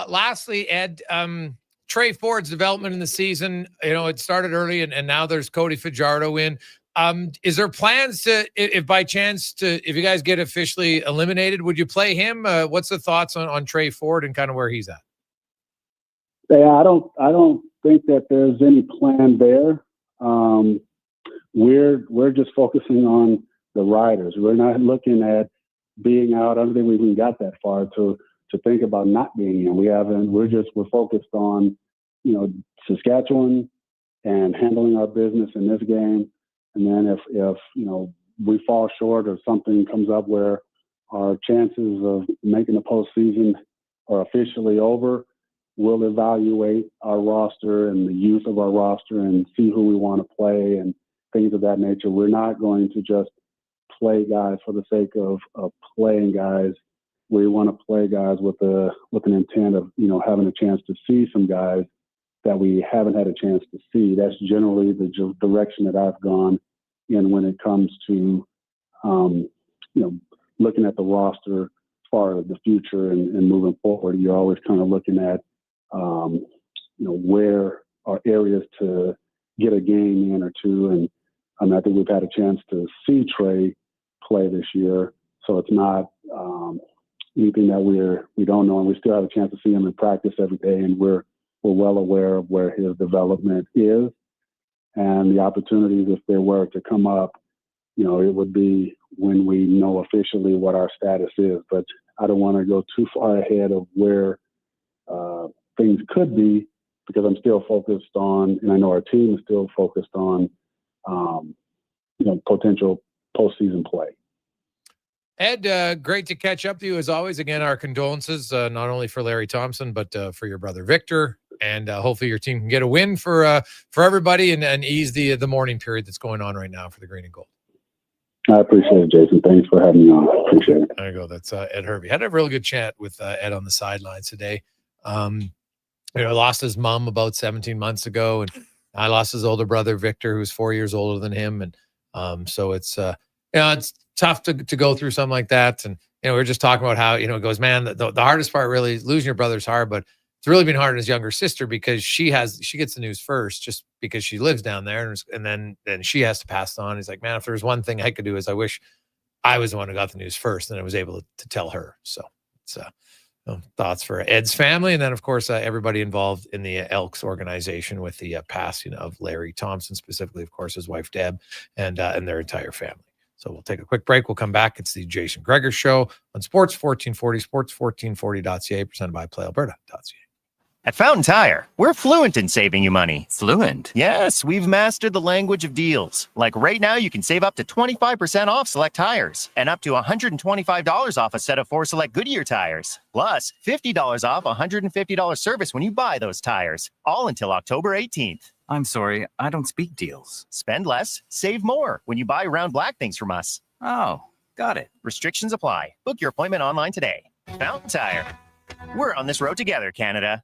Lastly, Ed, Trey Ford's development in the season, it started early and now there's Cody Fajardo in. Is there plans to, if by chance, if you guys get officially eliminated, would you play him? What's the thoughts on Trey Ford and kind of where he's at? Yeah, I don't think that there's any plan there. We're just focusing on the Riders. We're not looking at being out. I don't think we even got that far to think about not being in. We're focused on, Saskatchewan and handling our business in this game. And then if we fall short or something comes up where our chances of making the postseason are officially over, we'll evaluate our roster and the youth of our roster and see who we want to play and things of that nature. We're not going to just play guys for the sake of playing guys. We want to play guys with an intent of, having a chance to see some guys that we haven't had a chance to see. That's generally the direction that I've gone in when it comes to, looking at the roster as far as the future and moving forward. You're always kind of looking at, where are areas to get a game in or two. And I think we've had a chance to see Trey play this year. So it's not anything that we don't know. And we still have a chance to see him in practice every day. And we're well aware of where his development is and the opportunities, if they were to come up, it would be when we know officially what our status is. But I don't want to go too far ahead of where things could be, because I'm still focused on, and I know our team is still focused on, potential postseason play. Ed, great to catch up to you as always. Again, our condolences, not only for Larry Thompson, but for your brother Victor. And hopefully your team can get a win for everybody and ease the mourning period that's going on right now for the green and gold. I appreciate it, Jason. Thanks for having me on. Appreciate it. There you go. That's Ed Hervey. Had a really good chat with Ed on the sidelines today. Lost his mom about 17 months ago, and I lost his older brother Victor, who's 4 years older than him, and so it's it's tough to go through something like that. And we were just talking about how it goes, man. The hardest part really is losing your brother's hard, but it's really been hard on his younger sister because she gets the news first, just because she lives down there, and then she has to pass it on. He's like, man, if there's one thing I could do, is I wish I was the one who got the news first, and I was able to tell her. So it's thoughts for Ed's family, and then of course everybody involved in the Elks organization with the passing of Larry Thompson, specifically, of course, his wife Deb and their entire family. So we'll take a quick break. We'll come back. It's the Jason Gregor Show on Sports 1440, sports1440.ca, presented by PlayAlberta.ca. At Fountain Tire, we're fluent in saving you money. Fluent? Yes, we've mastered the language of deals. Like right now, you can save up to 25% off select tires and up to $125 off a set of 4 select Goodyear tires. Plus, $50 off $150 service when you buy those tires. All until October 18th. I'm sorry, I don't speak deals. Spend less, save more when you buy Round Black things from us. Oh, got it. Restrictions apply. Book your appointment online today. Fountain Tire. We're on this road together, Canada.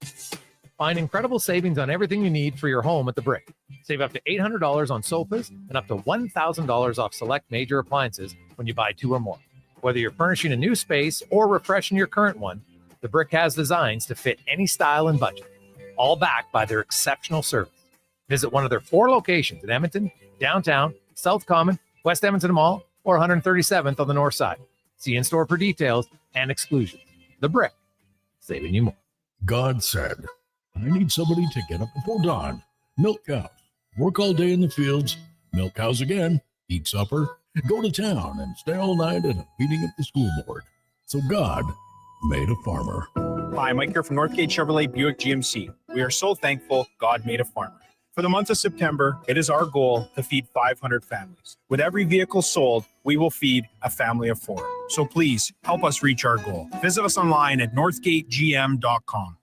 Find incredible savings on everything you need for your home at The Brick. Save up to $800 on sofas and up to $1,000 off select major appliances when you buy 2 or more. Whether you're furnishing a new space or refreshing your current one, The Brick has designs to fit any style and budget, all backed by their exceptional service. Visit one of their 4 locations in Edmonton, downtown, South Common, West Edmonton Mall, or 137th on the north side. See in-store for details and exclusions. The Brick, saving you more. God said, I need somebody to get up before dawn, milk cows, work all day in the fields, milk cows again, eat supper, go to town, and stay all night at a meeting at the school board. So God made a farmer. Hi, Mike here from Northgate Chevrolet Buick GMC. We are so thankful God made a farmer. For the month of September, it is our goal to feed 500 families. With every vehicle sold, we will feed a family of 4. So please help us reach our goal. Visit us online at northgategm.com.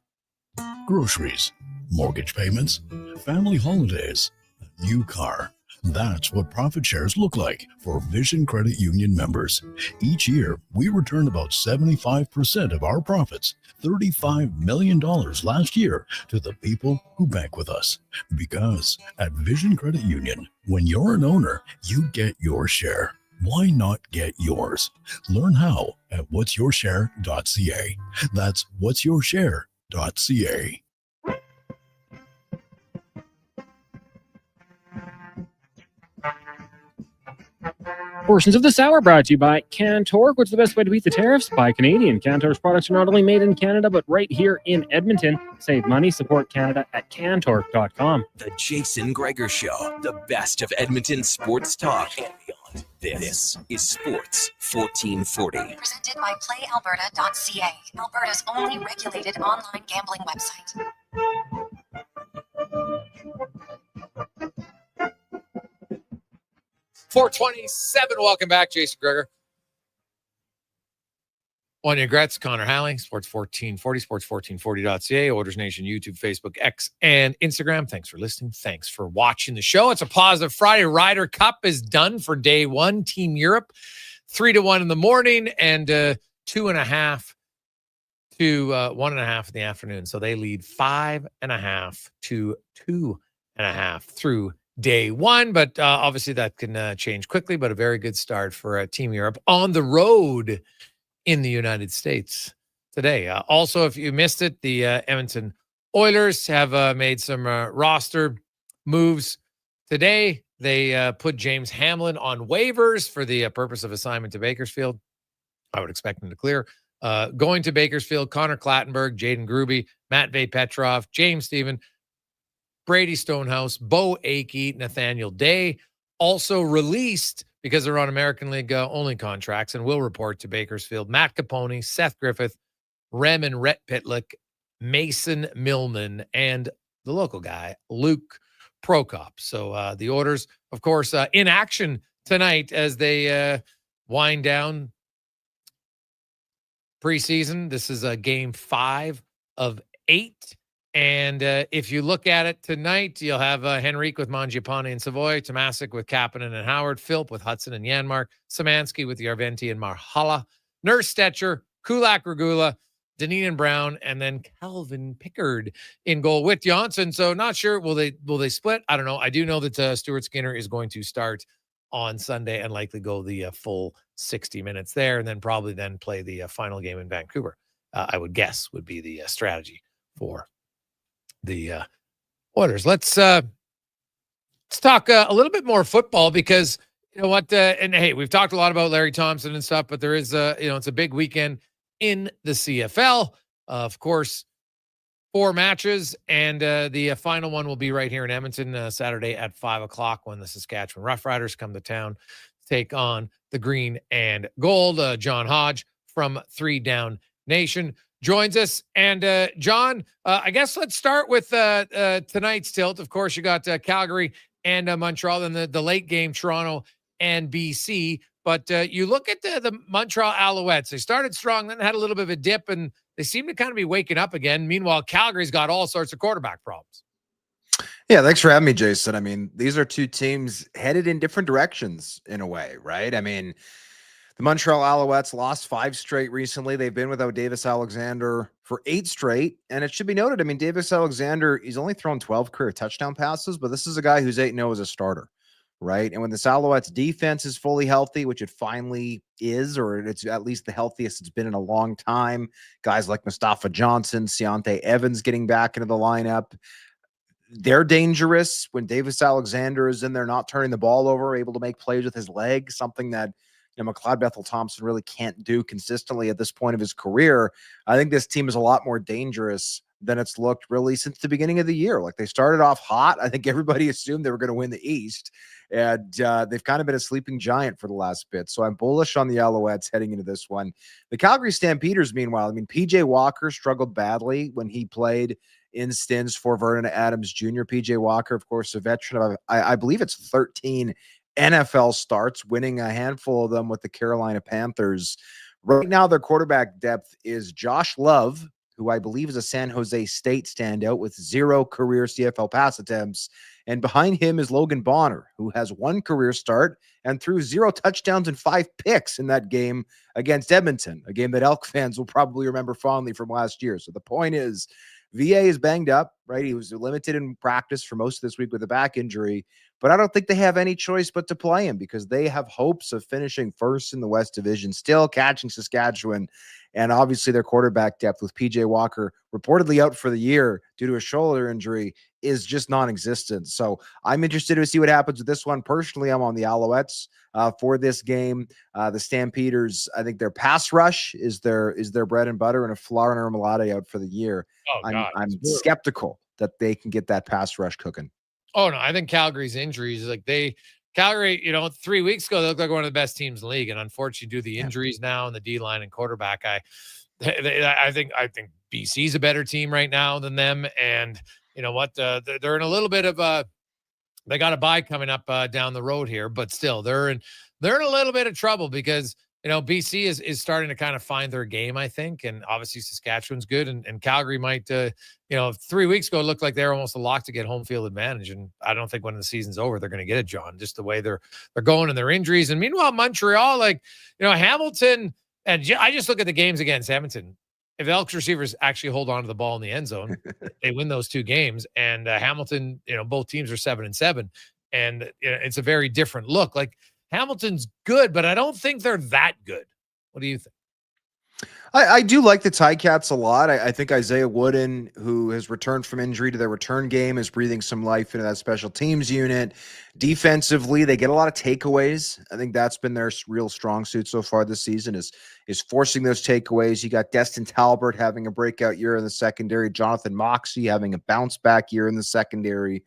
Groceries, mortgage payments, family holidays, a new car. That's what profit shares look like for Vision Credit Union members. Each year, we return about 75% of our profits, $35 million last year, to the people who bank with us. Because at Vision Credit Union, when you're an owner, you get your share. Why not get yours? Learn how at whatsyourshare.ca. That's whatsyourshare.ca. Portions of this hour brought to you by Cantor. What's the best way to beat the tariffs? Buy Canadian. Cantor's products are not only made in Canada, but right here in Edmonton. Save money, support Canada at Cantor.com. The Jason Gregor Show, the best of Edmonton sports talk and beyond. This is Sports 1440. Presented by PlayAlberta.ca, Alberta's only regulated online gambling website. 427. Welcome back, Jason Gregor. Wanye Gretz, Connor Halley, Sports 1440, sports1440.ca, Orders Nation, YouTube, Facebook, X, and Instagram. Thanks for listening. Thanks for watching the show. It's a positive Friday. Ryder Cup is done for day one. Team Europe, 3-1 in the morning and 2.5 to 1.5 in the afternoon. So they lead 5.5 to 2.5 through day one, but obviously that can change quickly, but a very good start for Team Europe on the road in the United States today. Also, if you missed it, the Edmonton Oilers have made some roster moves today. They put James Hamlin on waivers for the purpose of assignment to Bakersfield. I would expect him to clear. Going to Bakersfield, Connor Clattenburg, Jaden Gruby, Matvey Petrov, James Stephen, Brady Stonehouse, Bo Akey, Nathaniel Day, also released because they're on American League only contracts and will report to Bakersfield. Matt Capone, Seth Griffith, Rem and Rhett Pitlick, Mason Millman, and the local guy, Luke Prokop. So the Oilers, of course, in action tonight as they wind down preseason. This is game 5 of 8. And if you look at it tonight, you'll have Henrique with Mangiapane and Savoy, Tomasic with Kapanen and Howard, Philp with Hudson and Yanmark, Szymanski with Yarventi and Marhala, Nurse Stetcher, Kulak Regula, Deneen and Brown, and then Calvin Pickard in goal with Johnson. So not sure, will they split? I don't know. I do know that Stuart Skinner is going to start on Sunday and likely go the full 60 minutes there, and then probably then play the final game in Vancouver. I would guess would be the strategy for the Oilers. Let's talk a little bit more football because you know what, and hey, we've talked a lot about Larry Thompson and stuff, but there is it's a big weekend in the CFL. Of course, 4 matches, and the final one will be right here in Edmonton Saturday at 5:00 when the Saskatchewan Roughriders come to town to take on the Green and Gold. John Hodge from 3 Down Nation joins us. And John, I guess let's start with tonight's tilt. Of course, you got Calgary and Montreal, and the late game, Toronto and BC. But you look at the Montreal Alouettes. They started strong, then had a little bit of a dip, and they seem to kind of be waking up again. Meanwhile, Calgary's got all sorts of quarterback problems. Yeah, thanks for having me, Jason. I mean, these are 2 teams headed in different directions in a way, right? I mean, the Montreal Alouettes lost 5 straight recently. They've been without Davis Alexander for 8 straight. And it should be noted, I mean, Davis Alexander, he's only thrown 12 career touchdown passes, but this is a guy who's 8-0 as a starter, right? And when this Alouettes defense is fully healthy, which it finally is, or it's at least the healthiest it's been in a long time, guys like Mustafa Johnson, Deontay Evans getting back into the lineup, they're dangerous. When Davis Alexander is in there not turning the ball over, able to make plays with his legs, something that McLeod Bethel Thompson really can't do consistently at this point of his career. I think this team is a lot more dangerous than it's looked really since the beginning of the year. Like, they started off hot. I think everybody assumed they were going to win the East, and they've kind of been a sleeping giant for the last bit. So I'm bullish on the Alouettes heading into this one. The Calgary Stampeders, meanwhile, I mean, PJ Walker struggled badly when he played in stints for Vernon Adams Jr. PJ Walker, of course, a veteran of, I believe it's 13 NFL starts, winning a handful of them with the Carolina Panthers. Right now, their quarterback depth is Josh Love, who I believe is a San Jose State standout with 0 career CFL pass attempts. And behind him is Logan Bonner, who has 1 career start and threw 0 touchdowns and 5 picks in that game against Edmonton, a game that Elk fans will probably remember fondly from last year. So the point is, VA is banged up, right? He was limited in practice for most of this week with a back injury, but I don't think they have any choice but to play him because they have hopes of finishing first in the West Division, still catching Saskatchewan. And obviously their quarterback depth with PJ Walker reportedly out for the year due to a shoulder injury is just non-existent. So I'm interested to see what happens with this one. Personally, I'm on the Alouettes for this game. The Stampeders, I think their pass rush is their bread and butter, and if Florida Mermelade out for the year, I'm skeptical that they can get that pass rush cooking. Oh no, I think Calgary's injuries, Calgary, 3 weeks ago, they looked like one of the best teams in the league. And unfortunately, due to the injuries now and the D-line and quarterback, I think BC's a better team right now than them. And you know what? They're in a little bit of they got a bye coming up down the road here, but still they're in a little bit of trouble because BC is starting to kind of find their game, I think. And obviously Saskatchewan's good and Calgary might 3 weeks ago it looked like they're almost a lock to get home field advantage. And I don't think when the season's over, they're going to get it, John, just the way they're going and their injuries. And meanwhile, Montreal, Hamilton, and I just look at the games against Edmonton. If the Elks receivers actually hold on to the ball in the end zone, they win those 2 games. And Hamilton, both teams are 7-7, and it's a very different look. Hamilton's good, but I don't think they're that good. What do you think? I do like the Ticats a lot. I think Isaiah Wooden, who has returned from injury to their return game, is breathing some life into that special teams unit. Defensively, they get a lot of takeaways. I think that's been their real strong suit so far this season is forcing those takeaways. You got Destin Talbert having a breakout year in the secondary. Jonathan Moxey having a bounce back year in the secondary.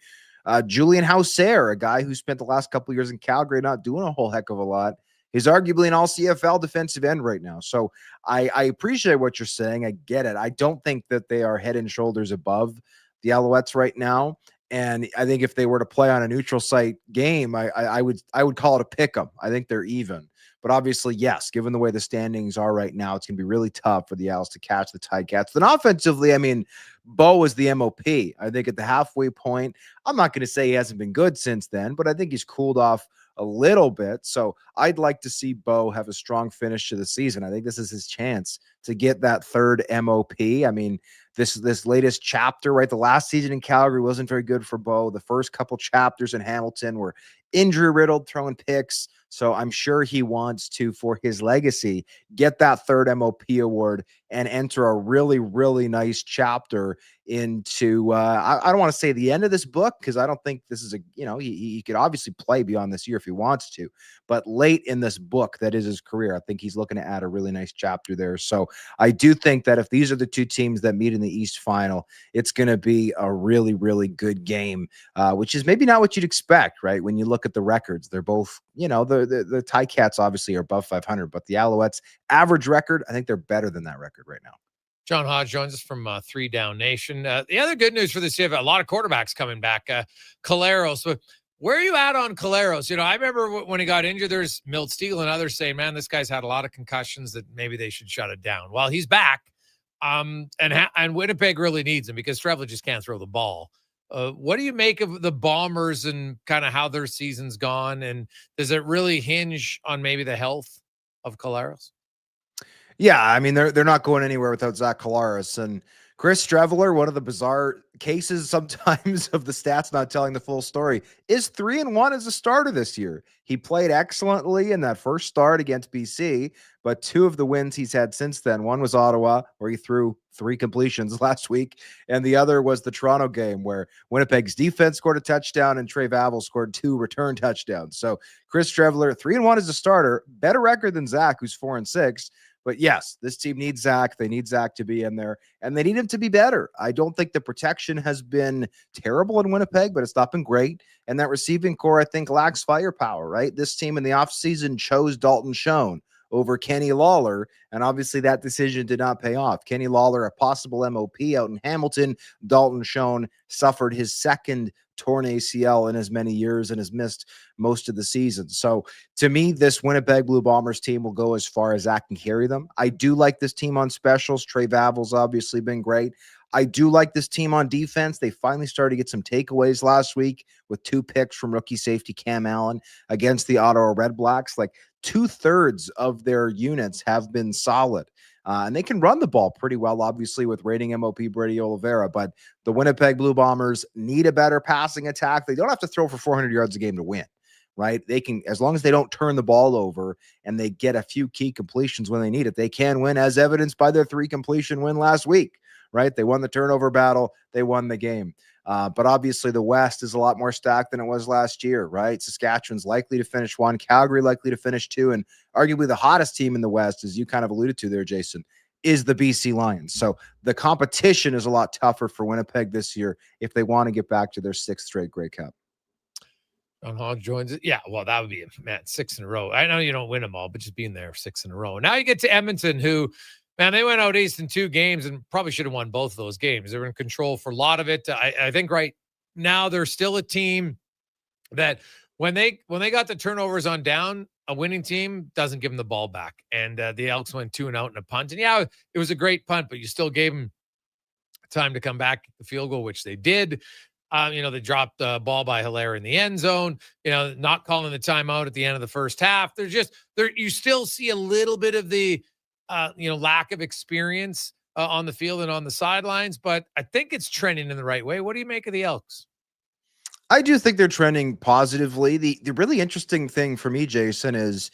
Julian Hauser, a guy who spent the last couple of years in Calgary not doing a whole heck of a lot. He's arguably an all-CFL defensive end right now. So I appreciate what you're saying. I get it. I don't think that they are head and shoulders above the Alouettes right now. And I think if they were to play on a neutral site game, I would call it a pick 'em. I think they're even. But obviously, yes, given the way the standings are right now, it's going to be really tough for the Owls to catch the Ticats. Then offensively, Bo is the MOP. I think at the halfway point, I'm not going to say he hasn't been good since then, but I think he's cooled off a little bit. So I'd like to see Bo have a strong finish to the season. I think this is his chance to get that third MOP. This latest chapter, right? The last season in Calgary wasn't very good for Bo. The first couple chapters in Hamilton were injury riddled, throwing picks. So I'm sure he wants to, for his legacy, get that third MOP award and enter a really, really nice chapter into, I don't want to say the end of this book, because I don't think this is he could obviously play beyond this year if he wants to, but late in this book, that is his career, I think he's looking to add a really nice chapter there. So I do think that if these are the 2 teams that meet in the East Final, it's going to be a really, really good game, which is maybe not what you'd expect, right? When you look at the records, they're both, the Ticats obviously are above 500, but the Alouettes average record, I think they're better than that record right now. John Hodge joins us from 3 Down Nation. The other good news for this year, a lot of quarterbacks coming back. Collaros, but where are you at on Collaros? I remember when he got injured, there's Milt Steele and others saying, man, this guy's had a lot of concussions that maybe they should shut it down. Well, he's back, and Winnipeg really needs him because Trevor just can't throw the ball. What do you make of the Bombers and kind of how their season's gone? And does it really hinge on maybe the health of Collaros? Yeah, they're not going anywhere without Zach Collaros. And Chris Streveler, one of the bizarre cases sometimes of the stats not telling the full story, is 3-1 as a starter this year. He played excellently in that first start against BC, but 2 of the wins he's had since then, one was Ottawa, where he threw 3 completions last week, and the other was the Toronto game, where Winnipeg's defense scored a touchdown and Trey Vavel scored 2 return touchdowns. So Chris Streveler, 3-1 as a starter, better record than Zach, who's 4-6. But yes, this team needs Zach. They need Zach to be in there, and they need him to be better. I don't think the protection has been terrible in Winnipeg, but it's not been great. And that receiving core, I think, lacks firepower, right? This team in the offseason chose Dalton Schoen, over Kenny Lawler. And obviously that decision did not pay off. Kenny Lawler, a possible MOP out in Hamilton. Dalton Schoen suffered his second torn ACL in as many years and has missed most of the season. So to me, this Winnipeg Blue Bombers team will go as far as that can carry them. I do like this team on specials. Trey Vavel's obviously been great. I do like this team on defense. They finally started to get some takeaways last week with 2 picks from rookie safety Cam Allen against the Ottawa Red Blacks. Like 2/3 of their units have been solid. And they can run the ball pretty well, obviously, with rating MOP Brady Oliveira. But the Winnipeg Blue Bombers need a better passing attack. They don't have to throw for 400 yards a game to win, right? They can, as long as they don't turn the ball over and they get a few key completions when they need it, they can win, as evidenced by their 3 completion win last week, right? They won the turnover battle. They won the game. But obviously the West is a lot more stacked than it was last year, right? Saskatchewan's likely to finish 1, Calgary likely to finish 2, and arguably the hottest team in the West, as you kind of alluded to there, Jason, is the BC Lions. So the competition is a lot tougher for Winnipeg this year if they want to get back to their 6th straight Grey Cup. John Hodge joins it. Yeah, well, that would be, man, 6 in a row. I know you don't win them all, but just being there 6 in a row. Now you get to Edmonton, who, man, they went out east in 2 games and probably should have won both of those games. They were in control for a lot of it. I think right now they're still a team that when they got the turnovers on down, a winning team doesn't give them the ball back. And the Elks went 2 and out in a punt. And yeah, it was a great punt, but you still gave them time to come back the field goal, which they did. They dropped the ball by Hilaire in the end zone, not calling the timeout at the end of the first half. You still see a little bit of the, lack of experience on the field and on the sidelines, but I think it's trending in the right way. What do you make of the Elks? I do think they're trending positively. The really interesting thing for me, Jason, is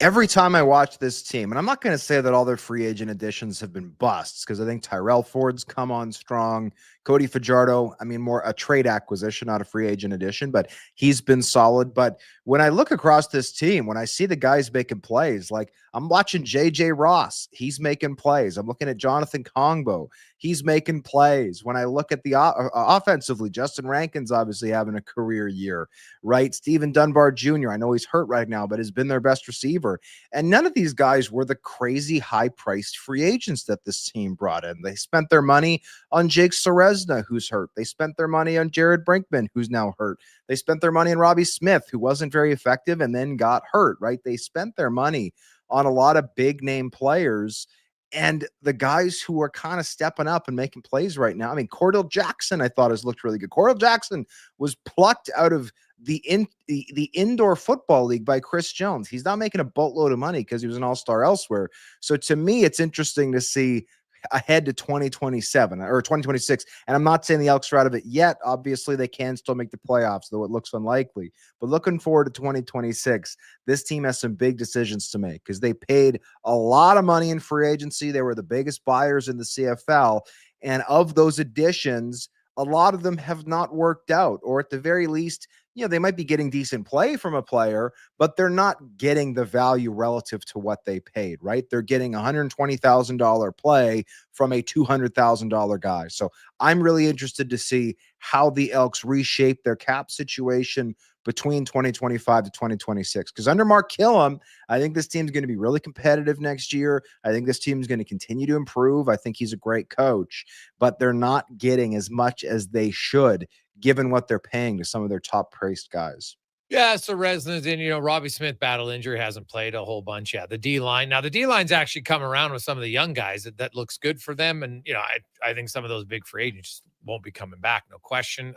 every time I watch this team, and I'm not going to say that all their free agent additions have been busts, because I think Tyrell Ford's come on strong. Cody Fajardo, more a trade acquisition, not a free agent addition, but he's been solid. But when I look across this team, when I see the guys making plays, like I'm watching JJ Ross, he's making plays. I'm looking at Jonathan Kongbo, he's making plays. When I look at the offensively, Justin Rankin's obviously having a career year, right? Steven Dunbar Jr., I know he's hurt right now, but has been their best receiver. And none of these guys were the crazy high-priced free agents that this team brought in. They spent their money on Jake Serezna, who's hurt. They spent their money on Jared Brinkman, who's now hurt. They spent their money on Robbie Smith, who wasn't very effective and then got hurt, right? They spent their money on a lot of big-name players, and the guys who are kind of stepping up and making plays right now. Cordell Jackson, I thought, has looked really good. Cordell Jackson was plucked out of the indoor football league by Chris Jones. He's not making a boatload of money because he was an all-star elsewhere. So to me, it's interesting to see ahead to 2027 or 2026. And I'm not saying the Elks are out of it yet. Obviously, they can still make the playoffs, though it looks unlikely. But looking forward to 2026, this team has some big decisions to make because they paid a lot of money in free agency. They were the biggest buyers in the CFL. And of those additions, a lot of them have not worked out, or at the very least, they might be getting decent play from a player, but they're not getting the value relative to what they paid, right? They're getting $120,000 play from a $200,000 guy. So I'm really interested to see how the Elks reshape their cap situation between 2025 to 2026. Because under Mark Killam, I think this team's going to be really competitive next year. I think this team's going to continue to improve. I think he's a great coach, but they're not getting as much as they should, given what they're paying to some of their top priced guys. Yeah, so Resna's in, Robbie Smith battle injury, hasn't played a whole bunch yet. The D-line. Now, the D-line's actually come around with some of the young guys that looks good for them. And, I think some of those big free agents won't be coming back, no question.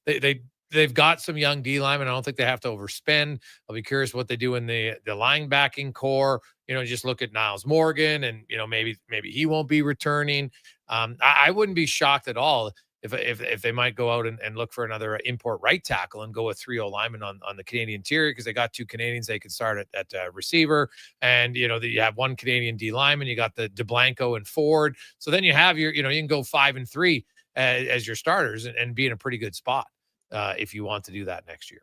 They've got some young D-linemen. I don't think they have to overspend. I'll be curious what they do in the linebacking core. Just look at Niles Morgan and, maybe he won't be returning. I wouldn't be shocked at all if they might go out and look for another import right tackle and go with 3 linemen on the Canadian interior, because they got 2 Canadians they could start at receiver. And, you have 1 Canadian D lineman. You got the DeBlanco and Ford. So then you have you can go 5 and 3 as your starters and be in a pretty good spot if you want to do that next year.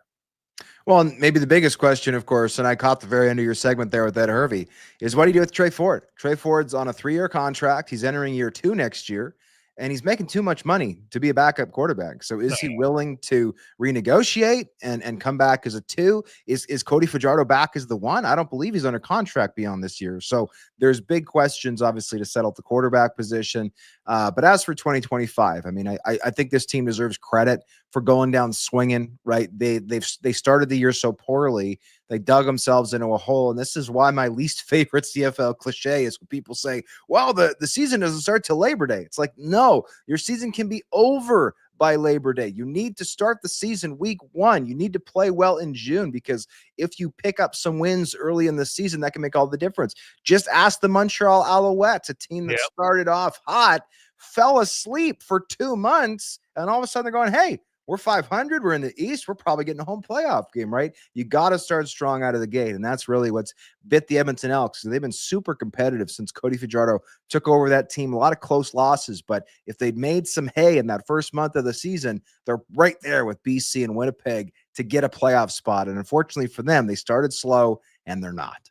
Well, and maybe the biggest question, of course, and I caught the very end of your segment there with Ed Hervey, is what do you do with Trey Ford? Trey Ford's on a 3-year contract. He's entering year 2 next year. and he's making too much money to be a backup quarterback. So is he willing to renegotiate and come back as a 2? Is Cody Fajardo back as the 1? I don't believe he's under contract beyond this year. So there's big questions, obviously, to settle the quarterback position. But as for 2025, I mean, I think this team deserves credit for going down swinging, right? They started the year so poorly. They dug themselves into a hole. And this is why my least favorite CFL cliche is when people say, well, the season doesn't start till Labor Day. It's like, no, your season can be over by Labor Day. You need to start the season week 1. You need to play well in June, because if you pick up some wins early in the season, that can make all the difference. Just ask the Montreal Alouettes, a team that started off hot, fell asleep for 2 months, and all of a sudden they're going, hey, we're 500. We're in the East. We're probably getting a home playoff game, right? You got to start strong out of the gate. And that's really what's bit the Edmonton Elks. They've been super competitive since Cody Fajardo took over that team. A lot of close losses, but if they'd made some hay in that first month of the season, they're right there with BC and Winnipeg to get a playoff spot. And unfortunately for them, they started slow and they're not.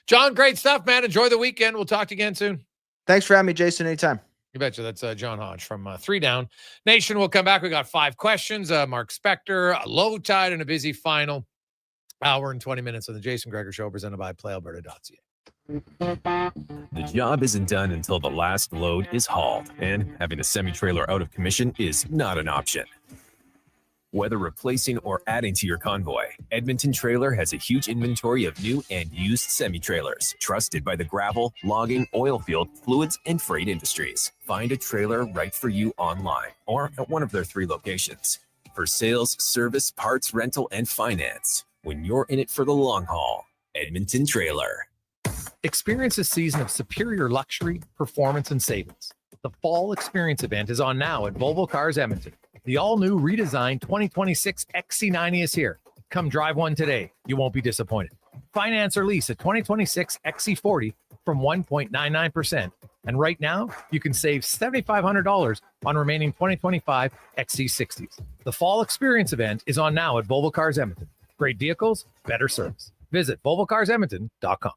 John, great stuff, man. Enjoy the weekend. We'll talk to you again soon. Thanks for having me, Jason. Anytime. You betcha. That's John Hodge from 3 Down Nation. We'll come back. We got 5 questions. Mark Spector, a low tide and a busy final hour and 20 minutes of the Jason Gregor Show, presented by PlayAlberta.ca. The job isn't done until the last load is hauled, and having a semi-trailer out of commission is not an option. Whether replacing or adding to your convoy, Edmonton Trailer has a huge inventory of new and used semi-trailers, trusted by the gravel, logging, oil field, fluids, and freight industries. Find a trailer right for you online or at one of their 3 locations. For sales, service, parts, rental, and finance, when you're in it for the long haul, Edmonton Trailer. Experience a season of superior luxury, performance, and savings. The Fall Experience event is on now at Volvo Cars Edmonton. The all-new redesigned 2026 XC90 is here. Come drive one today. You won't be disappointed. Finance or lease a 2026 XC40 from 1.99%. And right now, you can save $7,500 on remaining 2025 XC60s. The Fall Experience event is on now at Volvo Cars Edmonton. Great vehicles, better service. Visit VolvoCarsEdmonton.com.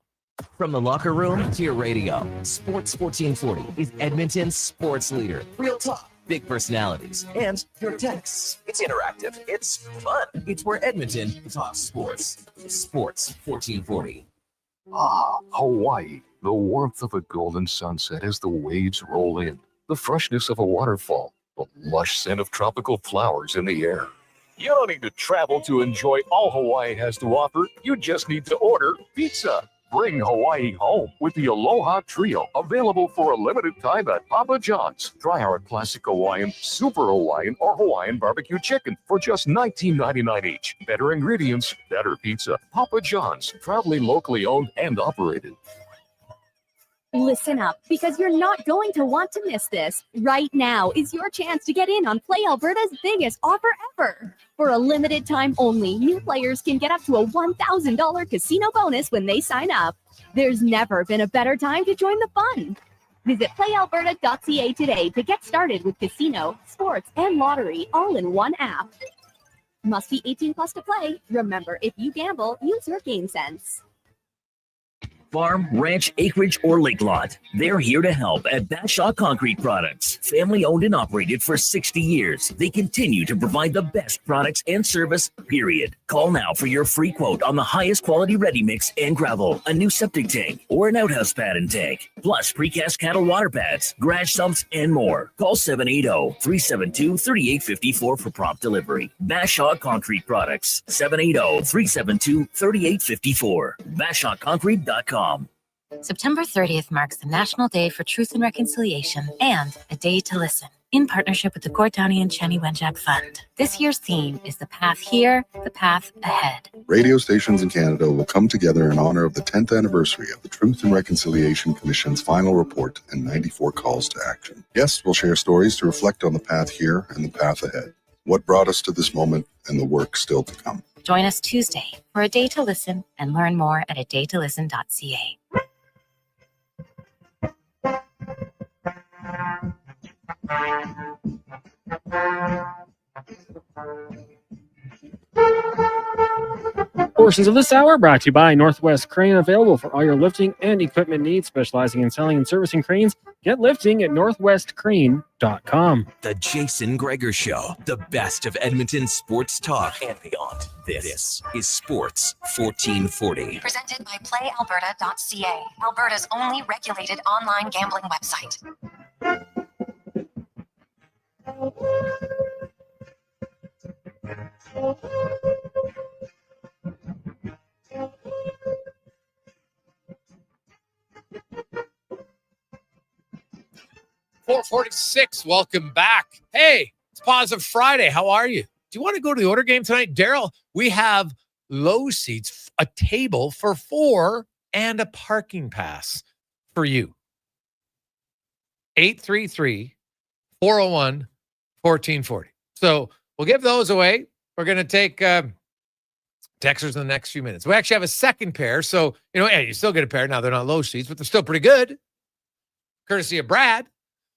From the locker room to your radio, Sports 1440 is Edmonton's sports leader. Real talk, big personalities, and your texts. It's interactive. It's fun. It's where Edmonton talks sports. Sports 1440. Ah, Hawaii. The warmth of a golden sunset as the waves roll in. The freshness of a waterfall. The lush scent of tropical flowers in the air. You don't need to travel to enjoy all Hawaii has to offer. You just need to order pizza. Bring Hawaii home with the Aloha Trio, available for a limited time at Papa John's. Try our classic Hawaiian, super Hawaiian, or Hawaiian barbecue chicken for just $19.99 each. Better ingredients, better pizza. Papa John's, proudly locally owned and operated. Listen up, because you're not going to want to miss this. Right now is your chance to get in on Play Alberta's biggest offer ever. For a limited time only, new players can get up to a $1,000 casino bonus when they sign up. There's never been a better time to join the fun. Visit playalberta.ca today to get started with casino, sports, and lottery all in one app. Must be 18 plus to play. Remember, if you gamble, use your game sense. Farm, ranch, acreage, or lake lot. They're here to help at Bashaw Concrete Products. Family owned and operated for 60 years. They continue to provide the best products and service, period. Call now for your free quote on the highest quality ready mix and gravel, a new septic tank, or an outhouse pad and tank, plus precast cattle water pads, garage sumps, and more. Call 780-372-3854 for prompt delivery. Bashaw Concrete Products, 780-372-3854. BashawConcrete.com. September 30th marks the National Day for Truth and Reconciliation and a Day to Listen, in partnership with the Gord Downie and Chenny Wenjack Fund. This year's theme is The Path Here, The Path Ahead. Radio stations in Canada will come together in honor of the 10th anniversary of the Truth and Reconciliation Commission's final report and 94 calls to action. Yes, we'll share stories to reflect on the path here and the path ahead, what brought us to this moment and the work still to come. Join us Tuesday for A Day to Listen and learn more at adaytolisten.ca. Portions of this hour brought to you by Northwest Crane, available for all your lifting and equipment needs, specializing in selling and servicing cranes, Get lifting at northwestcrane.com. The Jason Gregor Show, the best of Edmonton sports talk and beyond. This is Sports 1440. Presented by PlayAlberta.ca, Alberta's only regulated online gambling website. .446, welcome back. Hey, it's Positive Friday. How are you? Do you want to go to the Order game tonight? Daryl, we have low seats, a table for 4, and a parking pass for you. 833-401-1440. So we'll give those away. We're going to take texters in the next few minutes. We actually have a second pair. So, you still get a pair. Now, they're not low seats, but they're still pretty good. Courtesy of Brad.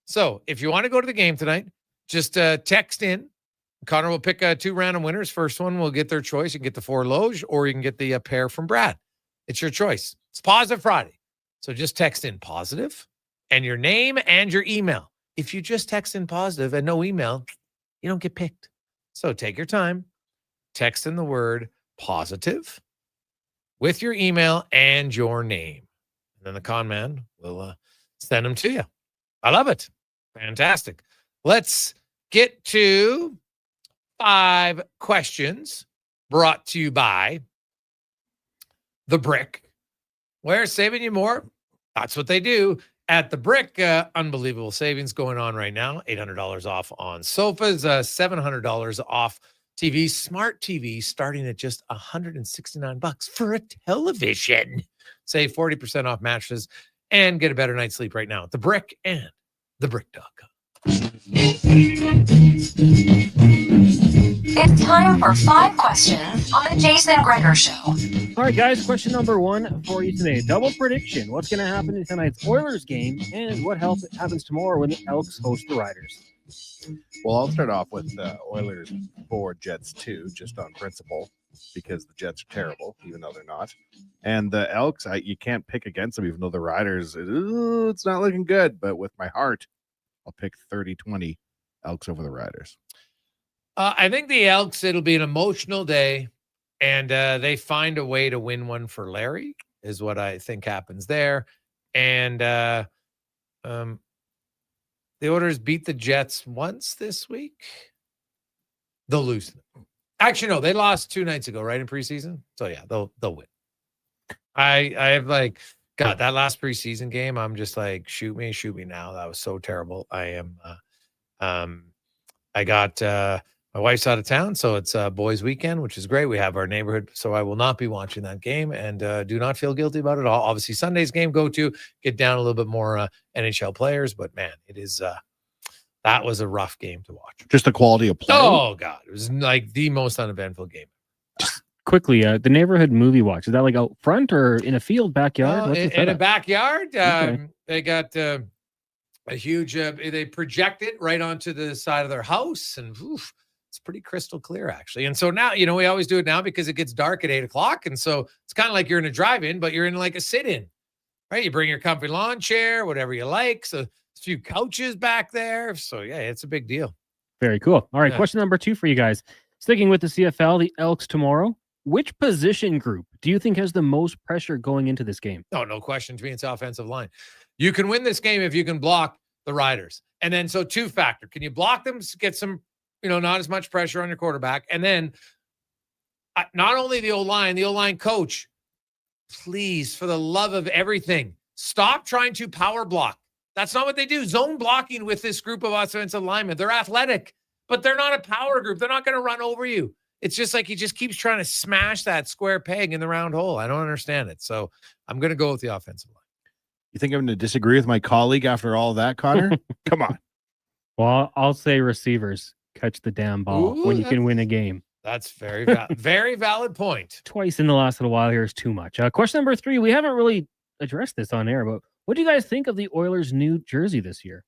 So if you want to go to the game tonight, just text in. Connor will pick 2 random winners. First one will get their choice. You can get the 4 loge, or you can get the pair from Brad. It's your choice. It's Positive Friday. So just text in positive and your name and your email. If you just text in positive and no email, you don't get picked. So take your time. Text in the word positive with your email and your name. And then the con man will send them to you. I love it. Fantastic. Let's get to 5 questions brought to you by The Brick. Where saving you more? That's what they do at The Brick. Unbelievable savings going on right now. $800 off on sofas, $700 off TVs, smart TVs starting at just $169 for a television. Save 40% off mattresses and get a better night's sleep right now at The Brick and thebrick.com. It's time for 5 questions on the Jason Gregor Show. All right, guys, question number 1 for you today. Double prediction. What's going to happen in tonight's Oilers game, and what happens tomorrow when the Elks host the Riders? Well, I'll start off with Oilers 4, Jets 2, just on principle, because the Jets are terrible, even though they're not. And the Elks, you can't pick against them, even though the Riders, it's not looking good. But with my heart, I'll pick 30-20 Elks over the Riders. I think the Elks, it'll be an emotional day, and they find a way to win one for Larry, is what I think happens there. And the Oilers beat the Jets once this week. They'll lose. Actually, no, they lost 2 nights ago, right, in preseason? So, yeah, they'll win. I have, God, that last preseason game, I'm just like, shoot me now. That was so terrible. I got my wife's out of town, so it's boys' weekend, which is great. We have our neighborhood, so I will not be watching that game, and do not feel guilty about it at all. Obviously, Sunday's game, get down a little bit more NHL players, but man, it is that was a rough game to watch. Just the quality of play. Oh God, it was like the most uneventful game. Just quickly, the neighborhood movie watch, is that like out front or in a field, backyard? In a backyard. Okay. They got a huge. They project it right onto the side of their house, and it's pretty crystal clear, actually. And so now, we always do it now because it gets dark at 8:00. And so it's kind of like you're in a drive-in, but you're in like a sit-in, right? You bring your comfy lawn chair, whatever you like. So a few couches back there. So yeah, it's a big deal. Very cool. All right. Yeah. Question number 2 for you guys. Sticking with the CFL, the Elks tomorrow. Which position group do you think has the most pressure going into this game? No question. To me, it's offensive line. You can win this game if you can block the Riders. And then, so 2-factor. Can you block them to get some, not as much pressure on your quarterback? And then not only the O-line coach, please, for the love of everything, stop trying to power block. That's not what they do. Zone blocking with this group of offensive linemen. They're athletic, but they're not a power group. They're not going to run over you. It's just like he just keeps trying to smash that square peg in the round hole. I don't understand it. So I'm going to go with the offensive line. You think I'm going to disagree with my colleague after all that, Connor? Come on. Well, I'll say receivers catch the damn ball when you can win a game. That's very very valid point. Twice in the last little while here is too much. Question number 3. We haven't really addressed this on air, but what do you guys think of the Oilers' new jersey this year?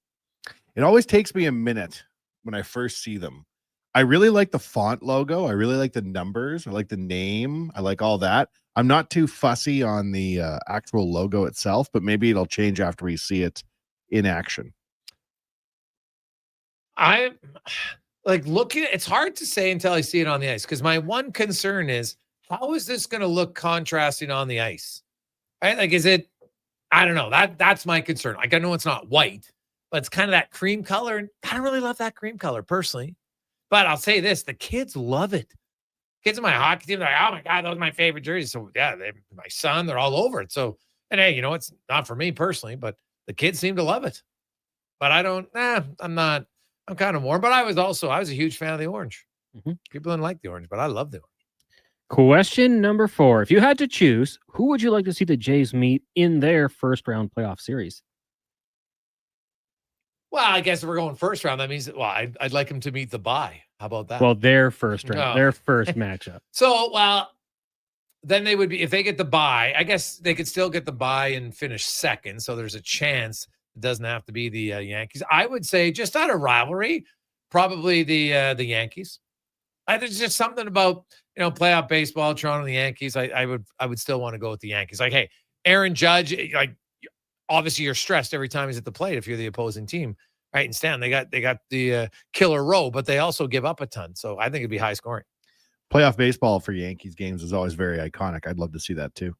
It always takes me a minute when I first see them. I really like the font logo. I really like the numbers. I like the name. I like all that. I'm not too fussy on the actual logo itself, but maybe it'll change after we see it in action? I like looking. It's hard to say until I see it on the ice, because my one concern is, how is this going to look contrasting on the ice? Right? Like, is it? I don't know. That's my concern. Like, I know it's not white, but it's kind of that cream color, and I don't really love that cream color personally. But I'll say this: the kids love it. Kids in my hockey team, they're like, oh my God, those are my favorite jerseys. So yeah, my son, they're all over it. So, and hey, it's not for me personally, but the kids seem to love it. But I don't, I'm not, I'm kind of warm. But I was a huge fan of the orange. People didn't like the orange, but I love the orange. Question number 4. If you had to choose, who would you like to see the Jays meet in their first round playoff series? Well, I guess if we're going first round, that means, I'd like them to meet the bye. How about that? Well, their first round, No. their first matchup. So, then they would be, if they get the bye, I guess they could still get the bye and finish second. So there's a chance it doesn't have to be the Yankees. I would say, just out of rivalry, probably the Yankees. There's just something about, playoff baseball, Toronto and the Yankees. I would still want to go with the Yankees. Like, hey, Aaron Judge, like, obviously you're stressed every time he's at the plate if you're the opposing team, right? And Stan, they got the killer row, but they also give up a ton. So I think it'd be high scoring. Playoff baseball for Yankees games is always very iconic. I'd love to see that too.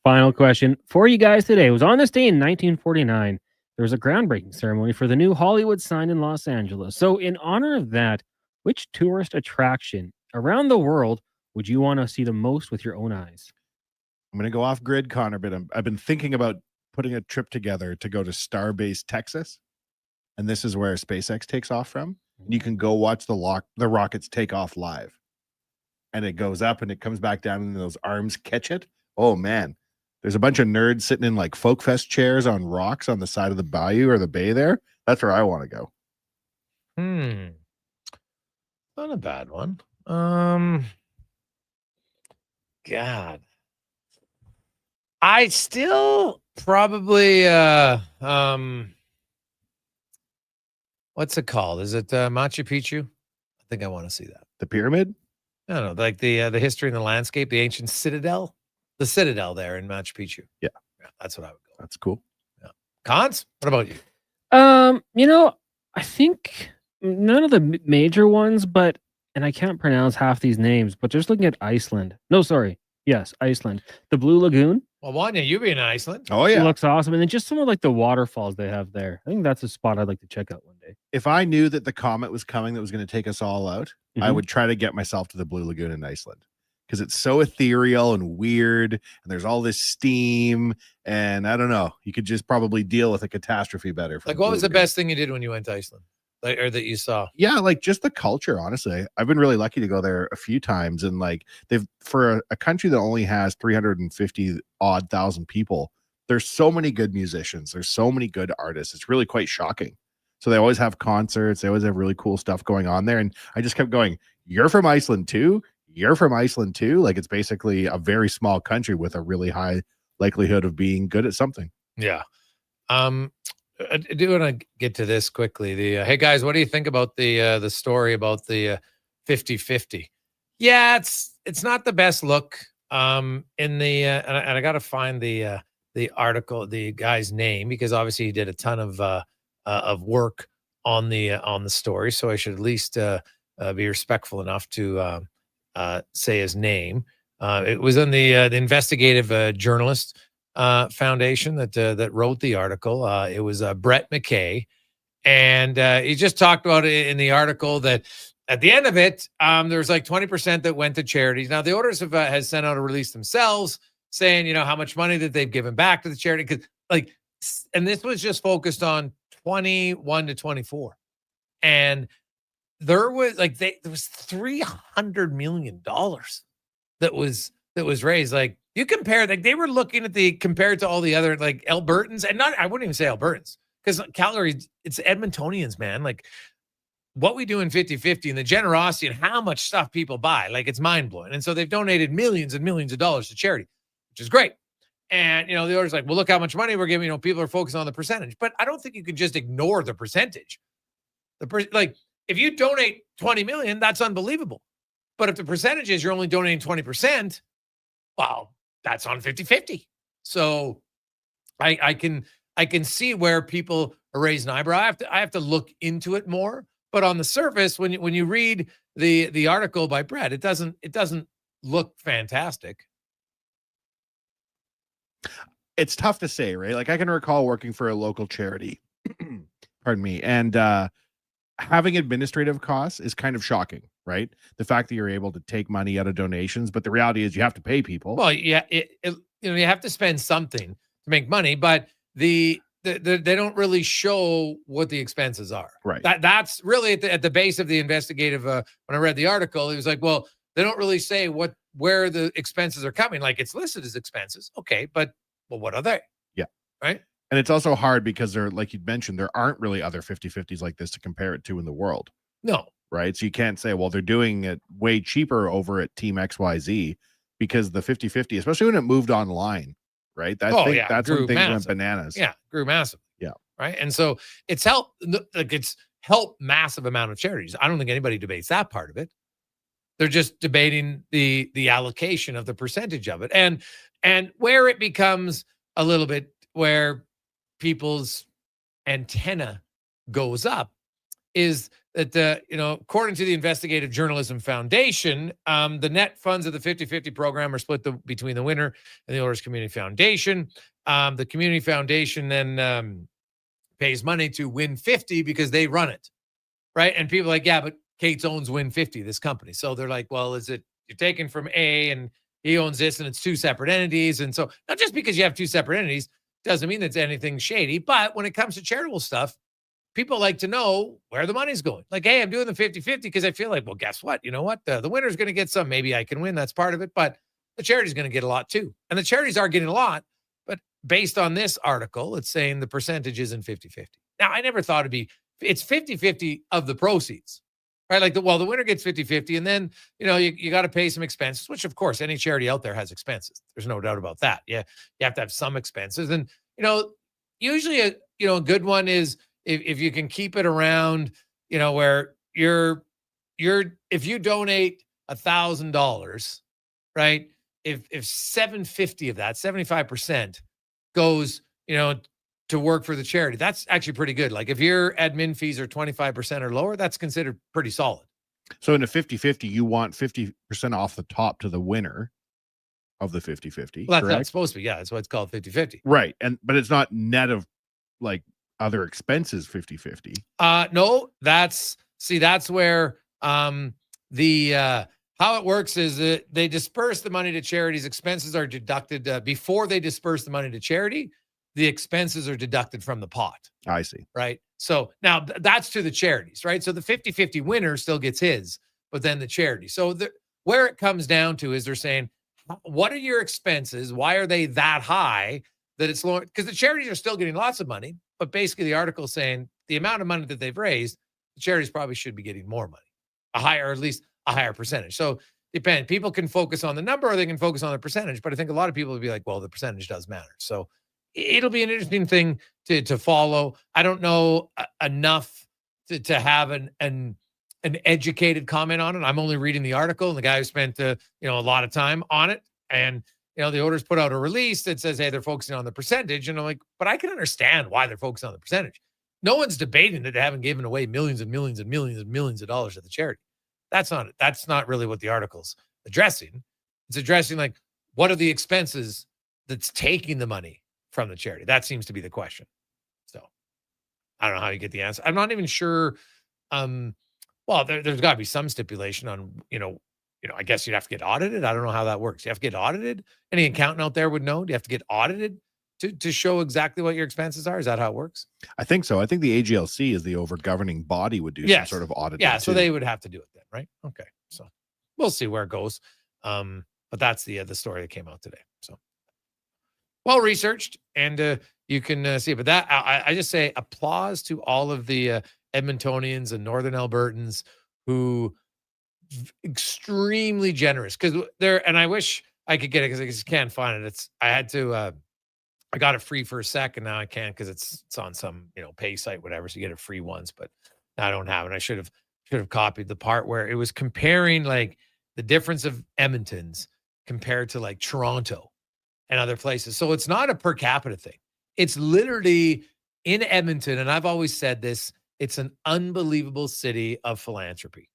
Final question for you guys today. It was on this day in 1949. There was a groundbreaking ceremony for the new Hollywood sign in Los Angeles. So in honor of that, which tourist attraction around the world would you want to see the most with your own eyes? I'm going to go off grid, Connor, but I've been thinking about putting a trip together to go to Starbase, Texas. And this is where SpaceX takes off from. You can go watch the rockets take off live. And it goes up and it comes back down and those arms catch it. Oh, man. There's a bunch of nerds sitting in like folk fest chairs on rocks on the side of the bayou or the bay there. That's where I want to go. Not a bad one. God. I still probably what's it called? Is it Machu Picchu? I think I want to see that. The pyramid? No, like the history and the landscape, the ancient citadel. The citadel there in Machu Picchu. Yeah, that's what I would go. That's cool. Yeah. Cons? What about you? I think none of the major ones, but, and I can't pronounce half these names, but just looking at Iceland. No, sorry. Yes, Iceland. The Blue Lagoon. Well, Wanye, you be in Iceland. Oh, yeah. It looks awesome. And then just some of like the waterfalls they have there. I think that's a spot I'd like to check out one day. If I knew that the comet was coming that was going to take us all out, I would try to get myself to the Blue Lagoon in Iceland. Because it's so ethereal and weird, and there's all this steam, and I don't know. You could just probably deal with a catastrophe better. Like, what was the best thing you did when you went to Iceland, or that you saw? Yeah, like just the culture. Honestly, I've been really lucky to go there a few times, and like they've for a country that only has 350,000 people. There's so many good musicians. There's so many good artists. It's really quite shocking. So they always have concerts. They always have really cool stuff going on there, and I just kept going. You're from Iceland too. You're from Iceland too. Like, it's basically a very small country with a really high likelihood of being good at something. Yeah. I do want to get to this quickly. Hey guys, what do you think about the story about the 50-50? Yeah, it's not the best look. In the and I got to find the article, the guy's name, because obviously he did a ton of work on the story. So I should at least be respectful enough to say his name. It was on the investigative journalist foundation that wrote the article. It was Brett McKay, and he just talked about it in the article that at the end of it, there was like 20% that went to charities. Now the Oilers has sent out a release themselves saying, how much money that they've given back to the charity, because and this was just focused on 21 to 24, and there was there was $300 million that was raised. Like, you compare, like, they were looking at compared to all the other like Albertans, and I wouldn't even say Albertans, because Calgary, it's Edmontonians, man. Like, what we do in 50-50 and the generosity and how much stuff people buy, like, it's mind blowing. And so they've donated millions and millions of dollars to charity, which is great. And the Oilers like, well, look how much money we're giving. People are focused on the percentage, but I don't think you could just ignore the percentage. If you donate 20 million, that's unbelievable. But if the percentage is you're only donating 20%, well, that's on 50-50. So I can I can see where people are raising an eyebrow. I have to look into it more. But on the surface, when you read the article by Brett, it doesn't look fantastic. It's tough to say, right? Like I can recall working for a local charity, pardon me, and having administrative costs is kind of shocking, right? The fact that you're able to take money out of donations, but the reality is you have to pay people. Well, yeah, you have to spend something to make money, but they don't really show what the expenses are. Right. That's really at the base of the investigative. When I read the article, it was like, well, they don't really say where the expenses are coming. Like it's listed as expenses, okay, but well, what are they? Yeah. Right. And it's also hard because there, like you'd mentioned, there aren't really other 50-50s like this to compare it to in the world. No. Right. So you can't say, well, they're doing it way cheaper over at Team XYZ because the 50-50, especially when it moved online, right? That's when things went bananas. Yeah, grew massive. Yeah. Right. And so it's helped massive amount of charities. I don't think anybody debates that part of it. They're just debating the allocation of the percentage of it. And where it becomes a little bit where people's antenna goes up is that, according to the Investigative Journalism Foundation, the net funds of the 50-50 program are split between the winner and the Oilers Community Foundation. The Community Foundation then pays money to Win 50 because they run it, right? And people are like, yeah, but Cates owns Win 50, this company. So they're like, well, you're taking from A and he owns this and it's two separate entities. And so not just because you have two separate entities doesn't mean it's anything shady. But when it comes to charitable stuff, people like to know where the money's going. Like, hey, I'm doing the 50-50 because I feel like, well, guess what? You know what? The winner's going to get some. Maybe I can win. That's part of it. But the charity's going to get a lot too. And the charities are getting a lot. But based on this article, it's saying the percentage isn't 50-50. Now, I never thought it's 50-50 of the proceeds. Right. Like the winner gets 50-50 and then, you got to pay some expenses, which of course any charity out there has expenses. There's no doubt about that. Yeah. You have to have some expenses. And, usually a good one is if you can keep it around, where if you donate $1,000, right. If $750 of that, 75% goes, to work for the charity, that's actually pretty good. Like if your admin fees are 25% or lower, that's considered pretty solid. So in a 50-50, you want 50% off the top to the winner of the 50-50. Well, that's not supposed to be. Yeah, that's why it's called 50-50. Right. But it's not net of like other expenses 50-50. No, that's where how it works is that they disperse the money to charities. Expenses are deducted before they disperse the money to charity. The expenses are deducted from the pot. I see. Right. So now that's to the charities, right? So the 50-50 winner still gets his, but then the charity. So where it comes down to is they're saying, what are your expenses? Why are they that high that it's low? Because the charities are still getting lots of money, but basically the article is saying the amount of money that they've raised, the charities probably should be getting more money, at least a higher percentage. So depend. People can focus on the number or they can focus on the percentage, but I think a lot of people would be like, well, the percentage does matter. So it'll be an interesting thing to follow. I don't know enough to have an educated comment on it. I'm only reading the article, and the guy who spent a lot of time on it. And the Oilers put out a release that says, hey, they're focusing on the percentage. And I'm like, but I can understand why they're focusing on the percentage. No one's debating that they haven't given away millions and millions and millions and millions of dollars to the charity. That's not really what the article's addressing. It's addressing like, what are the expenses that's taking the money from the charity? That seems to be the question. So I don't know how you get the answer. I'm not even sure. Well, there's got to be some stipulation on, I guess you'd have to get audited. I don't know how that works. You have to get audited. Any accountant out there would know. Do you have to get audited to show exactly what your expenses are? Is that how it works? I think so. I think the AGLC is the over-governing body would do some sort of audit. Yeah, so they would have to do it then, right? Okay. So we'll see where it goes. But that's the story that came out today. So well researched, and you can see. But that I just say applause to all of the Edmontonians and Northern Albertans who extremely generous, because they're, and I wish I could get it because I just can't find it. I got it free for a second. Now I can't because it's on some pay site, whatever. So you get it free once, but I don't have it. I should have copied the part where it was comparing like the difference of Edmonton's compared to like Toronto and other places. So it's not a per capita thing. It's literally in Edmonton, and I've always said this, it's an unbelievable city of philanthropy.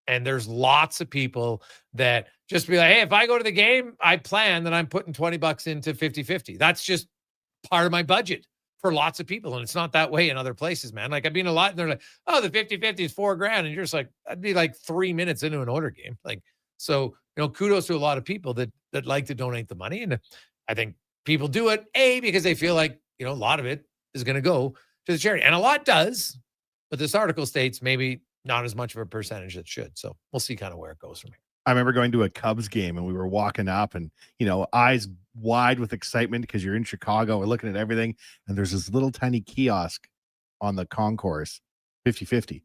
And there's lots of people that just be like, hey, if I go to the game, I plan that I'm putting $20 into 50-50. That's just part of my budget for lots of people. And it's not that way in other places, man. Like I've been a lot, and they're like, oh, the 50-50 is $4,000. And you're just like, that'd be like 3 minutes into an order game. Like, so, kudos to a lot of people that like to donate the money. And I think people do it, because they feel like, a lot of it is going to go to the charity. And a lot does, but this article states maybe not as much of a percentage that should. So we'll see kind of where it goes from here. I remember going to a Cubs game and we were walking up and, eyes wide with excitement because you're in Chicago. We're looking at everything. And there's this little tiny kiosk on the concourse, 50-50.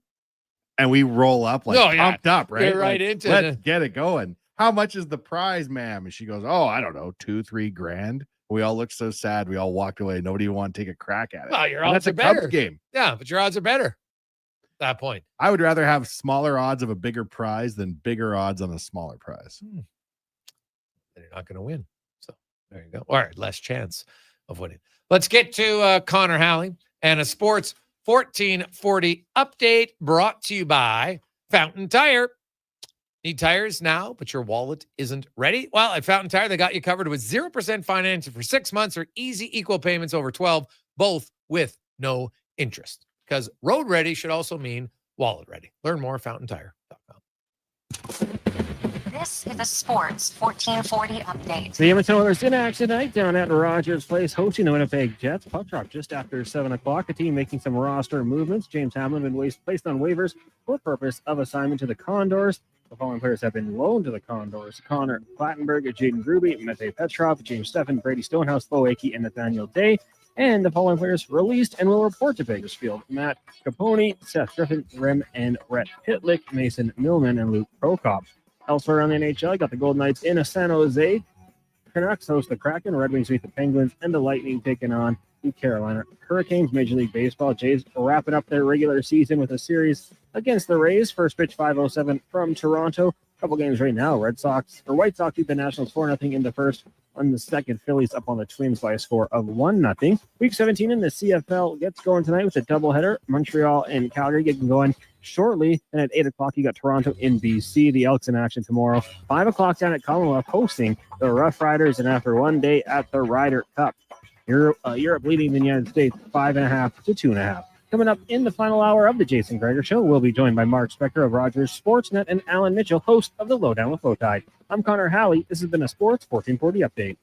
And we roll up pumped up, right? Get right into let's get it going. How much is the prize, ma'am? And she goes, oh, I don't know, $2-3 grand. We all looked so sad. We all walked away. Nobody wanted to take a crack at it. Well, your And odds that's are a Cubs better. game. Yeah, but your odds are better at that point. I would rather have smaller odds of a bigger prize than bigger odds on a smaller prize. Then you're not going to win. So there you go. Or less chance of winning. Let's get to Connor Halley and a Sports 1440 update brought to you by Fountain Tire. Need tires now, but your wallet isn't ready? Well, at Fountain Tire, they got you covered with 0% financing for 6 months or easy equal payments over 12, both with no interest. Because road ready should also mean wallet ready. Learn more at fountaintire.com. This is a Sports 1440 update. The Edmonton Oilers in action tonight down at Rogers Place, hosting the Winnipeg Jets. Puck drop just after 7 o'clock. The team making some roster movements. James Hamlin been placed on waivers for purpose of assignment to the Condors. The following players have been loaned to the Condors: Connor Plattenberg, Jaden Gruby, Mete Petrov, James Steffen, Brady Stonehouse, Bo Akey, and Nathaniel Day. And the following players released and will report to Bakersfield: Matt Capone, Seth Griffin, Rem and Rhett Pitlick, Mason Millman, and Luke Prokop. Elsewhere on the NHL, got the Golden Knights in San Jose. Canucks host the Kraken, Red Wings meet the Penguins, and the Lightning taking on the Carolina Hurricanes. Major League Baseball, Jays wrapping up their regular season with a series against the Rays. First pitch 5:07 from Toronto. Couple games right now. White Sox beat the Nationals 4-0 in the first. On the second, Phillies up on the Twins by a score of 1-0. Week 17 in the CFL gets going tonight with a doubleheader. Montreal and Calgary getting going shortly. And at 8 o'clock, you got Toronto in BC. The Elks in action tomorrow. 5 o'clock down at Commonwealth hosting the Roughriders. And after one day at the Ryder Cup, Europe leading the United States 5.5 to 2.5. Coming up in the final hour of the Jason Gregor Show, we'll be joined by Mark Spector of Rogers Sportsnet and Alan Mitchell, host of the Lowdown with Lowtide. I'm Connor Halley. This has been a Sports 1440 update.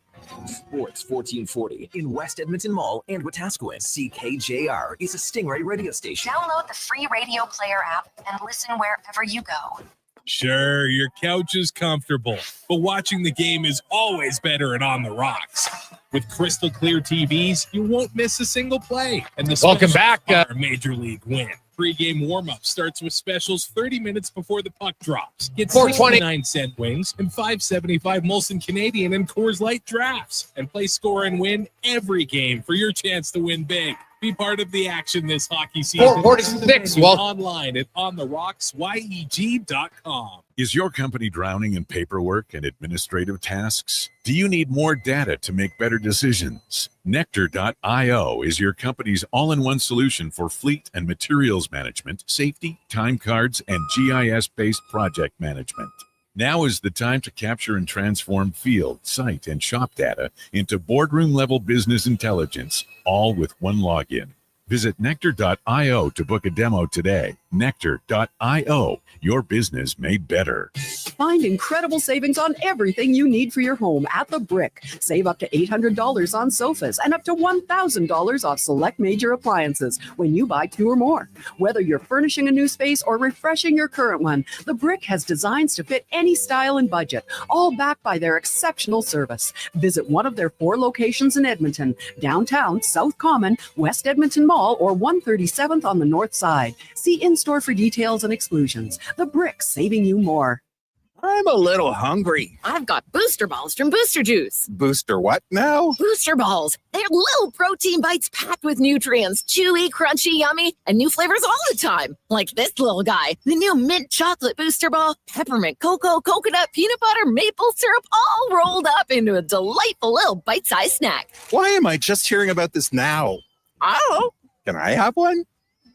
Sports 1440 in West Edmonton Mall and Wetaskiwin. CKJR is a Stingray radio station. Download the free radio player app and listen wherever you go. Sure, your couch is comfortable, but watching the game is always better at On the Rocks. With crystal clear TVs, you won't miss a single play. And the Welcome back. Our Major League win. Pre-game warm-up starts with specials 30 minutes before the puck drops. Get 4.29-cent wings and $5.75 Molson Canadian and Coors Light drafts. And play score and win every game for your chance to win big. Be part of the action this hockey season. 446. Online at ontherocks.yeg.com. Is your company drowning in paperwork and administrative tasks? Do you need more data to make better decisions? Nectar.io is your company's all-in-one solution for fleet and materials management, safety, time cards, and GIS-based project management. Now is the time to capture and transform field, site, and shop data into boardroom-level business intelligence, all with one login. Visit Nectar.io to book a demo today. Nectar.io, your business made better. Find incredible savings on everything you need for your home at The Brick. Save up to $800 on sofas and up to $1,000 off select major appliances when you buy 2 or more. Whether you're furnishing a new space or refreshing your current one, The Brick has designs to fit any style and budget, all backed by their exceptional service. Visit one of their 4 locations in Edmonton, downtown, South Common, West Edmonton Mall, or 137th on the north side. See in-store for details and exclusions. The Brick, saving you more. I'm a little hungry. I've got booster balls from Booster Juice. Booster what now? Booster balls. They're little protein bites packed with nutrients. Chewy, crunchy, yummy, and new flavors all the time. Like this little guy. The new mint chocolate booster ball. Peppermint, cocoa, coconut, peanut butter, maple syrup, all rolled up into a delightful little bite-sized snack. Why am I just hearing about this now? I don't know. Can I have one?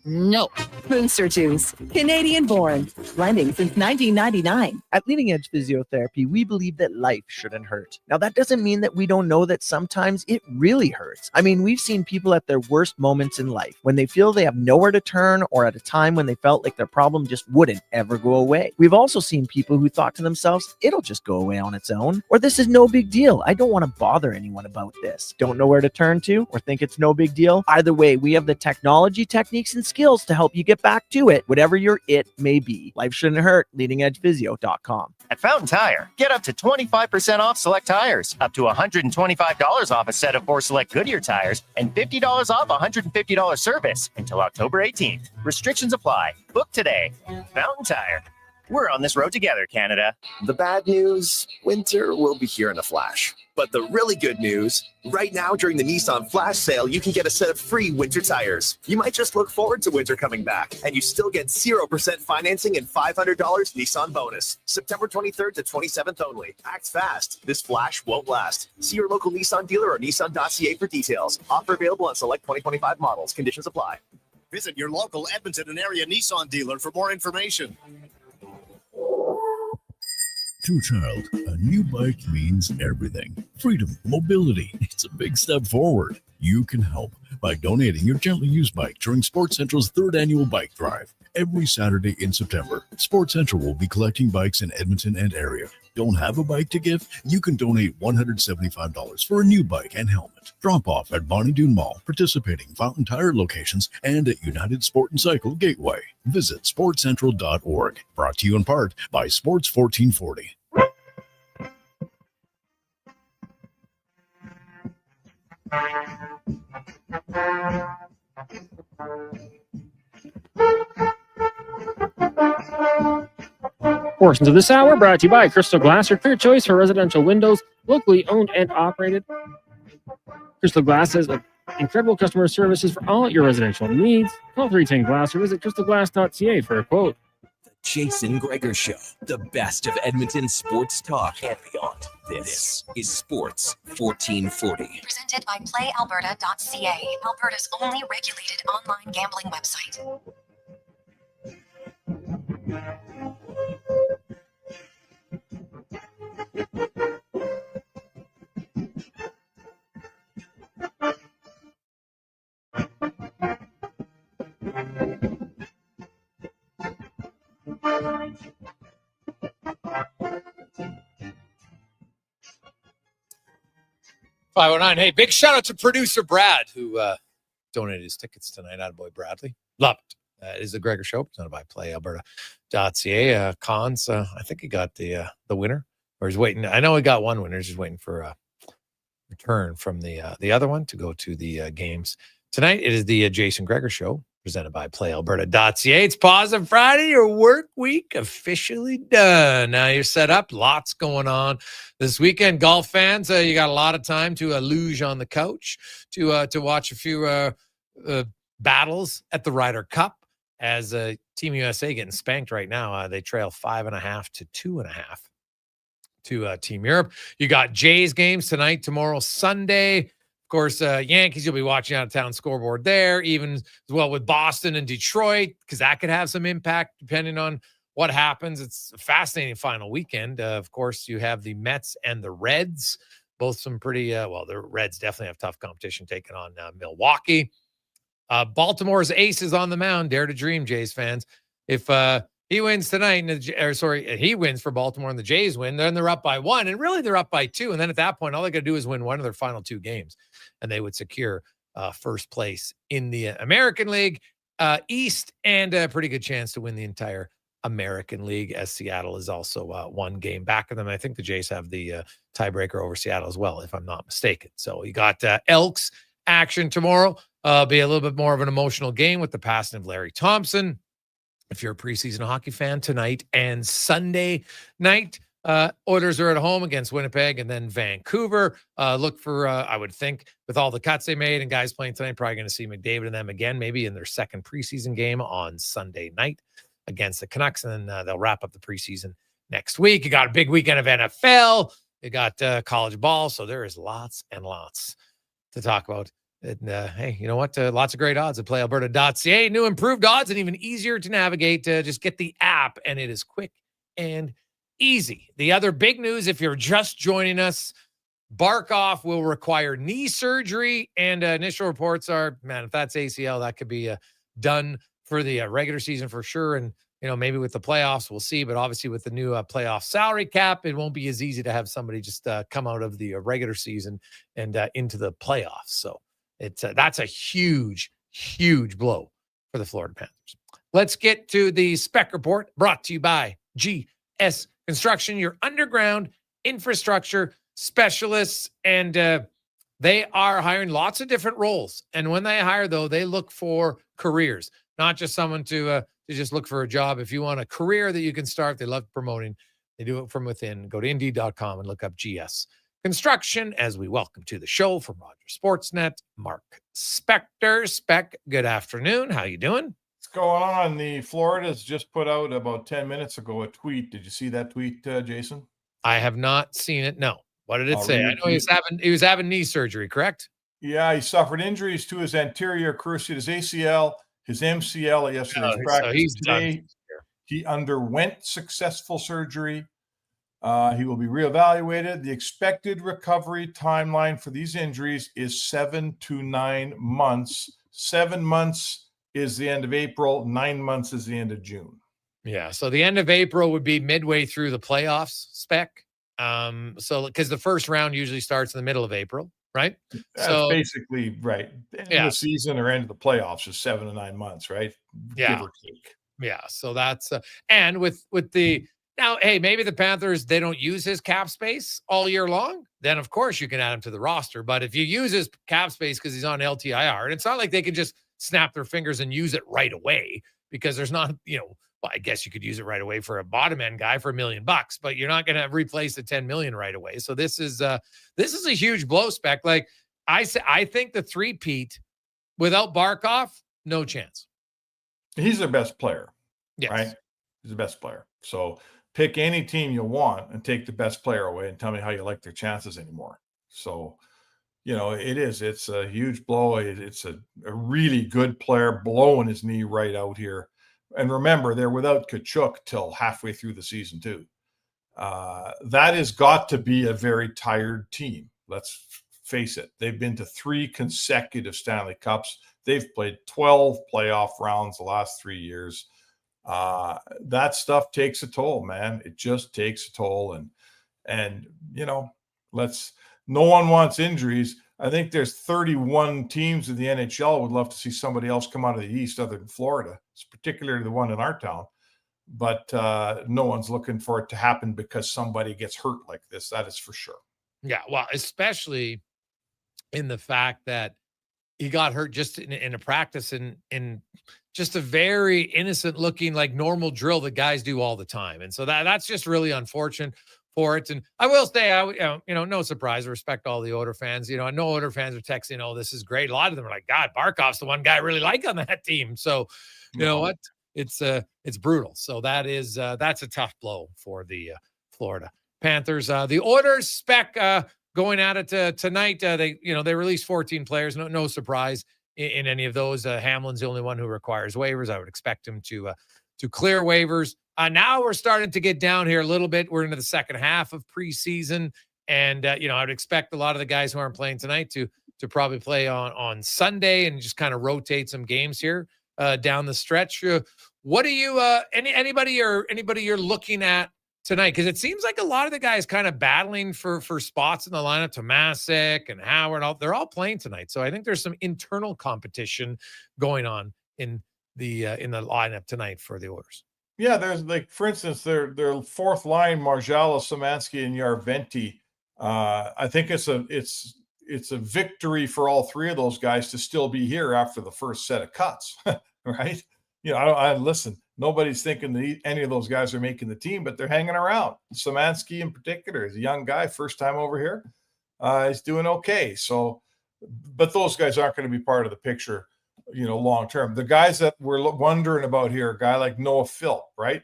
No. Booster Juice, Canadian born, blending since 1999. At Leading Edge Physiotherapy, we believe that life shouldn't hurt. Now, that doesn't mean that we don't know that sometimes it really hurts. I mean, we've seen people at their worst moments in life, when they feel they have nowhere to turn, or at a time when they felt like their problem just wouldn't ever go away. We've also seen people who thought to themselves, it'll just go away on its own, or this is no big deal. I don't want to bother anyone about this. Don't know where to turn to, or think it's no big deal. Either way, we have the technology, techniques, and skills to help you get back to it, whatever your it may be. Life shouldn't hurt. LeadingEdgePhysio.com. At Fountain Tire, get up to 25% off select tires, up to $125 off a set of 4 select Goodyear tires, and $50 off $150 service until October 18th. Restrictions apply. Book today. Fountain Tire. We're on this road together, Canada. The bad news, winter will be here in a flash. But the really good news, right now during the Nissan Flash Sale, you can get a set of free winter tires. You might just look forward to winter coming back, and you still get 0% financing and $500 Nissan bonus. September 23rd to 27th only. Act fast. This flash won't last. See your local Nissan dealer or Nissan.ca for details. Offer available on select 2025 models. Conditions apply. Visit your local Edmonton and area Nissan dealer for more information. To a child, a new bike means everything. Freedom, mobility. It's a big step forward. You can help by donating your gently used bike during Sports Central's 3rd annual bike drive. Every Saturday in September, Sports Central will be collecting bikes in Edmonton and area. Don't have a bike to give? You can donate $175 for a new bike and helmet. Drop off at Bonnie Doon Mall, participating Fountain Tire locations, and at United Sport and Cycle Gateway. Visit sportscentral.org. Brought to you in part by Sports 1440. Portions of this hour brought to you by Crystal Glass, your clear choice for residential windows, locally owned and operated. Crystal Glass has incredible customer services for all your residential needs. Call 310 Glass or visit crystalglass.ca for a quote. Jason Gregor Show, the best of Edmonton sports talk and beyond. This is Sports 1440. Presented by PlayAlberta.ca, Alberta's only regulated online gambling website. 509. Hey, big shout out to producer Brad, who donated his tickets tonight. Attaboy Bradley. Love it. It is the Gregor Show, presented by PlayAlberta.ca. Cons, I think he got the winner, or he's waiting. I know he got one winner. He's just waiting for a return from the other one to go to the games tonight. It is the Jason Gregor Show, presented by PlayAlberta.ca. It's Positive Friday. Your work week officially done. Now you're set up. Lots going on this weekend. Golf fans, you got a lot of time to luge on the couch to watch a few battles at the Ryder Cup. As Team USA getting spanked right now, they trail 5.5 to 2.5 to Team Europe. You got Jays games tonight, tomorrow, Sunday. Of course, Yankees, you'll be watching out of town scoreboard there, even as well with Boston and Detroit, because that could have some impact depending on what happens. It's a fascinating final weekend. Of course, you have the Mets and the Reds, both some pretty, the Reds definitely have tough competition taking on Milwaukee. Baltimore's ace is on the mound. Dare to dream, Jays fans. If he wins tonight, he wins for Baltimore and the Jays win, then they're up by 1. And really, they're up by 2. And then at that point, all they got to do is win one of their final 2 games, and they would secure first place in the American League East and a pretty good chance to win the entire American League, as Seattle is also 1 game back of them. I think the Jays have the tiebreaker over Seattle as well, if I'm not mistaken. So you got Elks action tomorrow. Be a little bit more of an emotional game with the passing of Larry Thompson. If you're a preseason hockey fan, tonight and Sunday night, Oilers are at home against Winnipeg and then Vancouver. Look for, I would think, with all the cuts they made and guys playing tonight, probably going to see McDavid and them again, maybe in their second preseason game on Sunday night against the Canucks. And then they'll wrap up the preseason next week. You got a big weekend of NFL. You got college ball. So there is lots and lots to talk about. And hey, you know what? Lots of great odds at playalberta.ca. New improved odds and even easier to navigate. Just get the app, and it is quick and easy. The other big news, if you're just joining us, Barkov will require knee surgery, and initial reports are, man, if that's ACL, that could be done for the regular season for sure. And, you know, maybe with the playoffs, we'll see. But obviously with the new playoff salary cap, it won't be as easy to have somebody just come out of the regular season and into the playoffs. So that's a huge, huge blow for the Florida Panthers. Let's get to the spec report brought to you by GS Construction, your underground infrastructure specialists. And they are hiring lots of different roles. And when they hire, though, they look for careers, not just someone to just look for a job. If you want a career that you can start, they love promoting. They do it from within. Go to Indeed.com and look up GS Construction as we welcome to the show from Rogers Sportsnet, Mark Spector. Spec, good afternoon. How you doing? What's going on? The Florida's just put out about 10 minutes ago a tweet. Did you see that tweet, Jason? I have not seen it. No. What did it say? I know he was having knee surgery, correct? Yeah, he suffered injuries to his anterior cruciate, his ACL, his MCL at yesterday's practice. So he's today, he underwent successful surgery. He will be reevaluated. The expected recovery timeline for these injuries is 7 to 9 months. 7 months is the end of April. 9 months is the end of June. Yeah. So the end of April would be midway through the playoffs, Spec. So because the first round usually starts in the middle of April, right? That's basically right. End of the season or end of the playoffs is 7 to 9 months, right? Yeah. Give or take. Yeah. So that's and with the now, hey, maybe the Panthers, they don't use his cap space all year long. Then, of course, you can add him to the roster. But if you use his cap space because he's on LTIR, and it's not like they can just snap their fingers and use it right away because there's not, well, I guess you could use it right away for a bottom end guy for $1 million, but you're not going to replace the 10 million right away. So this is a huge blow, Spec. Like I think the three-peat without Barkov, no chance. He's their best player. Yes. Right? He's the best player. So pick any team you want and take the best player away and tell me how you like their chances anymore. So, it's a huge blow. It's a really good player blowing his knee right out here. And remember, they're without Tkachuk till halfway through the season too. That has got to be a very tired team. Let's face it. They've been to 3 consecutive Stanley Cups. They've played 12 playoff rounds the last 3 years. That stuff takes a toll, man. It just takes a toll. And no one wants injuries. I think there's 31 teams in the NHL would love to see somebody else come out of the East other than Florida. It's particularly the one in our town. But no one's looking for it to happen because somebody gets hurt like this. That is for sure. Yeah, well, especially in the fact that he got hurt just in a practice in just a very innocent looking, like normal drill that guys do all the time. And so that's just really unfortunate for it. And I will say, no surprise, I respect all the Oilers fans. I know Oilers fans are texting, oh, this is great. A lot of them are like, God, Barkov's the one guy I really like on that team. So you know what? It's brutal. So that's a tough blow for the Florida Panthers. The Oilers, Spec, going at it tonight. They released 14 players. No surprise in any of those. Hamlin's the only one who requires waivers. I would expect him to clear waivers. Now we're starting to get down here a little bit. We're into the second half of preseason, and I would expect a lot of the guys who aren't playing tonight to probably play on Sunday and just kind of rotate some games here down the stretch. What do you anybody you're looking at tonight? Because it seems like a lot of the guys kind of battling for spots in the lineup. Tomasic and Howard, they're all playing tonight. So I think there's some internal competition going on in the lineup tonight for the Oilers. Yeah, there's for instance, their fourth line, Marjala, Szymanski, and Yarventi. I think it's a victory for all three of those guys to still be here after the first set of cuts, right? I listen, nobody's thinking that any of those guys are making the team, but they're hanging around. Szymanski in particular is a young guy, first time over here. He's doing okay. So, but those guys aren't going to be part of the picture, long term. The guys that we're wondering about here, a guy like Noah Philp, right?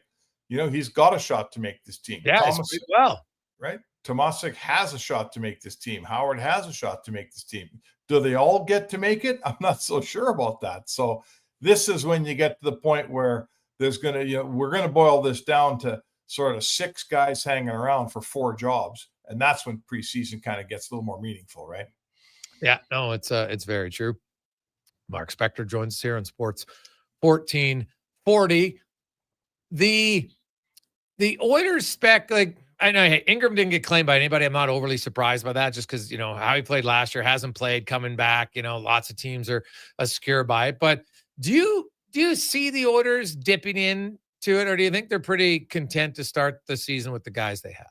He's got a shot to make this team. Yeah, Thomas, well, right? Tomasic has a shot to make this team. Howard has a shot to make this team. Do they all get to make it? I'm not so sure about that. So this is when you get to the point where there's going to, we're going to boil this down to sort of 6 guys hanging around for 4 jobs. And that's when preseason kind of gets a little more meaningful, right? Yeah, no, it's very true. Mark Spector joins us here on Sports 1440. The Oilers spec, like, I know Ingram didn't get claimed by anybody. I'm not overly surprised by that, just because how he played last year, hasn't played, coming back. Lots of teams are secure by it. But do you see the Oilers dipping in to it, or do you think they're pretty content to start the season with the guys they have?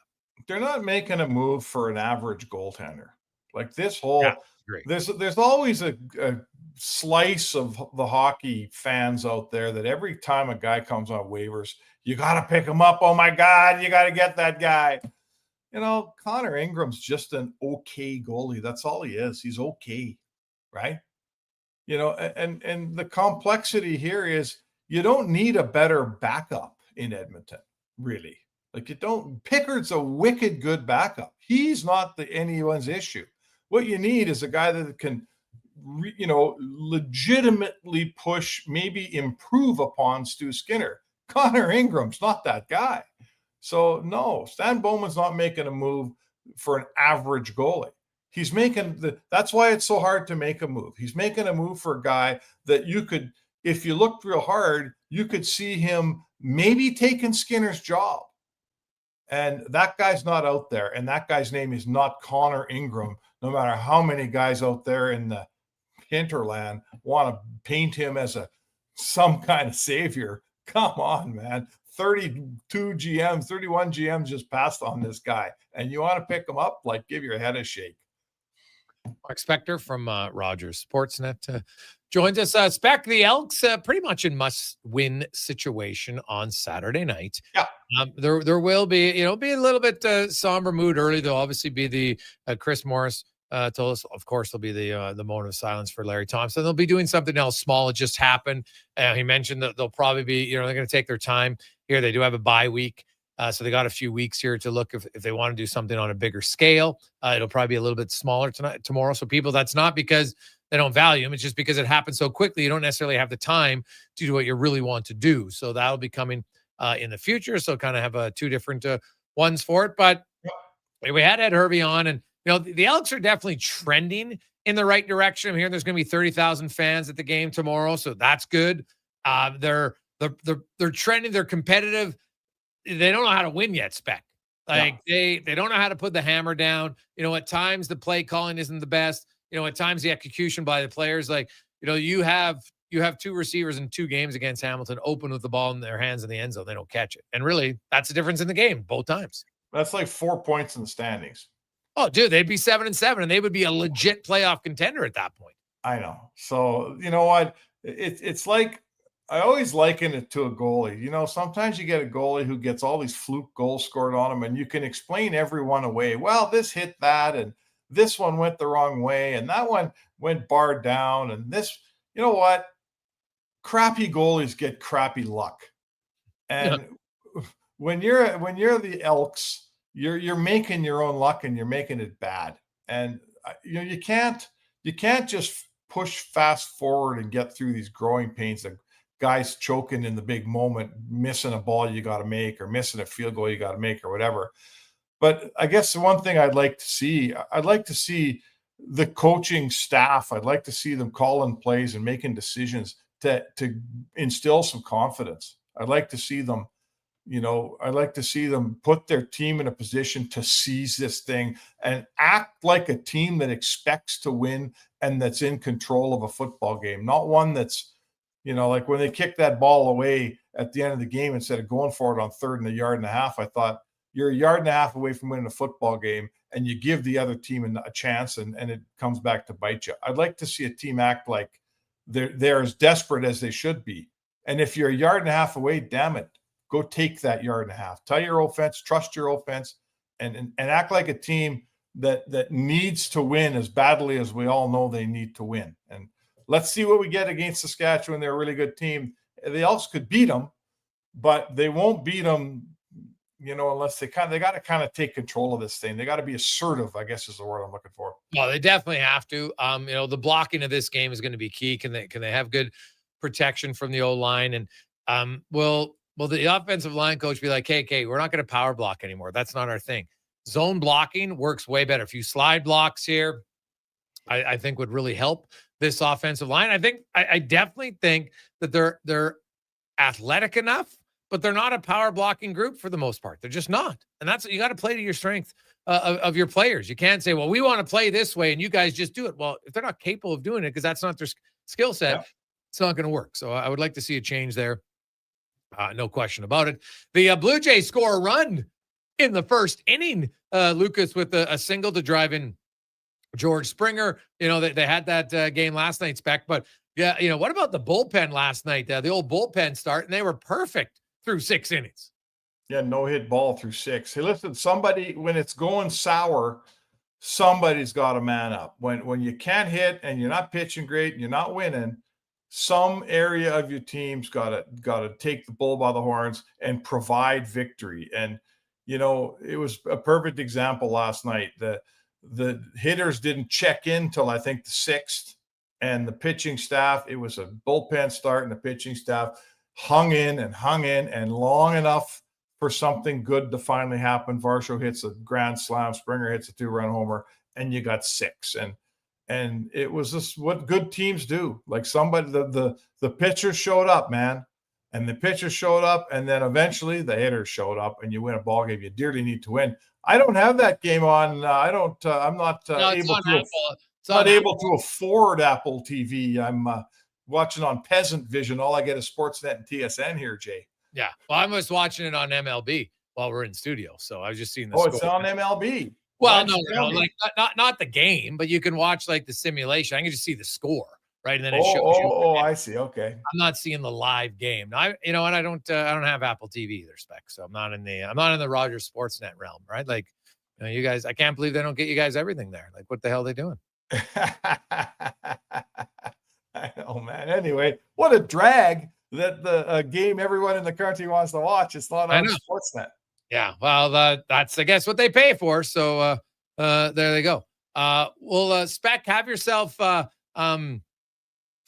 They're not making a move for an average goaltender. Like this whole, there's always a slice of the hockey fans out there that every time a guy comes on waivers, you got to pick him up. Oh my God, you got to get that guy. Connor Ingram's just an okay goalie. That's all he is. He's okay, right? And the complexity here is you don't need a better backup in Edmonton, really. Like you don't. Pickard's a wicked good backup. He's not anyone's issue. What you need is a guy that can, legitimately push, maybe improve upon Stu Skinner. Connor Ingram's not that guy. So no, Stan Bowman's not making a move for an average goalie. He's making that's why it's so hard to make a move. He's making a move for a guy that you could, if you looked real hard, you could see him maybe taking Skinner's job. And that guy's not out there. And that guy's name is not Connor Ingram, no matter how many guys out there in the hinterland want to paint him as some kind of savior. Come on, man. 31 GMs just passed on this guy. And you want to pick him up? Like, give your head a shake. Mark Spector from Rogers Sportsnet joins us. Spec, the Elks pretty much in must-win situation on Saturday night. Yeah. There will be, be a little bit somber mood early. There'll obviously be the Chris Morris told us, of course, there'll be the moment of silence for Larry Thompson. They'll be doing something else small. It just happened. He mentioned that they'll probably be, they're going to take their time here. They do have a bye week. So they got a few weeks here to look if they want to do something on a bigger scale. It'll probably be a little bit smaller tomorrow. So people, that's not because they don't value them. It's just because it happens so quickly. You don't necessarily have the time to do what you really want to do. So that'll be coming in the future. So kind of have 2 different ones for it. But we had Ed Hervey on, and the Elks are definitely trending in the right direction. I'm hearing there's going to be 30,000 fans at the game tomorrow. So that's good. They're trending. They're competitive. They don't know how to win yet, Spec. They don't know how to put the hammer down. At times the play calling isn't the best. At times the execution by the players, you have 2 receivers in 2 games against Hamilton open with the ball in their hands in the end zone. They don't catch it. And really, that's the difference in the game both times. That's like 4 points in the standings. Oh, dude, they'd be 7-7, and they would be a legit playoff contender at that point. I know. So, you know what? It's like, I always liken it to a goalie. Sometimes you get a goalie who gets all these fluke goals scored on him, and you can explain every one away. Well, this hit that, and this one went the wrong way, and that one went barred down, and this, you know what? Crappy goalies get crappy luck. And when you're the Elks, you're making your own luck, and you're making it bad. And you can't just push fast forward and get through these growing pains of guys choking in the big moment, missing a ball you got to make, or missing a field goal you got to make, or whatever. But I guess the one thing I'd like to see the coaching staff. I'd like to see them calling plays and making decisions to instill some confidence. I'd like to see them, put their team in a position to seize this thing and act like a team that expects to win and that's in control of a football game, not one that's, like when they kicked that ball away at the end of the game instead of going for it on 3rd and 1.5 yards, I thought, you're 1.5 yards away from winning a football game, and you give the other team a chance, and it comes back to bite you. I'd like to see a team act like they're as desperate as they should be And if you're a yard and a half away, damn it, go take that yard and a half. Tell your offense, trust your offense, and act like a team that needs to win as badly as we all know they need to win. And let's see what we get against Saskatchewan. They're a really good team. The Elks could beat them, but they won't beat them, unless they got to kind of take control of this thing. They got to be assertive, I guess is the word I'm looking for. Well, they definitely have to. The blocking of this game is going to be key. Can they have good protection from the O-line? And will the offensive line coach be like, hey, we're not going to power block anymore. That's not our thing. Zone blocking works way better. A few slide blocks here, I think would really help this offensive line. I definitely think that they're athletic enough, but they're not a power blocking group for the most part. They're just not. And that's what you got to play to your strength of your players. You can't say, well, we want to play this way and you guys just do it. Well, if they're not capable of doing it because that's not their skill set, it's not going to work. So I would like to see a change there. No question about it. The Blue Jays score a run in the first inning, Lucas, with a single to drive in George Springer. They had that game last night, Spec. But, yeah, what about the bullpen last night? The old bullpen start, and they were perfect through 6 innings. Yeah, no-hit ball through 6. Hey, listen, somebody, when it's going sour, somebody's got to man up. When you can't hit and you're not pitching great and you're not winning, some area of your team's got to take the bull by the horns and provide victory. And it was a perfect example last night. The hitters didn't check in till I think the 6th, and the pitching staff, it was a bullpen start, and the pitching staff hung in and long enough for something good to finally happen. Varsho hits a grand slam, Springer hits a 2-run homer, and you got 6. And it was just what good teams do. Like somebody, the pitcher showed up, man. And the pitcher showed up, and then eventually the hitters showed up, and you win a ball game you dearly need to win. I don't have that game on. I'm not able to afford Apple TV. I'm watching on Peasant Vision. All I get is Sportsnet and TSN here, Jay. Yeah. Well, I'm just watching it on MLB while we're in studio. So I was just seeing the score. It's on MLB. Well, no, like not the game, but you can watch like the simulation. I can just see the score. Right, and then it shows you. Oh, I see. Okay, I'm not seeing the live game. I don't have Apple TV either, Spec. So I'm not in the Rogers Sportsnet realm, right? Like, you guys, I can't believe they don't get you guys everything there. Like, what the hell are they doing? I know, man. Anyway, what a drag that the game everyone in the country wants to watch. It's not on Sportsnet. Yeah, well, that's I guess what they pay for. So there they go. Spec, have yourself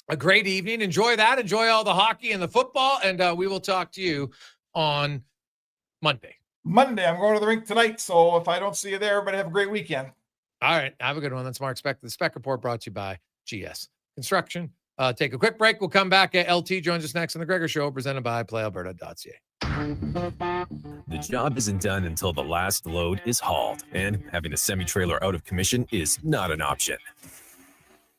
a great evening. Enjoy that. Enjoy all the hockey and the football. And we will talk to you on Monday. I'm going to the rink tonight. So if I don't see you there, everybody have a great weekend. All right. Have a good one. That's Mark Spec. The Spec Report brought to you by GS Construction. Take a quick break. We'll come back. LT joins us next on the Gregor Show, presented by PlayAlberta.ca. The job isn't done until the last load is hauled. And having a semi-trailer out of commission is not an option.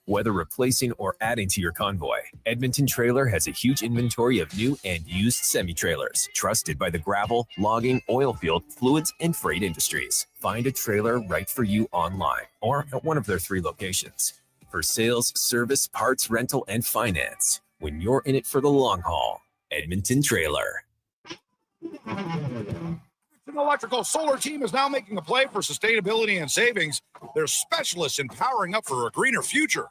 Whether replacing or adding to your convoy, Edmonton Trailer has a huge inventory of new and used semi-trailers, trusted by the gravel, logging, oil field, fluids, and freight industries. Find a trailer right for you online or at one of their 3 locations. For sales, service, parts, rental, and finance, when you're in it for the long haul, Edmonton Trailer. Electrical Solar Team is now making a play for sustainability and savings. They're specialists in powering up for a greener future.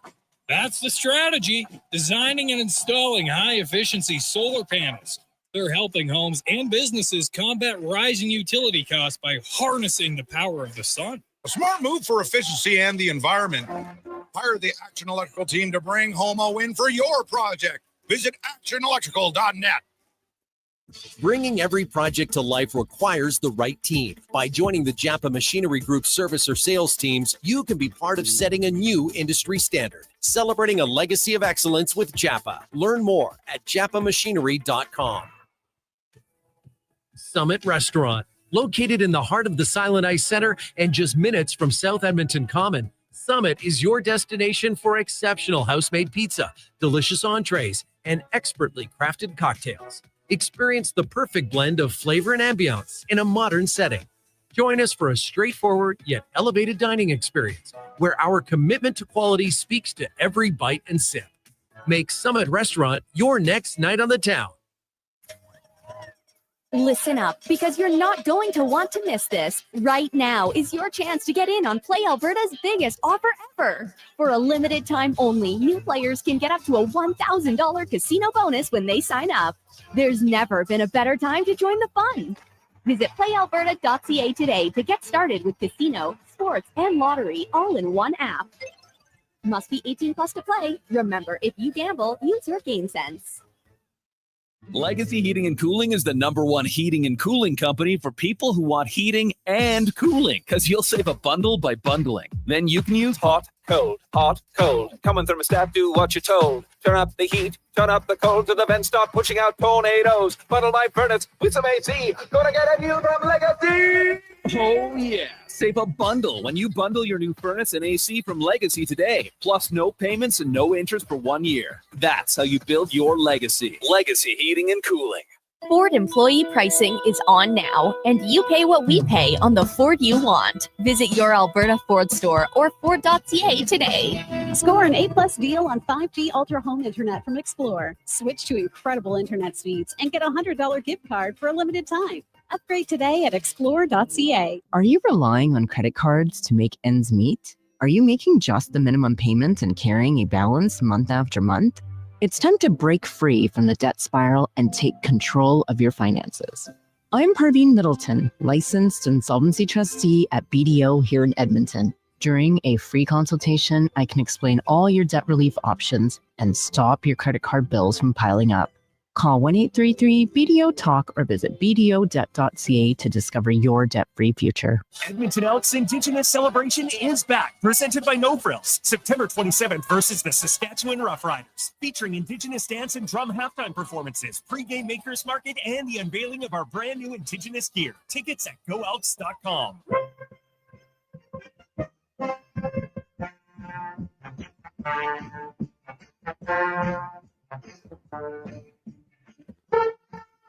That's the strategy, designing and installing high-efficiency solar panels. They're helping homes and businesses combat rising utility costs by harnessing the power of the sun. A smart move for efficiency and the environment. Hire the Action Electrical Team to bring home a win for your project. Visit actionelectrical.net. Bringing every project to life requires the right team. By joining the Japa Machinery Group service or sales teams, you can be part of setting a new industry standard. Celebrating a legacy of excellence with Japa. Learn more at japamachinery.com. Summit Restaurant, located in the heart of the Silent Ice Center and just minutes from South Edmonton Common. Summit is your destination for exceptional house-made pizza, delicious entrees, and expertly crafted cocktails. Experience the perfect blend of flavor and ambiance in a modern setting. Join us for a straightforward yet elevated dining experience where our commitment to quality speaks to every bite and sip. Make Summit Restaurant your next night on the town. Listen up, because you're not going to want to miss this. Right now is your chance to get in on Play Alberta's biggest offer ever. For a limited time only, new players can get up to a $1,000 casino bonus when they sign up. There's never been a better time to join the fun. Visit playalberta.ca today to get started with casino, sports, and lottery all in one app. Must be 18 plus to play. Remember, if you gamble, use your game sense. Legacy Heating and Cooling is the #1 heating and cooling company for people who want heating and cooling, because you'll save a bundle by bundling. Then you can use hot, cold, coming thermostat, do what you're told. Turn up the heat, turn up the cold, to the vents start pushing out tornadoes. Bundle my furnace with some AC, gonna get a new from Legacy! Oh yeah, save a bundle when you bundle your new furnace and AC from Legacy today. Plus no payments and no interest for 1 year. That's how you build your legacy. Legacy Heating and Cooling. Ford employee pricing is on now, and you pay what we pay on the Ford you want. Visit your Alberta Ford store or Ford.ca today. Score an A+ deal on 5G Ultra Home Internet from Explore. Switch to incredible internet speeds and get a $100 gift card for a limited time. Upgrade today at Explore.ca. Are you relying on credit cards to make ends meet? Are you making just the minimum payment and carrying a balance month after month? It's time to break free from the debt spiral and take control of your finances. I'm Parveen Middleton, licensed insolvency trustee at BDO here in Edmonton. During a free consultation, I can explain all your debt relief options and stop your credit card bills from piling up. Call 1-833-BDO-TALK or visit bdodebt.ca to discover your debt-free future. Edmonton Elks Indigenous Celebration is back, presented by No Frills, September 27th versus the Saskatchewan Roughriders, featuring Indigenous dance and drum halftime performances, pre-game makers market, and the unveiling of our brand new Indigenous gear. Tickets at goelks.com.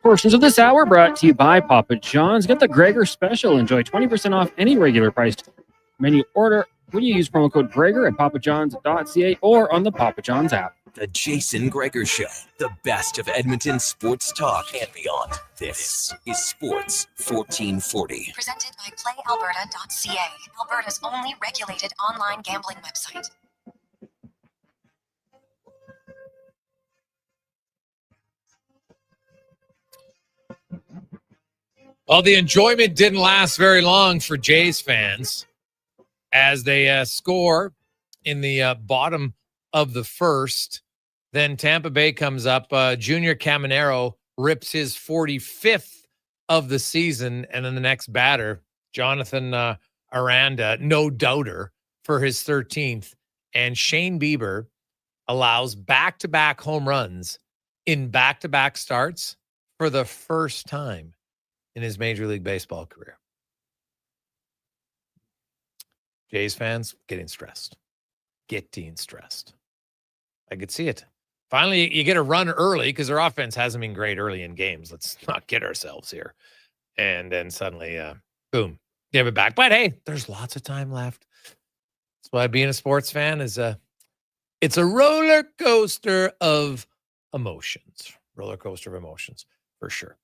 Portions of this hour brought to you by Papa John's. Get the Gregor special. Enjoy 20% off any regular priced menu order when you use promo code Gregor at papajohns.ca or on the Papa John's app. The Jason Gregor Show, the best of Edmonton sports talk and beyond. This is Sports 1440. Presented by playalberta.ca, Alberta's only regulated online gambling website. Well, the enjoyment didn't last very long for Jays fans as they score in the bottom of the first. Then Tampa Bay comes up. Junior Caminero rips his 45th of the season. And then the next batter, Jonathan Aranda, no doubter, for his 13th. And Shane Bieber allows back-to-back home runs in back-to-back starts for the first time in his Major League Baseball career. Jays fans getting stressed. I could see it. Finally, you get a run early because their offense hasn't been great early in games. Let's not get ourselves here. And then suddenly, boom, you have it back. But hey, there's lots of time left. That's why being a sports fan is it's a roller coaster of emotions. Roller coaster of emotions, for sure.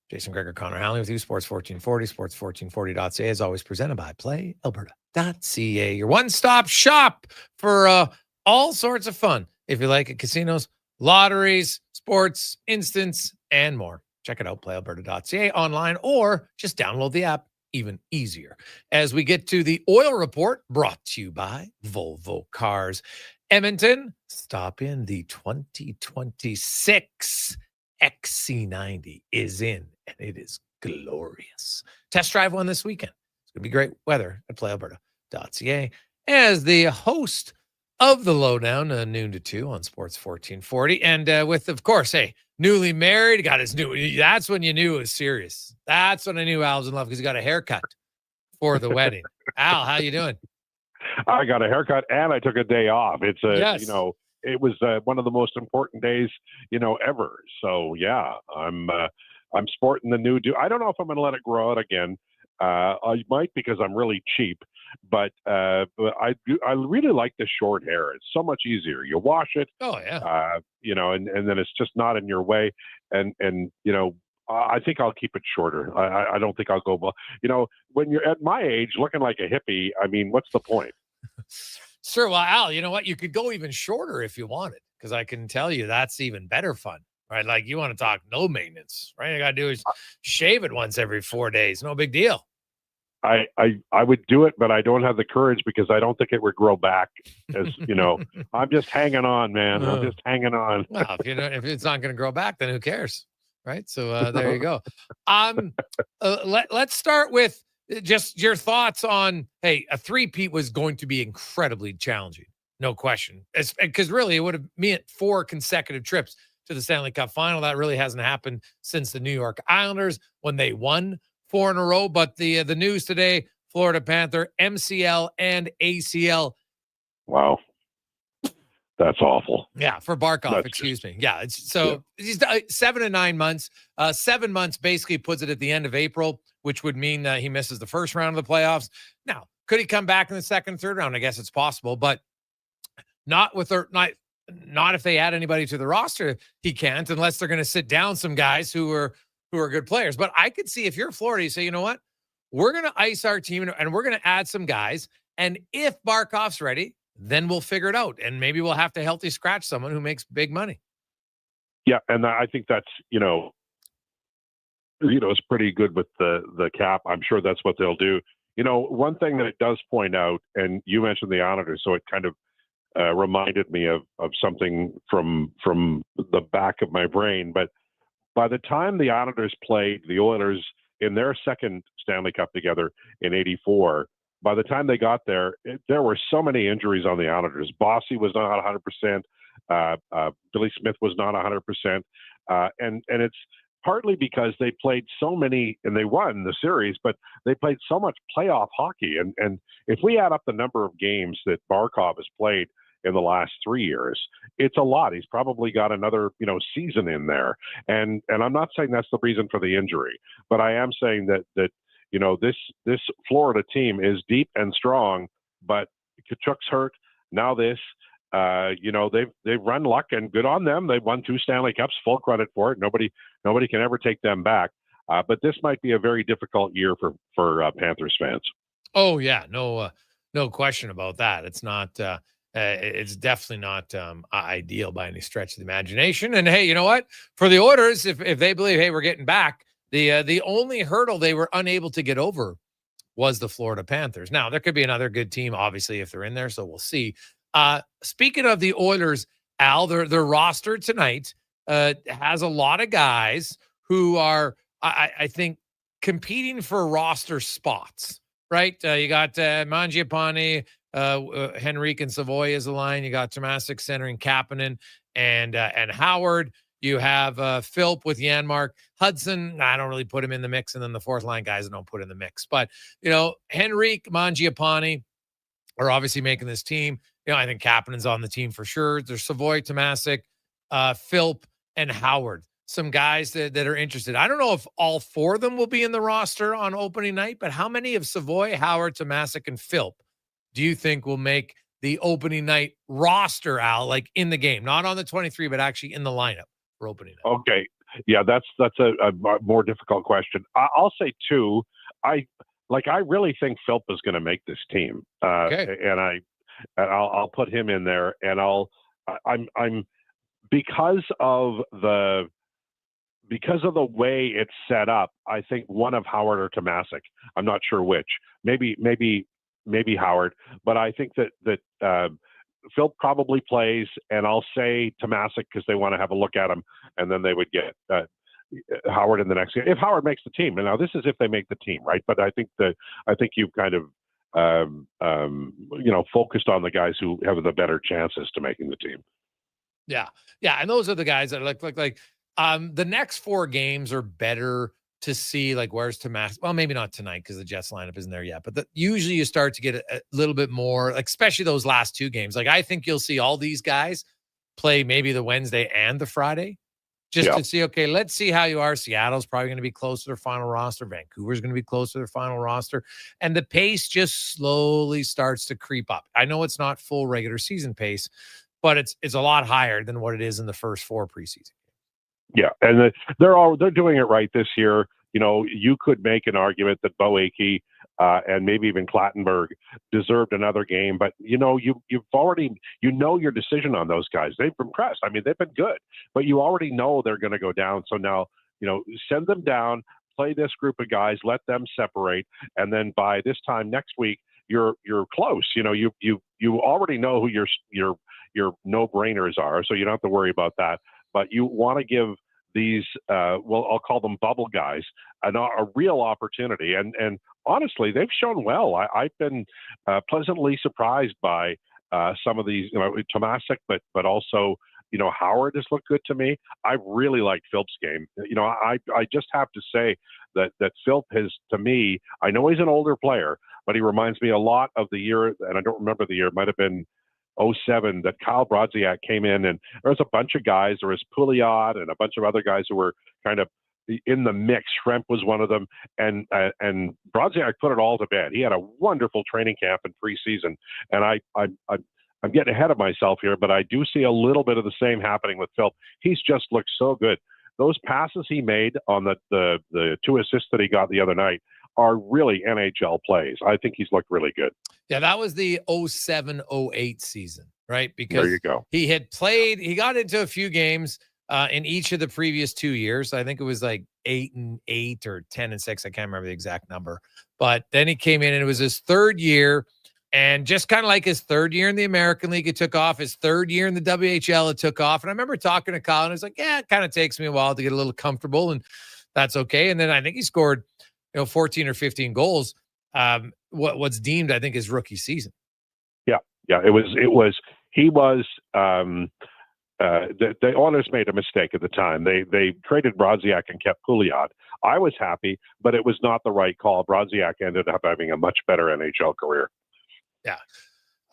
Jason Gregor, Connor Halley with you, Sports 1440. Sports1440.ca is always presented by playalberta.ca, your one-stop shop for all sorts of fun. If you like it, casinos, lotteries, sports, instants, and more. Check it out, playalberta.ca online, or just download the app, even easier. As we get to the oil report, brought to you by Volvo Cars. Edmonton, stop in. The 2026 XC90 is in, and it is glorious. Test drive one this weekend. It's going to be great weather at playalberta.ca. As the host of the Lowdown, noon to 2 on Sports 1440. And with, of course, hey, newly married, got his new, that's when you knew it was serious. That's when I knew Al was in love, because he got a haircut for the wedding. Al, how you doing? I got a haircut and I took a day off. It's Yes. It was one of the most important days, ever. So yeah, I'm sporting the new. I don't know if I'm going to let it grow out again. I might because I'm really cheap, but I really like the short hair. It's so much easier. You wash it. Oh yeah. And then it's just not in your way. And I think I'll keep it shorter. I don't think I'll go. When you're at my age, looking like a hippie, I mean, what's the point? Sure. Well, Al, you know what? You could go even shorter if you wanted, because I can tell you that's even better fun, right? Like you want to talk no maintenance, right? All you got to do is shave it once every 4 days. No big deal. I would do it, but I don't have the courage because I don't think it would grow back. As I'm just hanging on, man. I'm just hanging on. Well, if it's not going to grow back, then who cares, right? So there you go. Let's start with just your thoughts on, hey, a three-peat was going to be incredibly challenging, no question. Because really, it would have meant 4 consecutive trips to the Stanley Cup final. That really hasn't happened since the New York Islanders when they won 4 in a row. But the news today, Florida Panther, MCL and ACL. Wow. That's awful. Yeah, for Barkov, excuse me. Yeah, he's 7 to 9 months. 7 months basically puts it at the end of April, which would mean that he misses the first round of the playoffs. Now, could he come back in the second, third round? I guess it's possible, but not if they add anybody to the roster. He can't, unless they're going to sit down some guys who are good players. But I could see if you're Florida, you say, you know what? We're going to ice our team and we're going to add some guys. And if Barkov's ready, then we'll figure it out. And maybe we'll have to healthy scratch someone who makes big money. Yeah. And I think that's, it's pretty good with the cap. I'm sure that's what they'll do. One thing that it does point out, and you mentioned the Islanders, so it kind of reminded me of something from the back of my brain. But by the time the Islanders played the Oilers in their second Stanley Cup together in '84, by the time they got there, there were so many injuries on the Islanders. Bossy was not 100%. Billy Smith was not 100%. And it's partly because they played so many, and they won the series, but they played so much playoff hockey. And if we add up the number of games that Barkov has played in the last 3 years, it's a lot. He's probably got another, season in there. And I'm not saying that's the reason for the injury, but I am saying that this Florida team is deep and strong, but Kachuk's hurt. Now they've run luck, and good on them. They've won 2 Stanley Cups, full credit for it. Nobody can ever take them back. But this might be a very difficult year for Panthers fans. Oh yeah, no question about that. It's not. It's definitely not ideal by any stretch of the imagination. And hey, you know what? For the Oilers, if they believe, hey, we're getting back, the only hurdle they were unable to get over was the Florida Panthers. Now, there could be another good team, obviously, if they're in there, so we'll see. Speaking of the Oilers, Al, their roster tonight has a lot of guys who are, I think, competing for roster spots, right? You got Mangiapane, Henrique and Savoy is the line. You got Tomasic centering Kapanen and Howard. You have Philp with Janmark. Hudson, I don't really put him in the mix. And then the fourth line guys I don't put in the mix. But, Henrique, Mangiapane are obviously making this team. I think Kapanen's on the team for sure. There's Savoy, Tomasic, Philp, and Howard. Some guys that are interested. I don't know if all 4 of them will be in the roster on opening night, but how many of Savoy, Howard, Tomasic, and Philp do you think will make the opening night roster, Al, like in the game? Not on the 23, but actually in the lineup for opening night. Okay. Yeah, that's a more difficult question. I'll say 2. I really think Philp is going to make this team. Okay. And I'll put him in there, and I'm because of the way it's set up. I think one of Howard or Tomasic. I'm not sure which. Maybe Howard, but I think that Phil probably plays, and I'll say Tomasic because they want to have a look at him, and then they would get Howard in the next game if Howard makes the team. And now this is if they make the team, right? But I think you've kind of focused on the guys who have the better chances to making the team. Yeah, and those are the guys that look like the next 4 games are better to see, like, where's Tomasic? Well, maybe not tonight because the Jets lineup isn't there yet, but usually you start to get a little bit more, like, especially those last 2 games. Like, I think you'll see all these guys play maybe the Wednesday and the Friday, just to see, okay, let's see how you are. Seattle's probably going to be close to their final roster. Vancouver's going to be close to their final roster. And the pace just slowly starts to creep up. I know it's not full regular season pace, but it's a lot higher than what it is in the first 4 preseason. Yeah, and they're doing it right this year. You know, you could make an argument that Bo Akey and maybe even Clattenburg deserved another game, but you've already your decision on those guys. They've impressed. I mean, they've been good, but you already know they're going to go down. So now, send them down, play this group of guys, let them separate, and then by this time next week, you're close. You already know who your no-brainers are, so you don't have to worry about that. But you want to give these, I'll call them bubble guys, a real opportunity. And honestly, they've shown well. I've been pleasantly surprised by some of these, Tomasic, but also, Howard has looked good to me. I really liked Philp's game. I just have to say that Philp has, to me, I know he's an older player, but he reminds me a lot of the year, and I don't remember the year, it might have been 2007, that Kyle Brodziak came in, and there was a bunch of guys. There was Pouliot and a bunch of other guys who were kind of in the mix. Schremp was one of them, and Brodziak put it all to bed. He had a wonderful training camp in preseason, and I'm getting ahead of myself here, but I do see a little bit of the same happening with Phil. He's just looked so good. Those passes he made on the 2 assists that he got the other night are really NHL plays. I think he's looked really good. Yeah, that was the 07-08 season, right? Because there you go. He got into a few games in each of the previous 2 years. I think it was like 8-8 or 10-6. I can't remember the exact number. But then he came in and it was his 3rd year. And just kind of like his 3rd year in the American League, it took off. His 3rd year in the WHL, it took off. And I remember talking to Kyle, and I was like, yeah, it kind of takes me a while to get a little comfortable, and that's okay. And then I think he scored 14 or 15 goals. What's deemed, I think, his rookie season. Yeah. He was. The Oilers made a mistake at the time. They traded Brodziak and kept Pouliot. I was happy, but it was not the right call. Brodziak ended up having a much better NHL career. Yeah.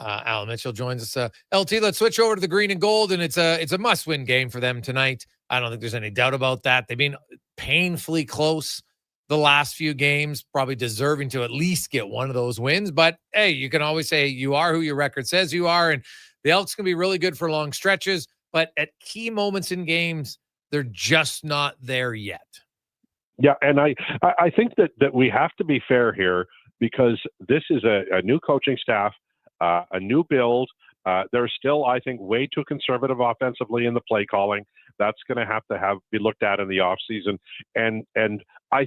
Alan Mitchell joins us. LT, let's switch over to the green and gold, and it's a must-win game for them tonight. I don't think there's any doubt about that. They've been painfully close the last few games, probably deserving to at least get one of those wins. But hey, you can always say you are who your record says you are, and the Elks can be really good for long stretches, but at key moments in games, they're just not there yet. Yeah, and I think that we have to be fair here, because this is a new coaching staff, a new build. They're still, I think, way too conservative offensively in the play calling. That's going to have be looked at in the offseason. And I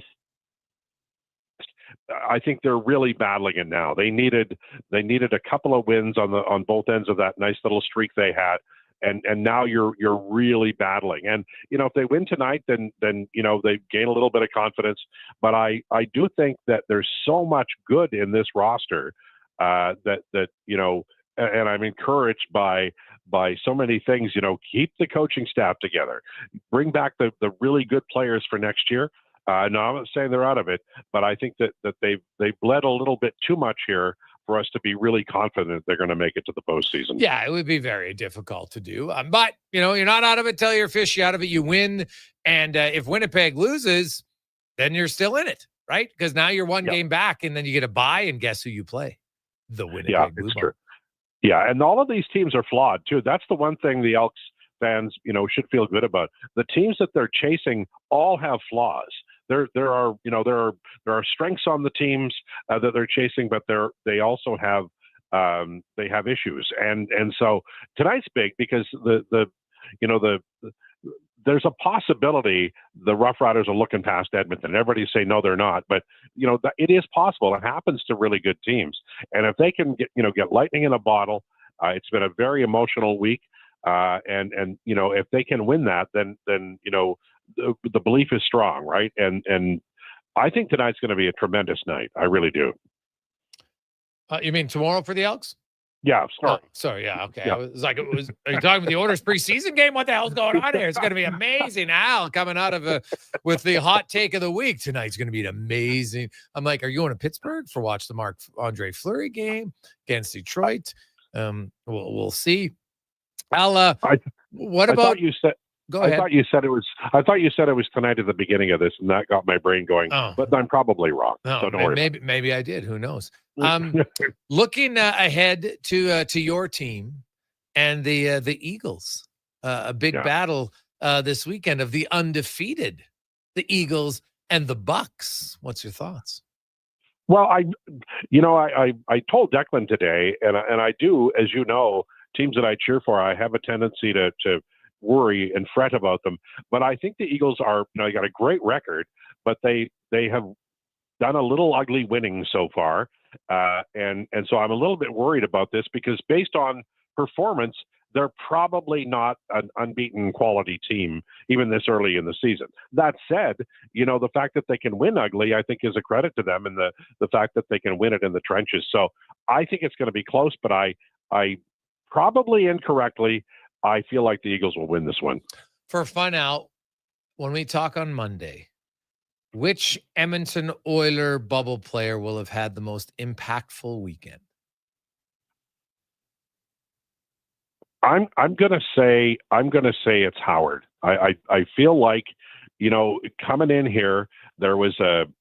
think they're really battling it now. They needed a couple of wins on both ends of that nice little streak they had. And now you're really battling. And, if they win tonight, then they gain a little bit of confidence. But I do think that there's so much good in this roster that and I'm encouraged by so many things. Keep the coaching staff together, bring back the really good players for next year. No, I'm not saying they're out of it, but I think that they've bled a little bit too much here for us to be really confident they're going to make it to the postseason. Yeah, it would be very difficult to do. But, you're not out of it till you're fishy out of it. You win. And if Winnipeg loses, then you're still in it, right? Because now you're one game back, and then you get a bye, and guess who you play? The Winnipeg Blue it's Bombers. True. Yeah, and all of these teams are flawed, too. That's the one thing the Elks fans, should feel good about. The teams that they're chasing all have flaws. There are strengths on the teams that they're chasing, but they also have issues, and so tonight's big because there's a possibility the Roughriders are looking past Edmonton. Everybody say no, they're not, but it is possible. It happens to really good teams, and if they can get lightning in a bottle, it's been a very emotional week, and if they can win that, then the belief is strong, right? And I think tonight's going to be a tremendous night. I really do. You mean tomorrow for the Elks? Yeah, sorry. Oh, sorry, yeah, okay. Yeah. I was like, are you talking about the Oilers preseason game? What the hell's going on here? It's going to be amazing. Al coming out of with the hot take of the week tonight's going to be amazing. I'm like, are you going to Pittsburgh for watch the Marc-Andre Fleury game against Detroit? We'll see. Al, what about you said? Go ahead. I thought you said it was tonight at the beginning of this, and that got my brain going. Oh. But I'm probably wrong. No, so don't worry. maybe I did. Who knows? Looking ahead to your team and the Eagles, a big battle this weekend of the undefeated, the Eagles and the Bucks. What's your thoughts? Well, I told Declan today, and I do, as you know, teams that I cheer for, I have a tendency to worry and fret about them. But I think the Eagles are, they got a great record, but they have done a little ugly winning so far, and so I'm a little bit worried about this because based on performance, they're probably not an unbeaten quality team, even this early in the season. That said, the fact that they can win ugly, I think is a credit to them, and the fact that they can win it in the trenches. So I think it's going to be close, but I probably incorrectly, I feel like the Eagles will win this one. For fun out, when we talk on Monday, which Edmonton Oiler bubble player will have had the most impactful weekend? I'm gonna say it's Howard. I feel like coming in here there was some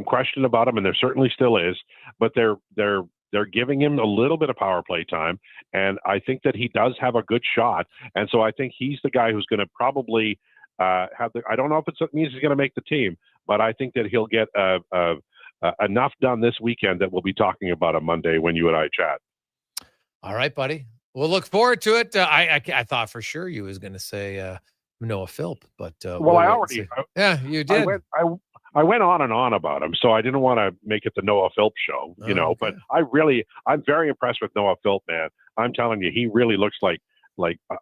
question about him, and there certainly still is, but they're giving him a little bit of power play time, and I think that he does have a good shot, and so I think he's the guy who's going to probably have the. I don't know if it means he's going to make the team, but I think that he'll get enough done this weekend that we'll be talking about on Monday when you and I chat. All right, buddy. We'll look forward to it. I thought for sure you was going to say Noah Philp, but I already. You did. I went on and on about him, so I didn't want to make it the Noah Philp show, okay. But I'm very impressed with Noah Philp, man. I'm telling you, he really looks like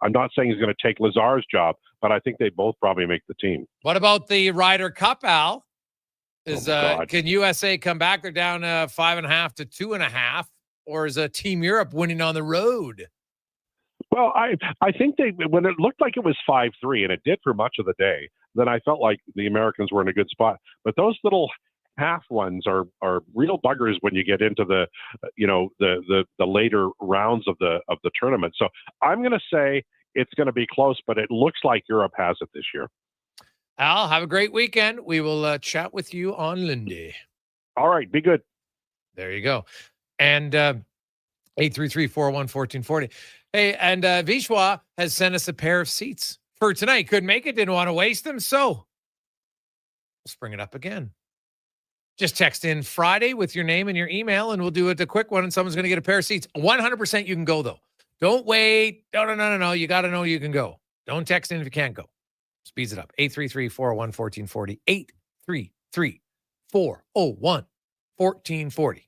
I'm not saying he's going to take Lazar's job, but I think they both probably make the team. What about the Ryder Cup, Al? Can USA come back? They're down 5.5 to 2.5. Or is Team Europe winning on the road? Well, I think when it looked like it was 5-3, and it did for much of the day, then I felt like the Americans were in a good spot. But those little half ones are real buggers when you get into the later rounds of the tournament. So I'm going to say it's going to be close, but it looks like Europe has it this year. Al, have a great weekend. We will chat with you on Monday. All right, be good. There you go. And 833-401-1440. Hey, and Vishwa has sent us a pair of seats for tonight. Couldn't make it, didn't want to waste them, so let's bring it up again. Just text in Friday with your name and your email, and we'll do it a quick one, and someone's going to get a pair of seats. 100% you can go, though. Don't wait. No. You got to know you can go. Don't text in if you can't go. Speeds it up. 833-401-1440. 833-401-1440.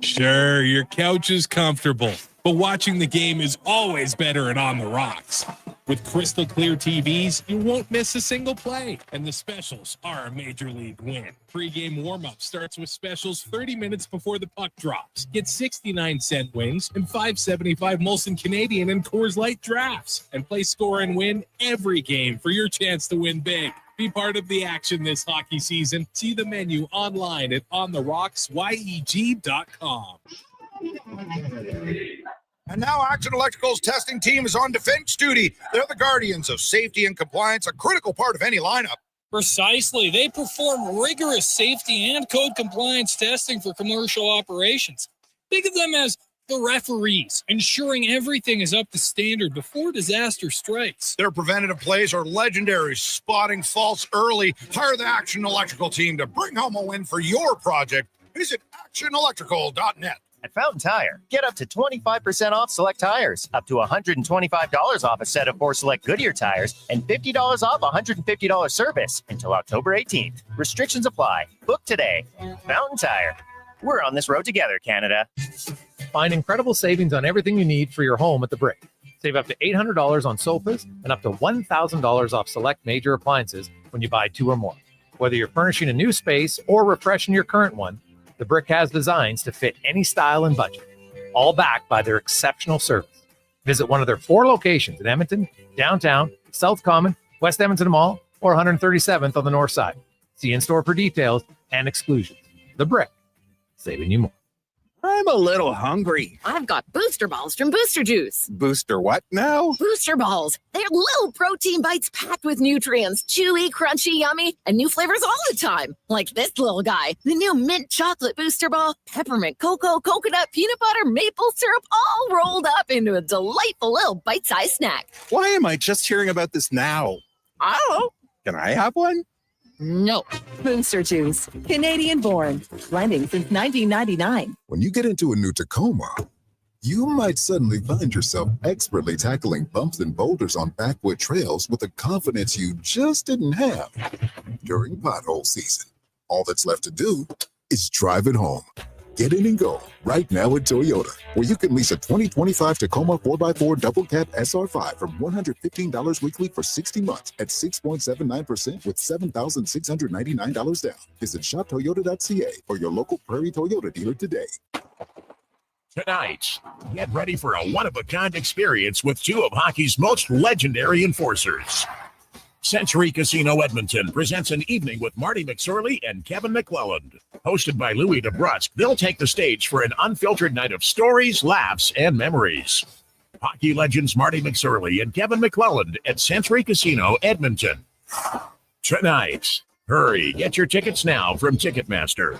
Sure, your couch is comfortable, but watching the game is always better and on the rocks. With crystal clear TVs, you won't miss a single play, and the specials are a major league win. Pre-game warm-up starts with specials 30 minutes before the puck drops. Get 69-cent wings and $5.75 Molson Canadian and Coors Light drafts, and play score and win every game for your chance to win big. Be part of the action this hockey season. See the menu online at ontherocksyeg.com. And now Action Electrical's testing team is on defense duty. They're the guardians of safety and compliance, a critical part of any lineup. Precisely. They perform rigorous safety and code compliance testing for commercial operations. Think of them as the referees, ensuring everything is up to standard before disaster strikes. Their preventative plays are legendary, spotting faults early. Hire the Action Electrical team to bring home a win for your project. Visit actionelectrical.net. At Fountain Tire, get up to 25% off select tires, up to $125 off a set of 4 select Goodyear tires, and $50 off $150 service until October 18th. Restrictions apply. Book today. Fountain Tire. We're on this road together, Canada. Find incredible savings on everything you need for your home at The Brick. Save up to $800 on sofas and up to $1,000 off select major appliances when you buy 2 or more. Whether you're furnishing a new space or refreshing your current one, The Brick has designs to fit any style and budget, all backed by their exceptional service. Visit one of their 4 locations in Edmonton, downtown, South Common, West Edmonton Mall, or 137th on the north side. See in-store for details and exclusions. The Brick, saving you more. I'm a little hungry. I've got booster balls from Booster Juice. Booster what now? Booster balls. They're little protein bites packed with nutrients. Chewy, crunchy, yummy, and new flavors all the time. Like this little guy. The new mint chocolate booster ball. Peppermint, cocoa, coconut, peanut butter, maple syrup, all rolled up into a delightful little bite-sized snack. Why am I just hearing about this now? I don't know. Can I have one? No. Booster Juice, Canadian born, blending since 1999. When you get into a new Tacoma, you might suddenly find yourself expertly tackling bumps and boulders on backwood trails with a confidence you just didn't have during pothole season. All that's left to do is drive it home. Get in and go right now at Toyota, where you can lease a 2025 Tacoma 4x4 double cab SR5 from $115 weekly for 60 months at 6.79% with $7,699 down. Visit shoptoyota.ca or your local Prairie Toyota dealer today. Tonight, get ready for a one-of-a-kind experience with two of hockey's most legendary enforcers. Century Casino Edmonton presents an evening with Marty McSorley and Kevin McClelland. Hosted by Louis DeBrusque, they'll take the stage for an unfiltered night of stories, laughs, and memories. Hockey legends Marty McSorley and Kevin McClelland at Century Casino Edmonton. Tonight, hurry, get your tickets now from Ticketmaster.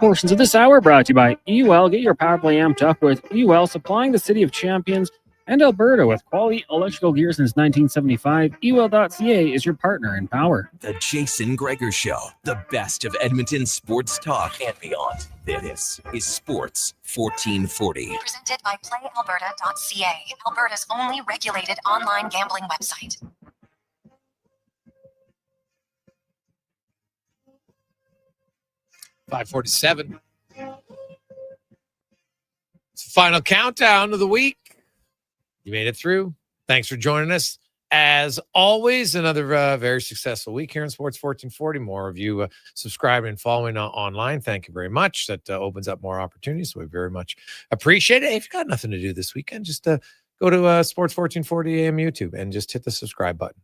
Portions of this hour brought to you by UL. Get your power play amped up with UL, supplying the city of champions and Alberta with quality electrical gear since 1975. UL.ca is your partner in power. The Jason Gregor Show, the best of Edmonton sports talk and beyond. This is Sports 1440. Presented by PlayAlberta.ca, Alberta's only regulated online gambling website. .547. It's the final countdown of the week. You made it through. Thanks for joining us. As always, another very successful week here in Sports 1440. More of you subscribing and following online. Thank you very much. That opens up more opportunities. So we very much appreciate it. If you've got nothing to do this weekend, just go to Sports 1440 AM YouTube and just hit the subscribe button.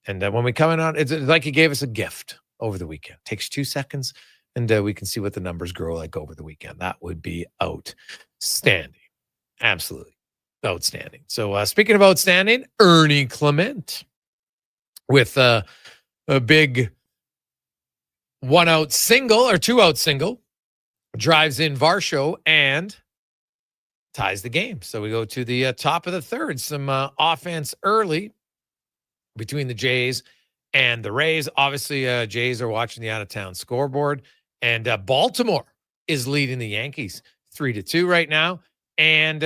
And when we come out, it's like you gave us a gift over the weekend. Takes 2 seconds. And we can see what the numbers grow like over the weekend. That would be outstanding. Absolutely outstanding. So speaking of outstanding, Ernie Clement with a big 1-out single or 2-out single, drives in Varsho and ties the game. So we go to the top of the third. Some offense early between the Jays and the Rays. Obviously, Jays are watching the out-of-town scoreboard. And Baltimore is leading the Yankees 3-2 right now. And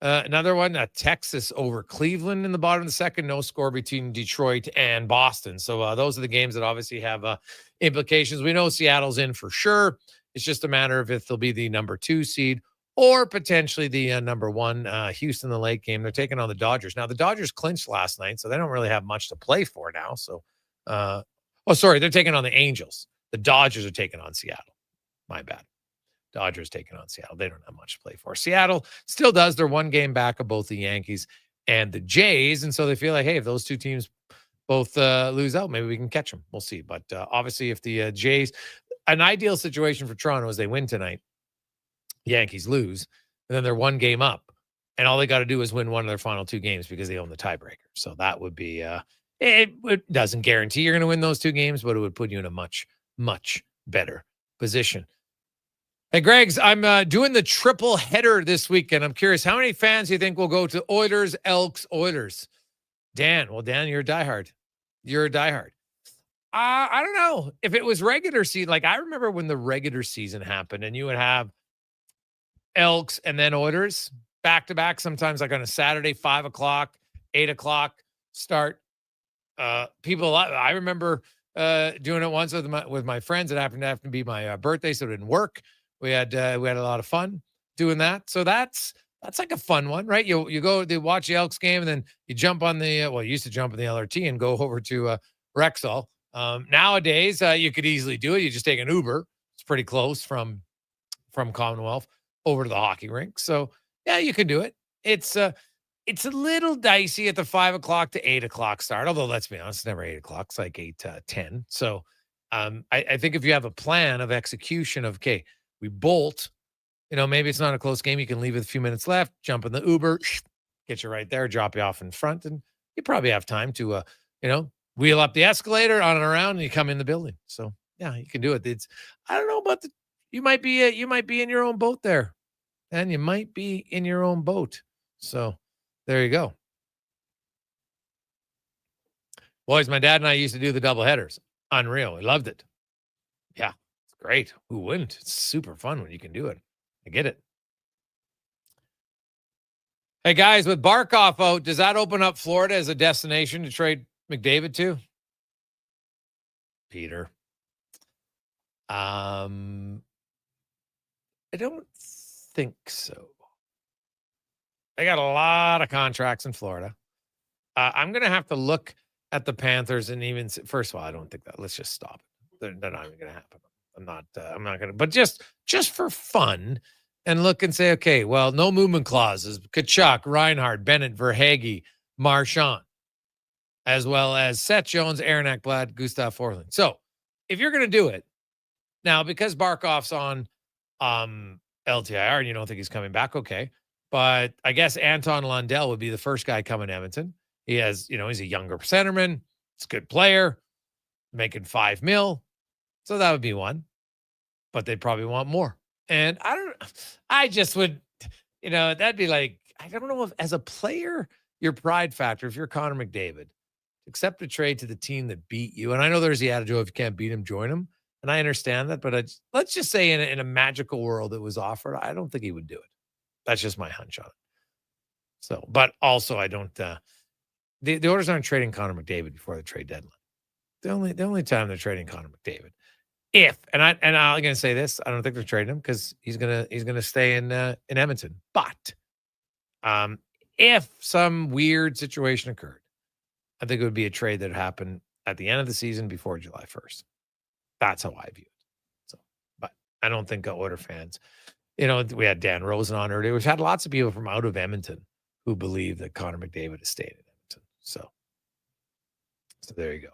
another one, Texas over Cleveland in the bottom of the second. No score between Detroit and Boston. So those are the games that obviously have implications. We know Seattle's in for sure. It's just a matter of if they'll be the number 2 seed or potentially the number 1. Houston, the late game. They're taking on the Dodgers. Now, the Dodgers clinched last night, so they don't really have much to play for now. So, they're taking on the Angels. The Dodgers are taking on Seattle. My bad. Dodgers taking on Seattle. They don't have much to play for. Seattle still does. They're 1 game back of both the Yankees and the Jays. And so they feel like, hey, if those two teams both lose out, maybe we can catch them. We'll see. But obviously, if the Jays, an ideal situation for Toronto is they win tonight, Yankees lose, and then they're 1 game up. And all they got to do is win one of their final 2 games because they own the tiebreaker. So that would be, it doesn't guarantee you're going to win those 2 games, but it would put you in a much better position. Hey, Greg's, I'm doing the triple header this weekend. I'm curious, how many fans do you think will go to Oilers, Elks, Oilers? Dan, you're a diehard. You're a diehard. I don't know. If it was regular season, like I remember when the regular season happened and you would have Elks and then Oilers back-to-back, sometimes like on a Saturday, 5 o'clock, 8 o'clock start. People, I remember doing it once with my friends. It happened to have to be my birthday, so it didn't work. We had a lot of fun doing that. So that's like a fun one, right? You go to watch the Elks game, and then you jump on the you used to jump on the LRT and go over to Rexall. Nowadays, you could easily do it. You just take an Uber. It's pretty close from Commonwealth over to the hockey rink. So yeah, you can do it. It's It's a little dicey at the 5 o'clock to 8 o'clock start, although let's be honest, it's never 8 o'clock. It's like 8 to 10. So I think if you have a plan of execution of, okay, we bolt, maybe it's not a close game. You can leave with a few minutes left, jump in the Uber, get you right there, drop you off in front, and you probably have time to, wheel up the escalator on and around, and you come in the building. So yeah, you can do it. I don't know about you might be in your own boat there, and you might be in your own boat. So there you go. Boys, my dad and I used to do the double headers. Unreal. We loved it. Yeah, it's great. Who wouldn't? It's super fun when you can do it. I get it. Hey, guys, with Barkov out, does that open up Florida as a destination to trade McDavid to? Peter. I don't think so. They got a lot of contracts in Florida. I'm going to have to look at the Panthers and even first of all, I don't think that. Let's just stop it. They're not even going to happen. I'm not going to. But just for fun, and look and say, okay, well, no movement clauses. Kachuk, Reinhardt, Bennett, Verhaeghe, Marchand, as well as Seth Jones, Aaron Ekblad, Gustav Forsling. So if you're going to do it now, because Barkov's on LTIR and you don't think he's coming back, okay. But I guess Anton Lundell would be the first guy coming to Edmonton. He has, he's a younger centerman. He's a good player, making $5 million. So that would be one. But they'd probably want more. And I just would, that'd be like, I don't know if as a player, your pride factor, if you're Connor McDavid, accept a trade to the team that beat you. And I know there's the attitude of if you can't beat him, join him. And I understand that. But let's just say in a magical world that was offered, I don't think he would do it. That's just my hunch on it. So, but also I don't, the Oilers aren't trading Connor McDavid before the trade deadline. The only time they're trading Connor McDavid, I'm going to say this, I don't think they're trading him because he's gonna stay in Edmonton. But if some weird situation occurred, I think it would be a trade that happened at the end of the season before July 1st. That's how I view it. So, but I don't think Oiler fans. We had Dan Rosen on earlier. We've had lots of people from out of Edmonton who believe that Connor McDavid has stayed in Edmonton. So there you go.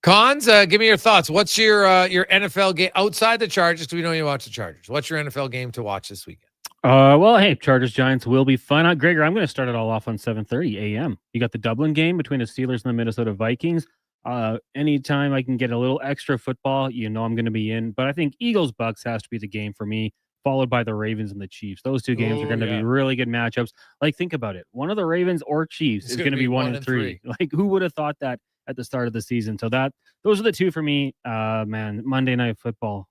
Cons, give me your thoughts. What's your NFL game outside the Chargers? Do we know you watch the Chargers? What's your NFL game to watch this weekend? Well, hey, Chargers Giants will be fun. Gregor, I'm going to start it all off on 7:30 a.m. You got the Dublin game between the Steelers and the Minnesota Vikings. Anytime I can get a little extra football, I'm going to be in. But I think Eagles Bucks has to be the game for me, followed by the Ravens and the Chiefs. Those two games are going to be really good matchups. Like, think about it. One of the Ravens or Chiefs is going to be 1-3. Like, who would have thought that at the start of the season? So those are the two for me. Man, Monday Night Football.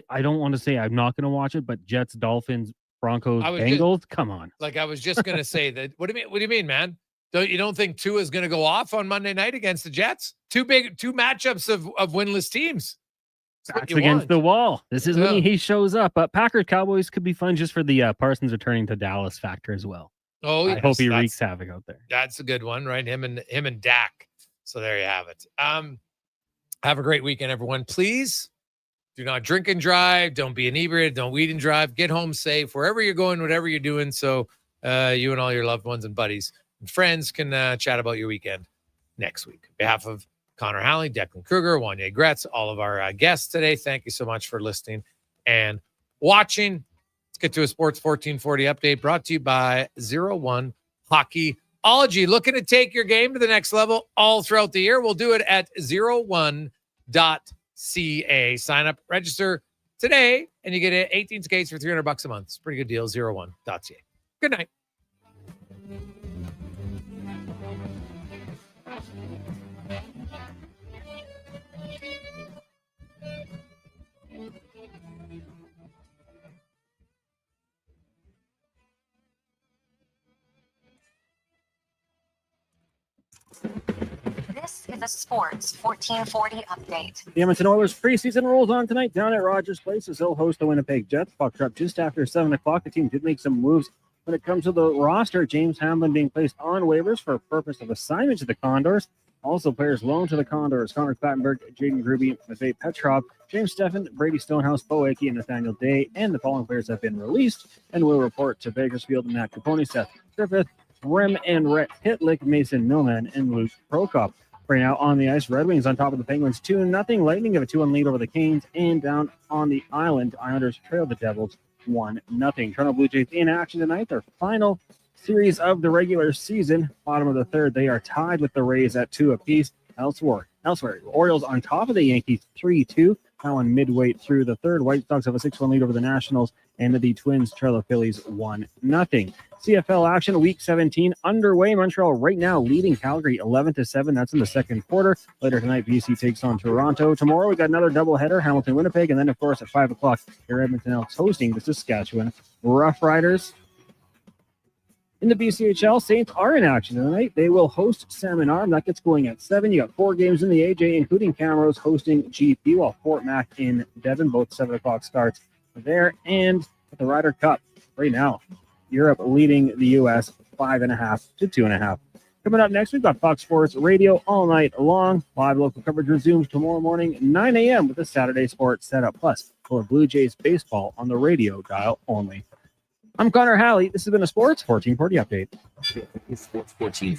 I don't want to say I'm not going to watch it, but Jets, Dolphins, Broncos, Bengals. Come on. Like I was just going to say that. What do you mean, man? You don't think Tua is going to go off on Monday night against the Jets? Two matchups of winless teams. That's against the wall. This is when he shows up. But Packers Cowboys could be fun just for the Parsons returning to Dallas factor as well. Oh, I hope he wreaks havoc out there. That's a good one, right? Him and Dak. So there you have it. Have a great weekend, everyone. Please do not drink and drive. Don't be inebriated. Don't weed and drive. Get home safe wherever you're going, whatever you're doing. So you and all your loved ones and buddies and friends can chat about your weekend next week. On behalf of Connor Halley, Declan Kruger, Wanye Gretz, all of our guests today, thank you so much for listening and watching. Let's get to a Sports 1440 update brought to you by 01 Hockeyology. Looking to take your game to the next level all throughout the year? We'll do it at 01.ca. Sign up, register today, and you get 18 skates for $300 a month. It's a pretty good deal, 01.ca. Good night. This is a Sports 1440 update. The Edmonton Oilers preseason rolls on tonight down at Rogers Place as they'll host the Winnipeg Jets. Puck drop just after 7 o'clock. The team did make some moves when it comes to the roster. James Hamlin being placed on waivers for purpose of assignment to the Condors. Also, players loaned to the Condors: Connor Clattenburg, Jaden Gruby, Matvey Petrov, James Steffen, Brady Stonehouse, Bo Eke, and Nathaniel Day. And the following players have been released and will report to Bakersfield: Matt Capone, Seth Griffith, Rem and Rhett Hitlick, Mason Millman, and Luke Prokop. Right now on the ice, Red Wings on top of the Penguins 2-0. Lightning have a 2-1 lead over the Canes, and down on the island, Islanders trail the Devils 1-0. Toronto Blue Jays in action tonight. Their final series of the regular season. Bottom of the third, they are tied with the Rays at 2 apiece. Elsewhere, Orioles on top of the Yankees 3-2. Now on midway through the third, White Sox have a 6-1 lead over the Nationals, and the Twins trail the Phillies 1-0. CFL action, Week 17 underway. Montreal right now leading Calgary 11-7. That's in the second quarter. Later tonight, BC takes on Toronto. Tomorrow, we got another doubleheader, Hamilton, Winnipeg, and then, of course, at 5 o'clock, your Edmonton Elks hosting the Saskatchewan Roughriders. In the BCHL, Saints are in action tonight. They will host Salmon Arm. That gets going at 7. You got 4 games in the AJ, including Camrose hosting GP, while Fort Mac in Devon, both 7 o'clock starts there. And at the Ryder Cup right now, Europe leading the U.S. 5.5 to 2.5. Coming up next, we've got Fox Sports Radio all night long. Live local coverage resumes tomorrow morning, 9 a.m. with the Saturday Sports Setup, plus for Blue Jays baseball on the radio dial only. I'm Connor Halley. This has been a Sports 1440 update. Sports 1440.